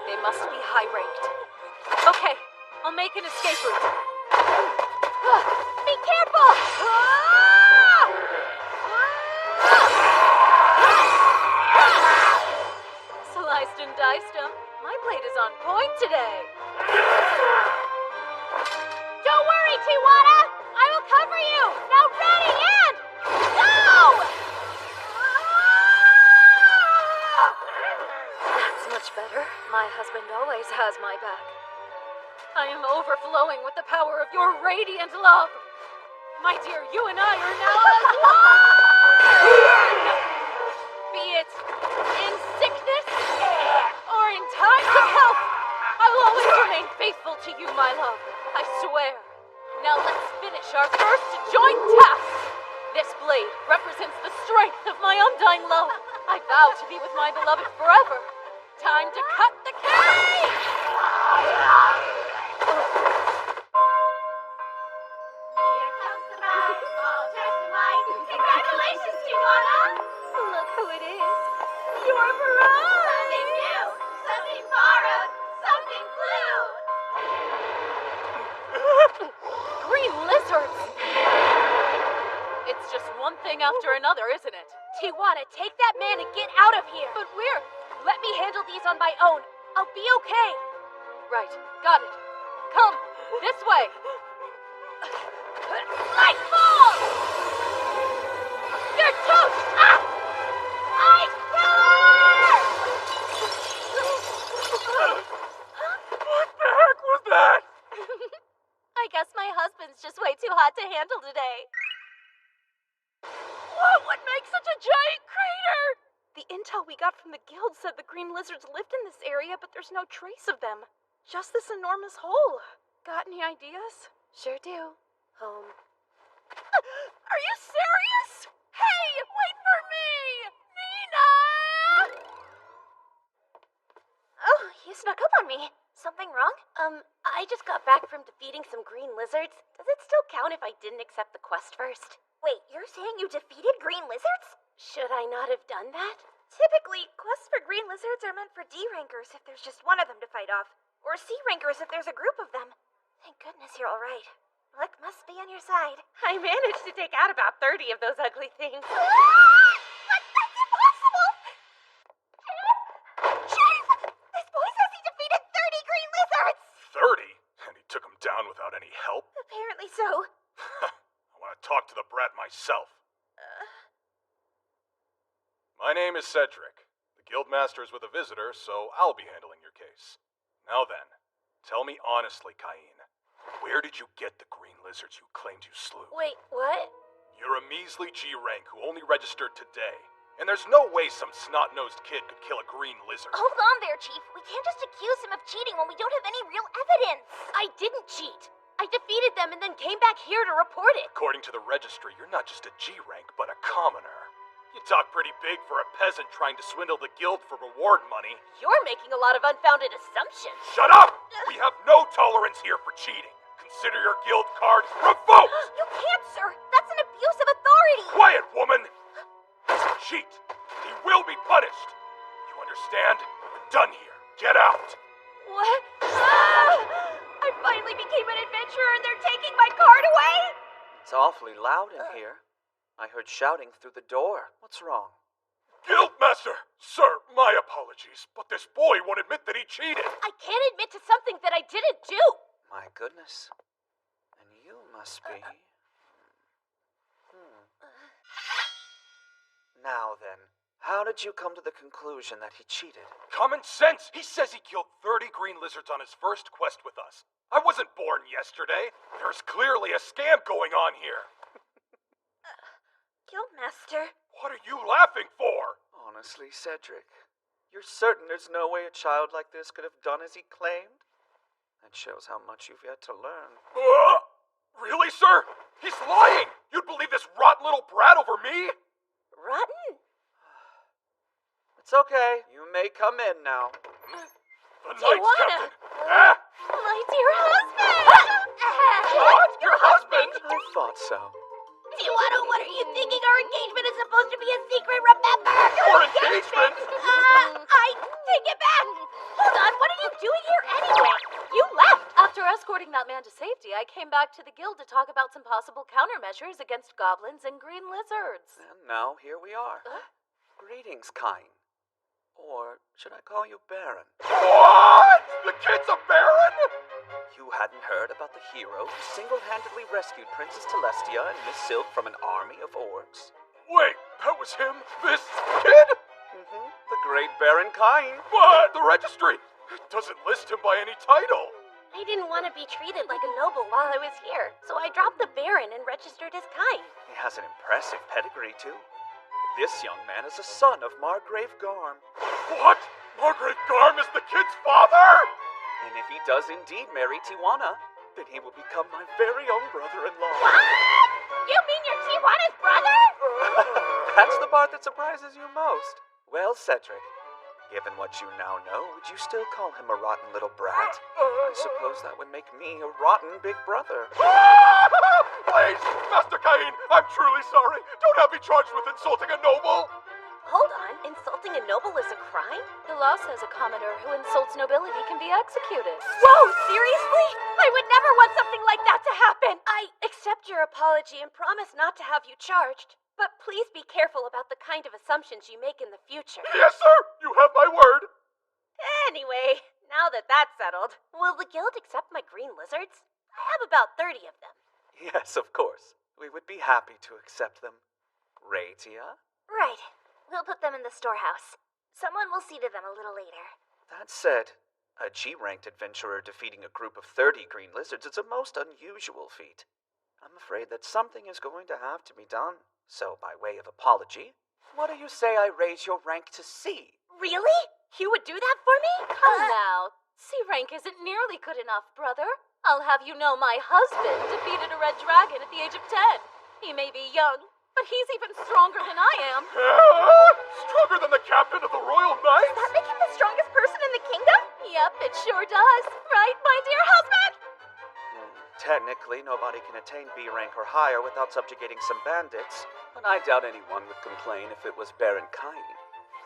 They must be high-ranked. Okay, I'll make an escape route. Be careful! sliced and diced them. My blade is on point today. Don't worry, Tijuana! I will cover you! Now ready and go! That's much better. My husband always has my back. I am overflowing with the power of your radiant love. My dear, you and I are now as one! Be it in sickness or in times of health, I will always remain faithful to you, my love. I swear. Now let's finish our first joint task. This blade represents the strength of my undying love. I vow to be with my beloved forever. Time to cut the cake! Here comes the bride, all dressed in white. Congratulations, Tijuana! Look who it is. Your bride! Something new, something borrowed, something blue. Green lizards! It's just one thing after another, isn't it? Tijuana, take that man and get out of here. But where? Let me handle these on my own. I'll be okay. Right, got it. Come, this way. Lightfall! You're toast! Ah! Ice pillar! What the heck was that? I guess my husband's just way too hot to handle today. What would make such a giant crater? The intel we got from the guild said the green lizards lived in this area, but there's no trace of them. Just this enormous hole. Got any ideas? Sure do. Home. Are you serious? Hey, wait for me! Nina! Oh, you snuck up on me. Something wrong? I just got back from defeating some green lizards. Does it still count if I didn't accept the quest first? Wait, you're saying you defeated green lizards? Should I not have done that? Typically, quests for green lizards are meant for D-rankers if there's just one of them to fight off, or C-rankers if there's a group of them. Thank goodness you're all right. Luck must be on your side. I managed to take out about 30 of those ugly things. But that's impossible! Chief! This boy says he defeated 30 green lizards! 30? And he took him down without any help? Apparently so. I want to talk to the brat myself. My name is Cedric. The guildmaster is with a visitor, so I'll be handling your case. Now then, tell me honestly, Cain, where did you get the green lizards you claimed you slew? Wait, what? You're a measly G rank who only registered today. And there's no way some snot-nosed kid could kill a green lizard. Hold on there, Chief. We can't just accuse him of cheating when we don't have any real evidence. I didn't cheat. I defeated them and then came back here to report it. According to the registry, you're not just a G rank, but a commoner. You talk pretty big for a peasant trying to swindle the guild for reward money. You're making a lot of unfounded assumptions. Shut up! We have no tolerance here for cheating. Consider your guild card revoked! You can't, sir. That's an abuse of authority. Quiet, woman! He's a cheat. He will be punished. You understand? We're done here. Get out. What? I finally became an adventurer and they're taking my card away? It's awfully loud in here. I heard shouting through the door. What's wrong? Guildmaster! Sir, my apologies, but this boy won't admit that he cheated. I can't admit to something that I didn't do. My goodness. And you must be... Now then, how did you come to the conclusion that he cheated? Common sense! He says he killed 30 green lizards on his first quest with us. I wasn't born yesterday. There's clearly a scam going on here. Guildmaster. What are you laughing for? Honestly, Cedric, you're certain there's no way a child like this could have done as he claimed? That shows how much you've yet to learn. Really, sir? He's lying! You'd believe this rotten little brat over me? Rotten? It's okay. You may come in now. The Knights Captain! Ah! My dear husband! What? Your husband? I thought so. Tijuana, what are you thinking? Our engagement is supposed to be a secret, remember? Your engagement? I take it back! Hold on, what are you doing here anyway? You left! After escorting that man to safety, I came back to the guild to talk about some possible countermeasures against goblins and green lizards. And now here we are. Greetings, Cain. Or should I call you Baron? What? The kid's a baron? You hadn't heard about the hero who single-handedly rescued Princess Celestia and Miss Silk from an army of orcs? Wait, that was him? This kid? Mm-hmm. The great Baron Cain. But the registry doesn't list him by any title. I didn't want to be treated like a noble while I was here, so I dropped the Baron and registered as Cain. He has an impressive pedigree, too. This young man is a son of Margrave Garm. What? Margrave Garm is the kid's father? And if he does indeed marry Tijuana, then he will become my very own brother-in-law. What? You mean you're Tijuana's brother? That's the part that surprises you most. Well, Cedric, given what you now know, would you still call him a rotten little brat? I suppose that would make me a rotten big brother. Please, Master Cain, I'm truly sorry. Don't have me charged with insulting a noble. Hold on, insulting a noble is a crime? The law says a commoner who insults nobility can be executed. Whoa, seriously? I would never want something like that to happen! I accept your apology and promise not to have you charged. But please be careful about the kind of assumptions you make in the future. Yes, sir! You have my word! Anyway, now that that's settled, will the guild accept my green lizards? I have about 30 of them. Yes, of course. We would be happy to accept them. Raitia? Right. We'll put them in the storehouse. Someone will see to them a little later. That said, a G-ranked adventurer defeating a group of 30 green lizards is a most unusual feat. I'm afraid that something is going to have to be done. So, by way of apology, what do you say I raise your rank to C? Really? You would do that for me? Come now. C rank isn't nearly good enough, brother. I'll have you know my husband defeated a red dragon at the age of 10. He may be young, but he's even stronger than I am. Stronger than the captain of the Royal Knights? Does that make him the strongest person in the kingdom? Yep, it sure does. Right, my dear husband? Technically, nobody can attain B rank or higher without subjugating some bandits, but I doubt anyone would complain if it was Baron Cain.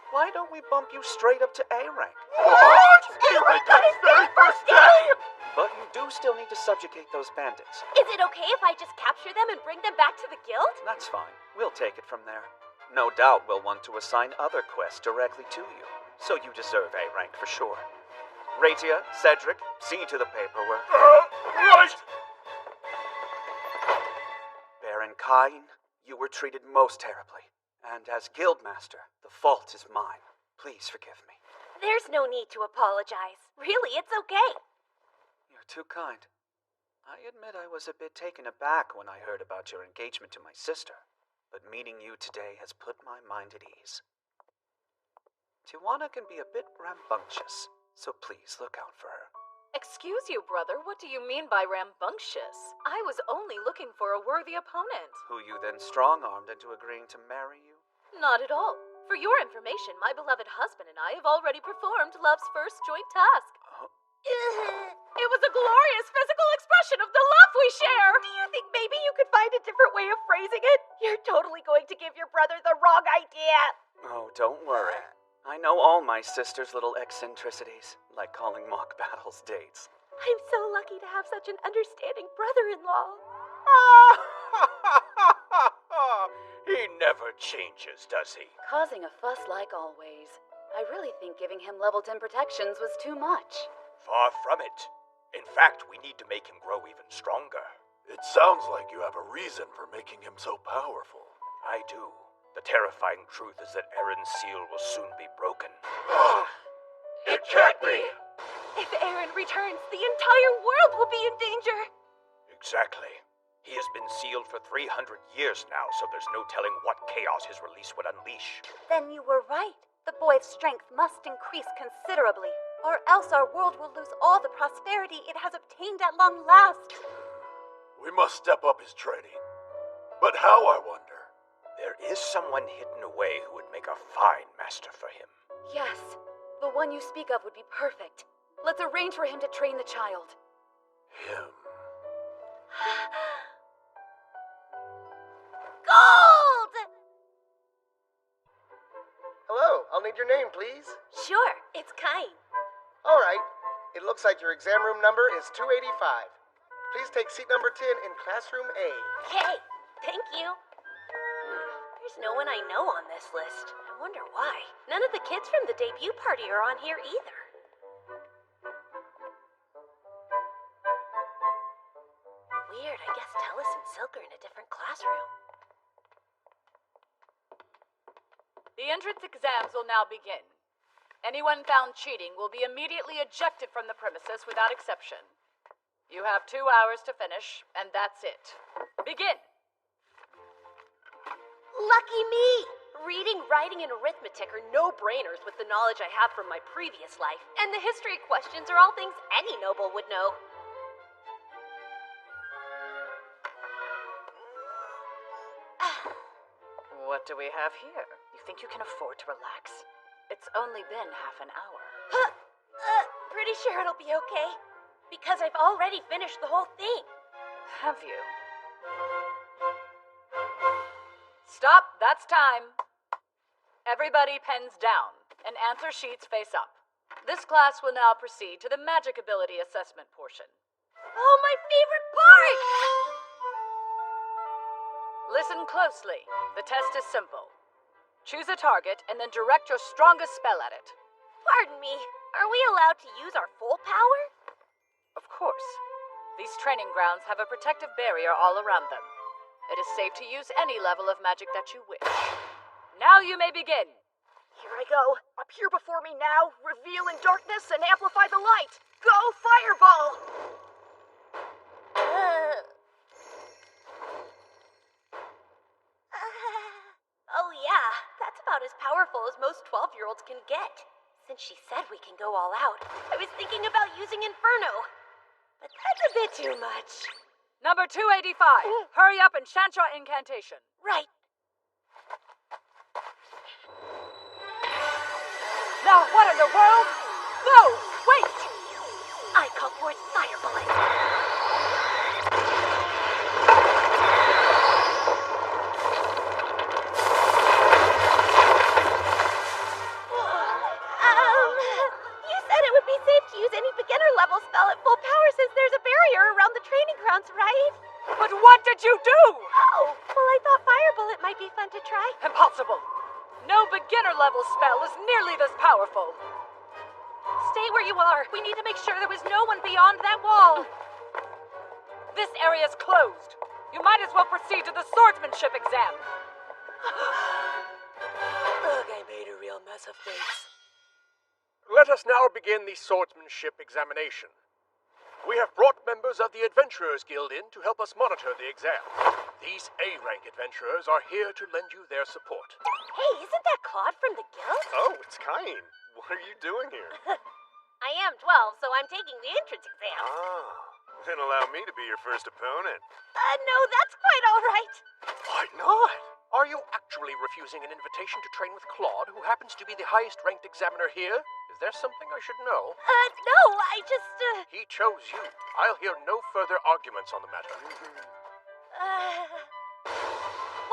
Why don't we bump you straight up to A rank? What? A rank on his very first day? But you do still need to subjugate those bandits. Is it okay if I just capture them and bring them back to the guild? That's fine. We'll take it from there. No doubt we'll want to assign other quests directly to you, so you deserve A rank for sure. Raitia, Cedric, see to the paperwork. Right! Baron Cain, you were treated most terribly. And as Guildmaster, the fault is mine. Please forgive me. There's no need to apologize. Really, it's okay. You're too kind. I admit I was a bit taken aback when I heard about your engagement to my sister, but meeting you today has put my mind at ease. Tijuana can be a bit rambunctious, so please look out for her. Excuse you, brother, what do you mean by rambunctious? I was only looking for a worthy opponent. Who you then strong-armed into agreeing to marry you? Not at all. For your information, my beloved husband and I have already performed love's first joint task. It was a glorious physical expression of the love we share! Do you think maybe you could find a different way of phrasing it? You're totally going to give your brother the wrong idea! Oh, don't worry. I know all my sister's little eccentricities, like calling mock battles dates. I'm so lucky to have such an understanding brother-in-law. He never changes, does he? Causing a fuss like always. I really think giving him level 10 protections was too much. Far from it. In fact, we need to make him grow even stronger. It sounds like you have a reason for making him so powerful. I do. The terrifying truth is that Aaron's seal will soon be broken. It can't be! If Aaron returns, the entire world will be in danger! Exactly. He has been sealed for 300 years now, so there's no telling what chaos his release would unleash. Then you were right. The boy's strength must increase considerably, or else our world will lose all the prosperity it has obtained at long last. We must step up his training. But how, I wonder? There is someone hidden away who would make a fine master for him. Yes, the one you speak of would be perfect. Let's arrange for him to train the child. Him. Gold! Hello, I'll need your name, please. Sure, it's Cain. All right. It looks like your exam room number is 285. Please take seat number 10 in classroom A. Okay, thank you. There's no one I know on this list. I wonder why. None of the kids from the debut party are on here either. Weird, I guess Tellis and Silk are in a different classroom. The entrance exams will now begin. Anyone found cheating will be immediately ejected from the premises without exception. You have 2 hours to finish, and that's it. Begin! Lucky me! Reading, writing, and arithmetic are no-brainers with the knowledge I have from my previous life, and the history questions are all things any noble would know. What do we have here? You think you can afford to relax? It's only been half an hour. Pretty sure it'll be okay. Because I've already finished the whole thing. Have you? Stop, that's time. Everybody pens down and answer sheets face up. This class will now proceed to the magic ability assessment portion. Oh, my favorite part! Listen closely. The test is simple. Choose a target and then direct your strongest spell at it. Pardon me, are we allowed to use our full power? Of course. These training grounds have a protective barrier all around them. It is safe to use any level of magic that you wish. Now you may begin. Here I go. Appear before me now, reveal in darkness, and amplify the light. Go, fireball! Oh yeah, that's about as powerful as most 12-year-olds can get. Since she said we can go all out, I was thinking about using Inferno. But that's a bit too much. Number 285. Hurry up and chant your incantation. Right. Now what in the world? No, wait! I call forth Fire Bullet. You said it would be safe to use any beginner level spell at full power since there's a barrier around the training grounds, right? But what did you do? Oh, well I thought Fire Bullet might be fun to try. Impossible. No beginner level spell is nearly this powerful. Stay where you are. We need to make sure there was no one beyond that wall. This area is closed. You might as well proceed to the swordsmanship exam. Ugh, I made a real mess of things. Let us now begin the swordsmanship examination. We have brought members of the Adventurers Guild in to help us monitor the exam. These A-rank adventurers are here to lend you their support. Hey, isn't that Claude from the guild? Oh, it's Cain. What are you doing here? I am 12, so I'm taking the entrance exam. Then allow me to be your first opponent. No, that's quite all right. Why not? Are you actually refusing an invitation to train with Claude, who happens to be the highest-ranked examiner here? Is there something I should know? No, I just, He chose you. I'll hear no further arguments on the matter.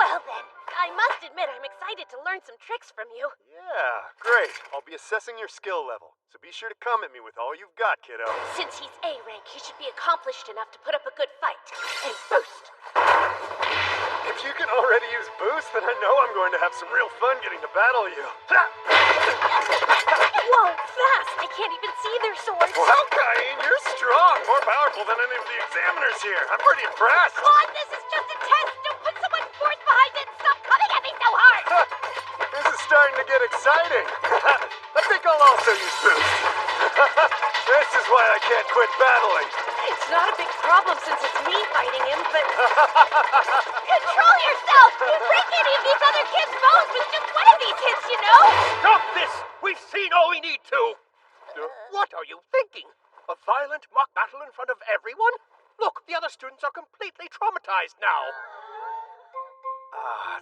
Well then, I must admit I'm excited to learn some tricks from you. Yeah, great. I'll be assessing your skill level, so be sure to come at me with all you've got, kiddo. Since he's A-rank, he should be accomplished enough to put up a good fight. And boost! If you can already use boost, then I know I'm going to have some real fun getting to battle you. Whoa, fast! I can't even see their swords. Well, Cain, you're strong. More powerful than any of the examiners here. I'm pretty impressed. Claude, this is just a test! Don't put so much force behind it and stop coming at me so hard! This is starting to get exciting. I think I'll also use boost. This is why I can't quit battling. It's not a big problem since it's me fighting him, but... Control yourself! You break any of these other kids' bones with just one of these hits, you know? Stop this! We've seen all we need to! What are you thinking? A violent mock battle in front of everyone? Look, the other students are completely traumatized now.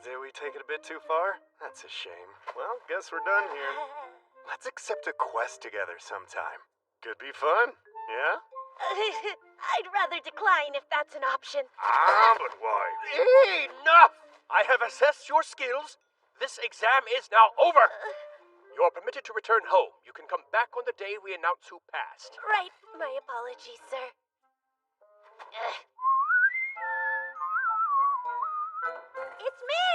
Did we take it a bit too far? That's a shame. Well, guess we're done here. Let's accept a quest together sometime. Could be fun, yeah? I'd rather decline if that's an option. But why? Enough! I have assessed your skills. This exam is now over. You're permitted to return home. You can come back on the day we announce who passed. Right. My apologies, sir. It's me!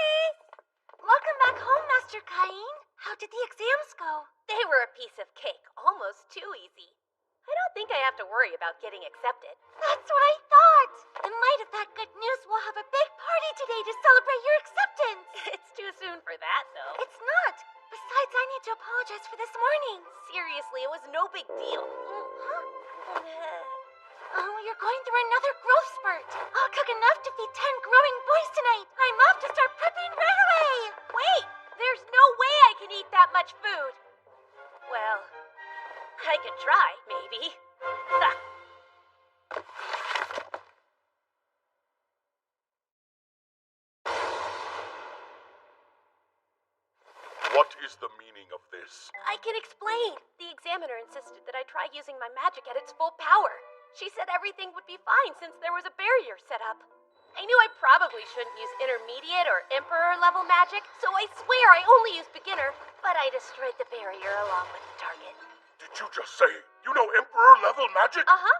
Welcome back home, Master Cain. How did the exams go? They were a piece of cake, almost too easy. I don't think I have to worry about getting accepted. That's what I thought. In light of that good news, we'll have a big party today to celebrate your acceptance. It's too soon for that, though. It's not. Besides, I need to apologize for this morning. Seriously, it was no big deal. Oh, you're going through another growth spurt. I'll cook enough to feed 10 growing boys tonight. I'm off to start prepping right away. Wait, there's no way I can eat that much food. Well, I could try, maybe. What is the meaning of this? I can explain. The examiner insisted that I try using my magic at its full power. She said everything would be fine since there was a barrier set up. I knew I probably shouldn't use intermediate or emperor level magic, so I swear I only used beginner, but I destroyed the barrier along with the target. Did you just say you know emperor level magic? Uh-huh.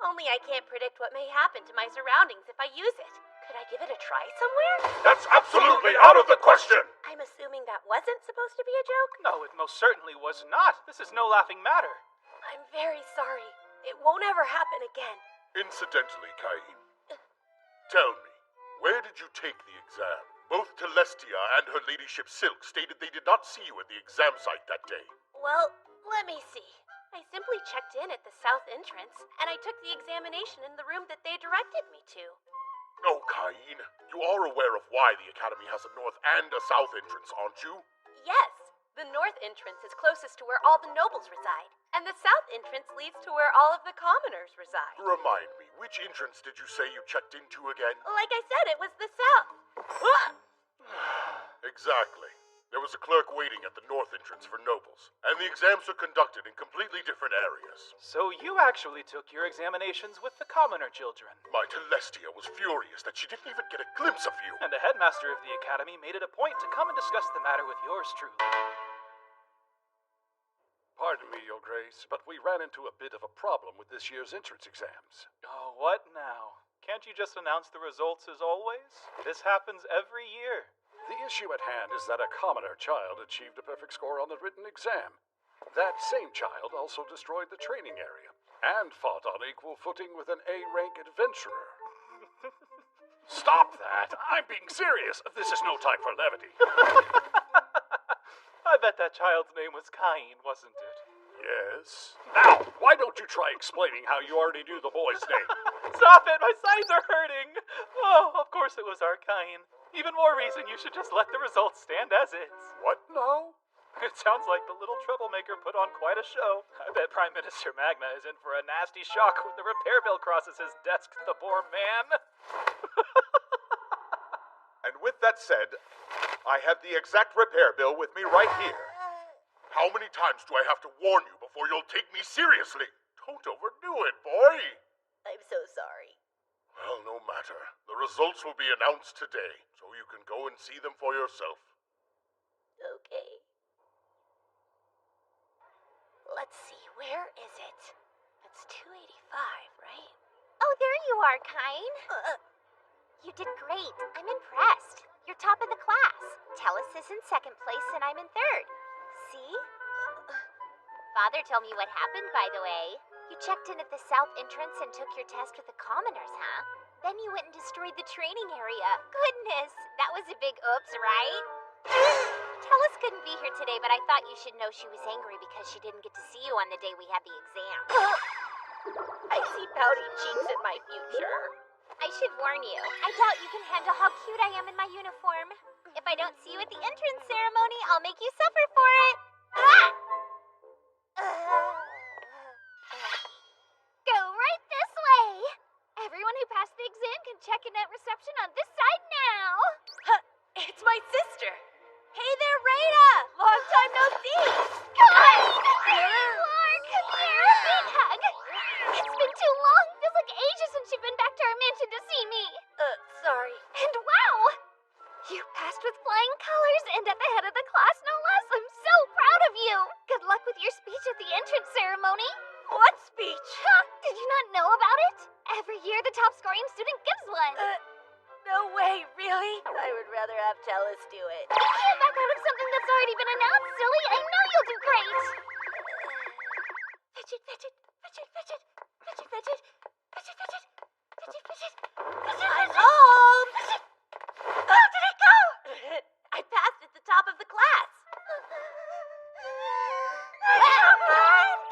Only I can't predict what may happen to my surroundings if I use it. Could I give it a try somewhere? That's absolutely out of the question! I'm assuming that wasn't supposed to be a joke? No, it most certainly was not. This is no laughing matter. I'm very sorry. It won't ever happen again. Incidentally, Cain, tell me, where did you take the exam? Both Telestia and her ladyship Silk stated they did not see you at the exam site that day. Well, let me see. I simply checked in at the south entrance, and I took the examination in the room that they directed me to. Oh, Cain, you are aware of why the Academy has a north and a south entrance, aren't you? Yes, the north entrance is closest to where all the nobles reside, and the south entrance leads to where all of the commoners reside. Remind me, which entrance did you say you checked into again? Like I said, it was the south. Exactly. There was a clerk waiting at the north entrance for nobles, and the exams are conducted in completely different areas. So you actually took your examinations with the commoner children. My Telestia was furious that she didn't even get a glimpse of you. And the headmaster of the academy made it a point to come and discuss the matter with yours truly. Pardon me, Your Grace, but we ran into a bit of a problem with this year's entrance exams. Oh, what now? Can't you just announce the results as always? This happens every year. The issue at hand is that a commoner child achieved a perfect score on the written exam. That same child also destroyed the training area and fought on equal footing with an A-rank adventurer. Stop that! I'm being serious. This is no time for levity. I bet that child's name was Cain, wasn't it? Yes. Now, why don't you try explaining how you already knew the boy's name? Stop it! My sides are hurting! Oh, of course it was our Cain. Even more reason you should just let the results stand as is. What now? It sounds like the little troublemaker put on quite a show. I bet Prime Minister Magna is in for a nasty shock when the repair bill crosses his desk, the poor man. And with that said, I have the exact repair bill with me right here. How many times do I have to warn you before you'll take me seriously? Don't overdo it, boy. I'm so sorry. Well, no matter. The results will be announced today, so you can go and see them for yourself. Okay. Let's see, where is it? It's 285, right? Oh, there you are, Cain. You did great. I'm impressed. You're top of the class. Tellus is in second place and I'm in third. See? Father told me what happened, by the way. You checked in at the south entrance and took your test with the commoners, huh? Then you went and destroyed the training area. Goodness, that was a big oops, right? Tellus couldn't be here today, but I thought you should know she was angry because she didn't get to see you on the day we had the exam. I see pouty cheeks in my future. I should warn you, I doubt you can handle how cute I am in my uniform. If I don't see you at the entrance ceremony, I'll make you suffer for it. Go right this way. Everyone who passed the exam can check in at reception on this side now. It's my sister. Hey there, Rada! Long time no see! Come on! There you are! Come here! Big hug! It's been too long. Feels like ages since you've been back to our mansion to see me. Sorry. And wow! You passed with flying colors and at the head of the class, no less. I'm so proud of you. Good luck with your speech at the entrance ceremony. What speech? Huh? Did you not know about it? Every year, the top scoring student gives one. No way, really? Really? I would rather have Tellus do it. You can't back out of something that's already been announced, silly. I know you'll do great. Fidget, fidget, fidget, fidget, fidget, fidget, fidget, fidget, fidget, fidget, fidget. I'm home! How did it go? I passed at the top of the class.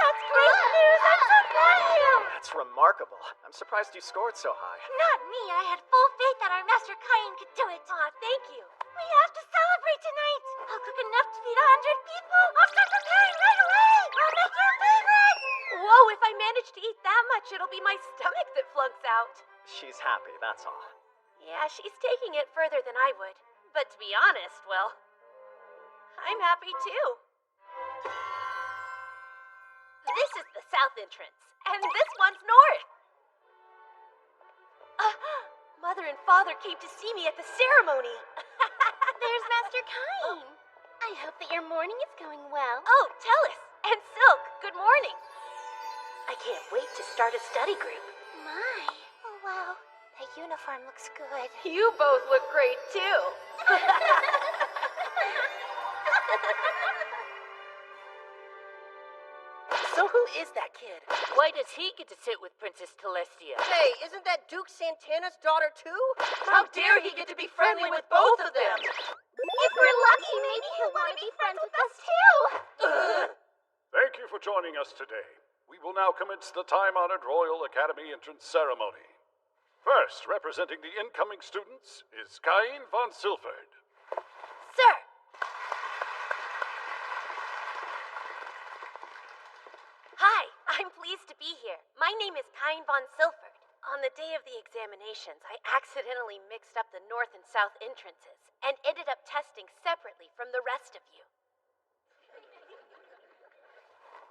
That's great news! I'm so proud of you! That's remarkable. I'm surprised you scored so high. Not me. I had full faith that our Master Cain could do it. Aw, thank you. We have to celebrate tonight. I'll cook enough to feed 100 people. I'll start preparing right away. I'll make your favorite. Whoa, if I manage to eat that much, it'll be my stomach that flunks out. She's happy, that's all. Yeah, she's taking it further than I would. But to be honest, well, I'm happy too. This is the south entrance, and this one's north. Mother and Father came to see me at the ceremony. There's Master Cain. I hope that your morning is going well. Oh, Tellus and Silk, good morning. I can't wait to start a study group. My. Oh, wow. That uniform looks good. You both look great, too. So who is that kid? Why does he get to sit with Princess Telestia? Hey, isn't that Duke Santana's daughter too? How dare he get to be friendly with both of them? If we're lucky, maybe he'll want to be friends with us, too. Thank you for joining us today. We will now commence the time-honored Royal Academy entrance ceremony. First, representing the incoming students, is Cain von Silford. Sir! Hi, I'm pleased to be here. My name is Cain von Silford. On the day of the examinations, I accidentally mixed up the north and south entrances and ended up testing separately from the rest of you.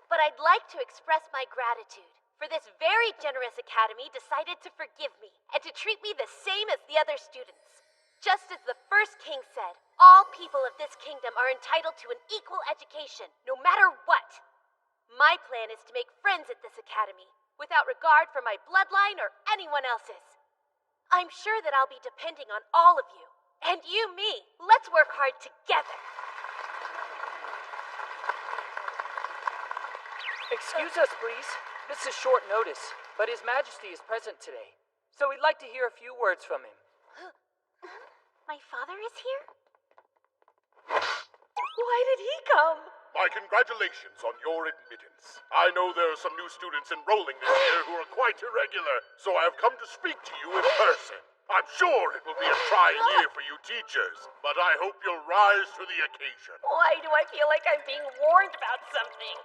But I'd like to express my gratitude, for this very generous academy decided to forgive me and to treat me the same as the other students. Just as the first king said, all people of this kingdom are entitled to an equal education, no matter what. My plan is to make friends at this academy, without regard for my bloodline or anyone else's. I'm sure that I'll be depending on all of you, and you me. Let's work hard together. Excuse us, please. This is short notice, but His Majesty is present today, so we'd like to hear a few words from him. My father is here? Why did he come? My congratulations on your admittance. I know there are some new students enrolling this year who are quite irregular, so I have come to speak to you in person. I'm sure it will be a trying year for you teachers, but I hope you'll rise to the occasion. Why do I feel like I'm being warned about something?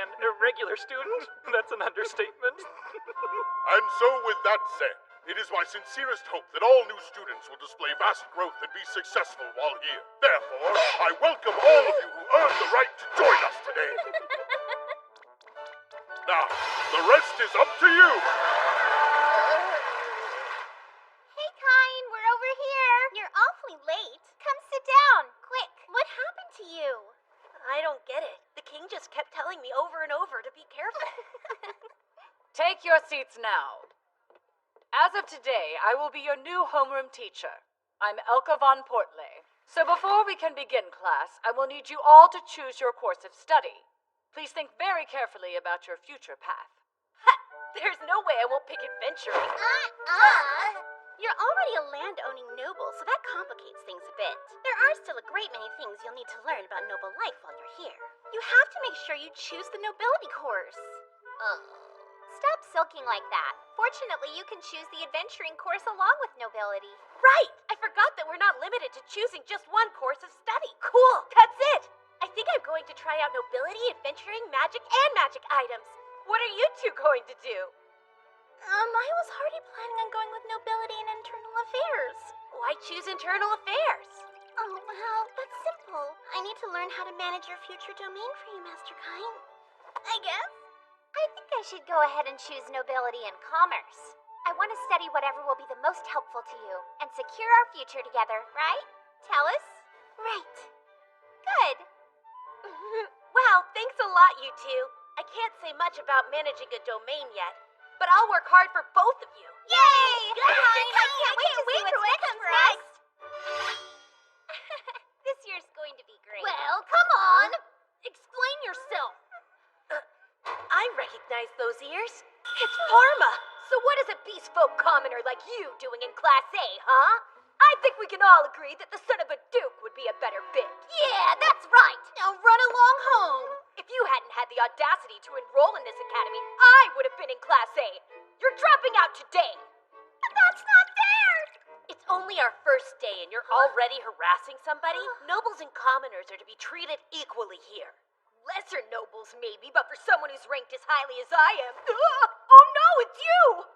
An irregular student? That's an understatement. And so, with that said, it is my sincerest hope that all new students will display vast growth and be successful while here. Therefore, I welcome all of you who earned the right to join us today. Now, the rest is up to you. Hey, Cain, we're over here. You're awfully late. Come sit down, quick. What happened to you? I don't get it. The king just kept telling me over and over to be careful. Take your seats now. As of today, I will be your new homeroom teacher. I'm Elka von Portley. So before we can begin class, I will need you all to choose your course of study. Please think very carefully about your future path. There's no way I won't pick adventuring. You're already a land-owning noble, so that complicates things a bit. There are still a great many things you'll need to learn about noble life while you're here. You have to make sure you choose the nobility course. Stop sulking like that. Fortunately, you can choose the adventuring course along with nobility. Right! I forgot that we're not limited to choosing just one course of study. Cool! That's it! I think I'm going to try out nobility, adventuring, magic, and magic items. What are you two going to do? I was already planning on going with nobility and internal affairs. Why choose internal affairs? Oh, well, that's simple. I need to learn how to manage your future domain for you, Master Cain. I guess. I think I should go ahead and choose nobility and commerce. I want to study whatever will be the most helpful to you and secure our future together, right? Tellus? Right. Good. Wow, thanks a lot, you two. I can't say much about managing a domain yet, but I'll work hard for both of you. Yay! I can't wait to see what's next for us. This year's going to be great. Well, come on. Explain yourself. I recognize those ears. It's Parma. So what is a beast folk commoner like you doing in Class A, huh? I think we can all agree that the son of a duke would be a better fit. Yeah, that's right. Now run along home. If you hadn't had the audacity to enroll in this academy, I would have been in Class A. You're dropping out today. But that's not fair. It's only our first day and you're already harassing somebody? Nobles and commoners are to be treated equally here. Lesser nobles, maybe, but for someone who's ranked as highly as I am... Oh no, it's you!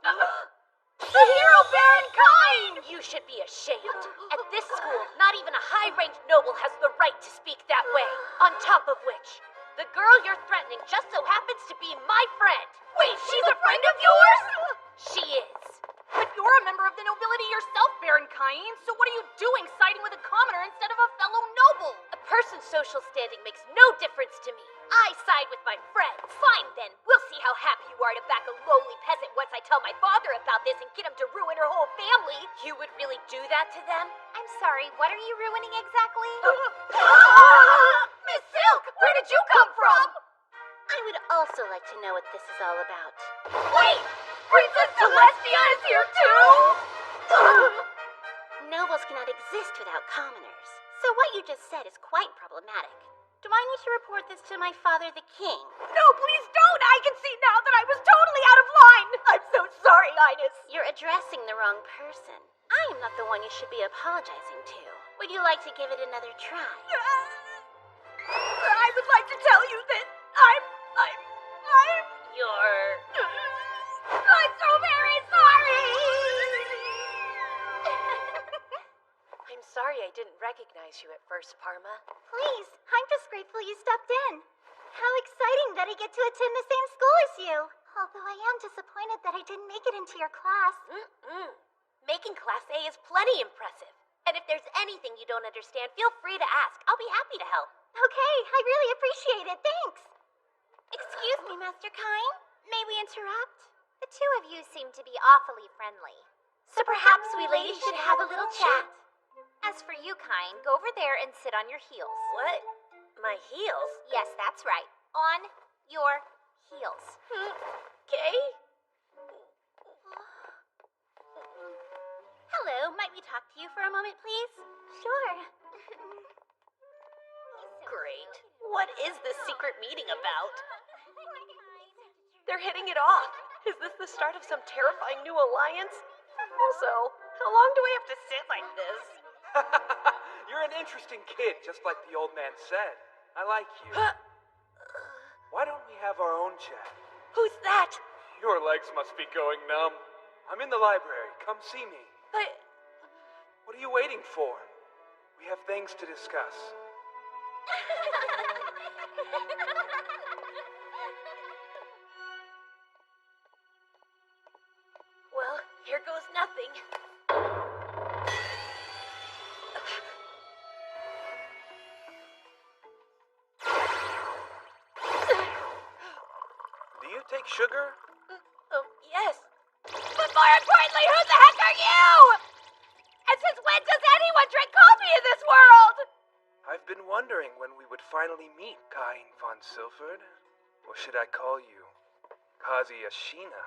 The hero Baron Kine! You should be ashamed. At this school, not even a high-ranked noble has the right to speak that way. On top of which, the girl you're threatening just so happens to be my friend. Wait, she's a friend of yours? She is. But you're a member of the nobility yourself, Baron Kine, so what are you doing siding with a commoner instead of a fellow noble? A person's social standing makes no difference to me. I side with my friends. Fine then, we'll see how happy you are to back a lowly peasant once I tell my father about this and get him to ruin her whole family. You would really do that to them? I'm sorry, what are you ruining exactly? Miss Silk, where did you come from? I would also like to know what this is all about. Wait! Princess Celestia is here too? Nobles cannot exist without commoners. So what you just said is quite problematic. Do I need to report this to my father, the king? No, please don't! I can see now that I was totally out of line! I'm so sorry, Highness! You're addressing the wrong person. I am not the one you should be apologizing to. Would you like to give it another try? I would like to tell you that I'm so very sorry! I'm sorry I didn't recognize you at first, Parma. Please, I'm just grateful you stopped in. How exciting that I get to attend the same school as you. Although I am disappointed that I didn't make it into your class. Making Class A is plenty impressive. And if there's anything you don't understand, feel free to ask. I'll be happy to help. Okay, I really appreciate it. Thanks. Excuse me, Master Kine. May we interrupt? The two of you seem to be awfully friendly. So perhaps we ladies should have a little chat. As for you, Kine, go over there and sit on your heels. What? My heels? Yes, that's right. On your heels. Okay. Hello, might we talk to you for a moment, please? Sure. Great. What is this secret meeting about? They're hitting it off. Is this the start of some terrifying new alliance? Also, how long do I have to sit like this? You're an interesting kid, just like the old man said. I like you. Why don't we have our own chat? Who's that? Your legs must be going numb. I'm in the library. Come see me. But... What are you waiting for? We have things to discuss. Well, here goes nothing. Do you take sugar? Yes. But more importantly, who the heck are you? And since when does anyone drink coffee in this world? I've been wondering when we would finally meet, Kine von Silford. Or should I call you Kazuya Shina?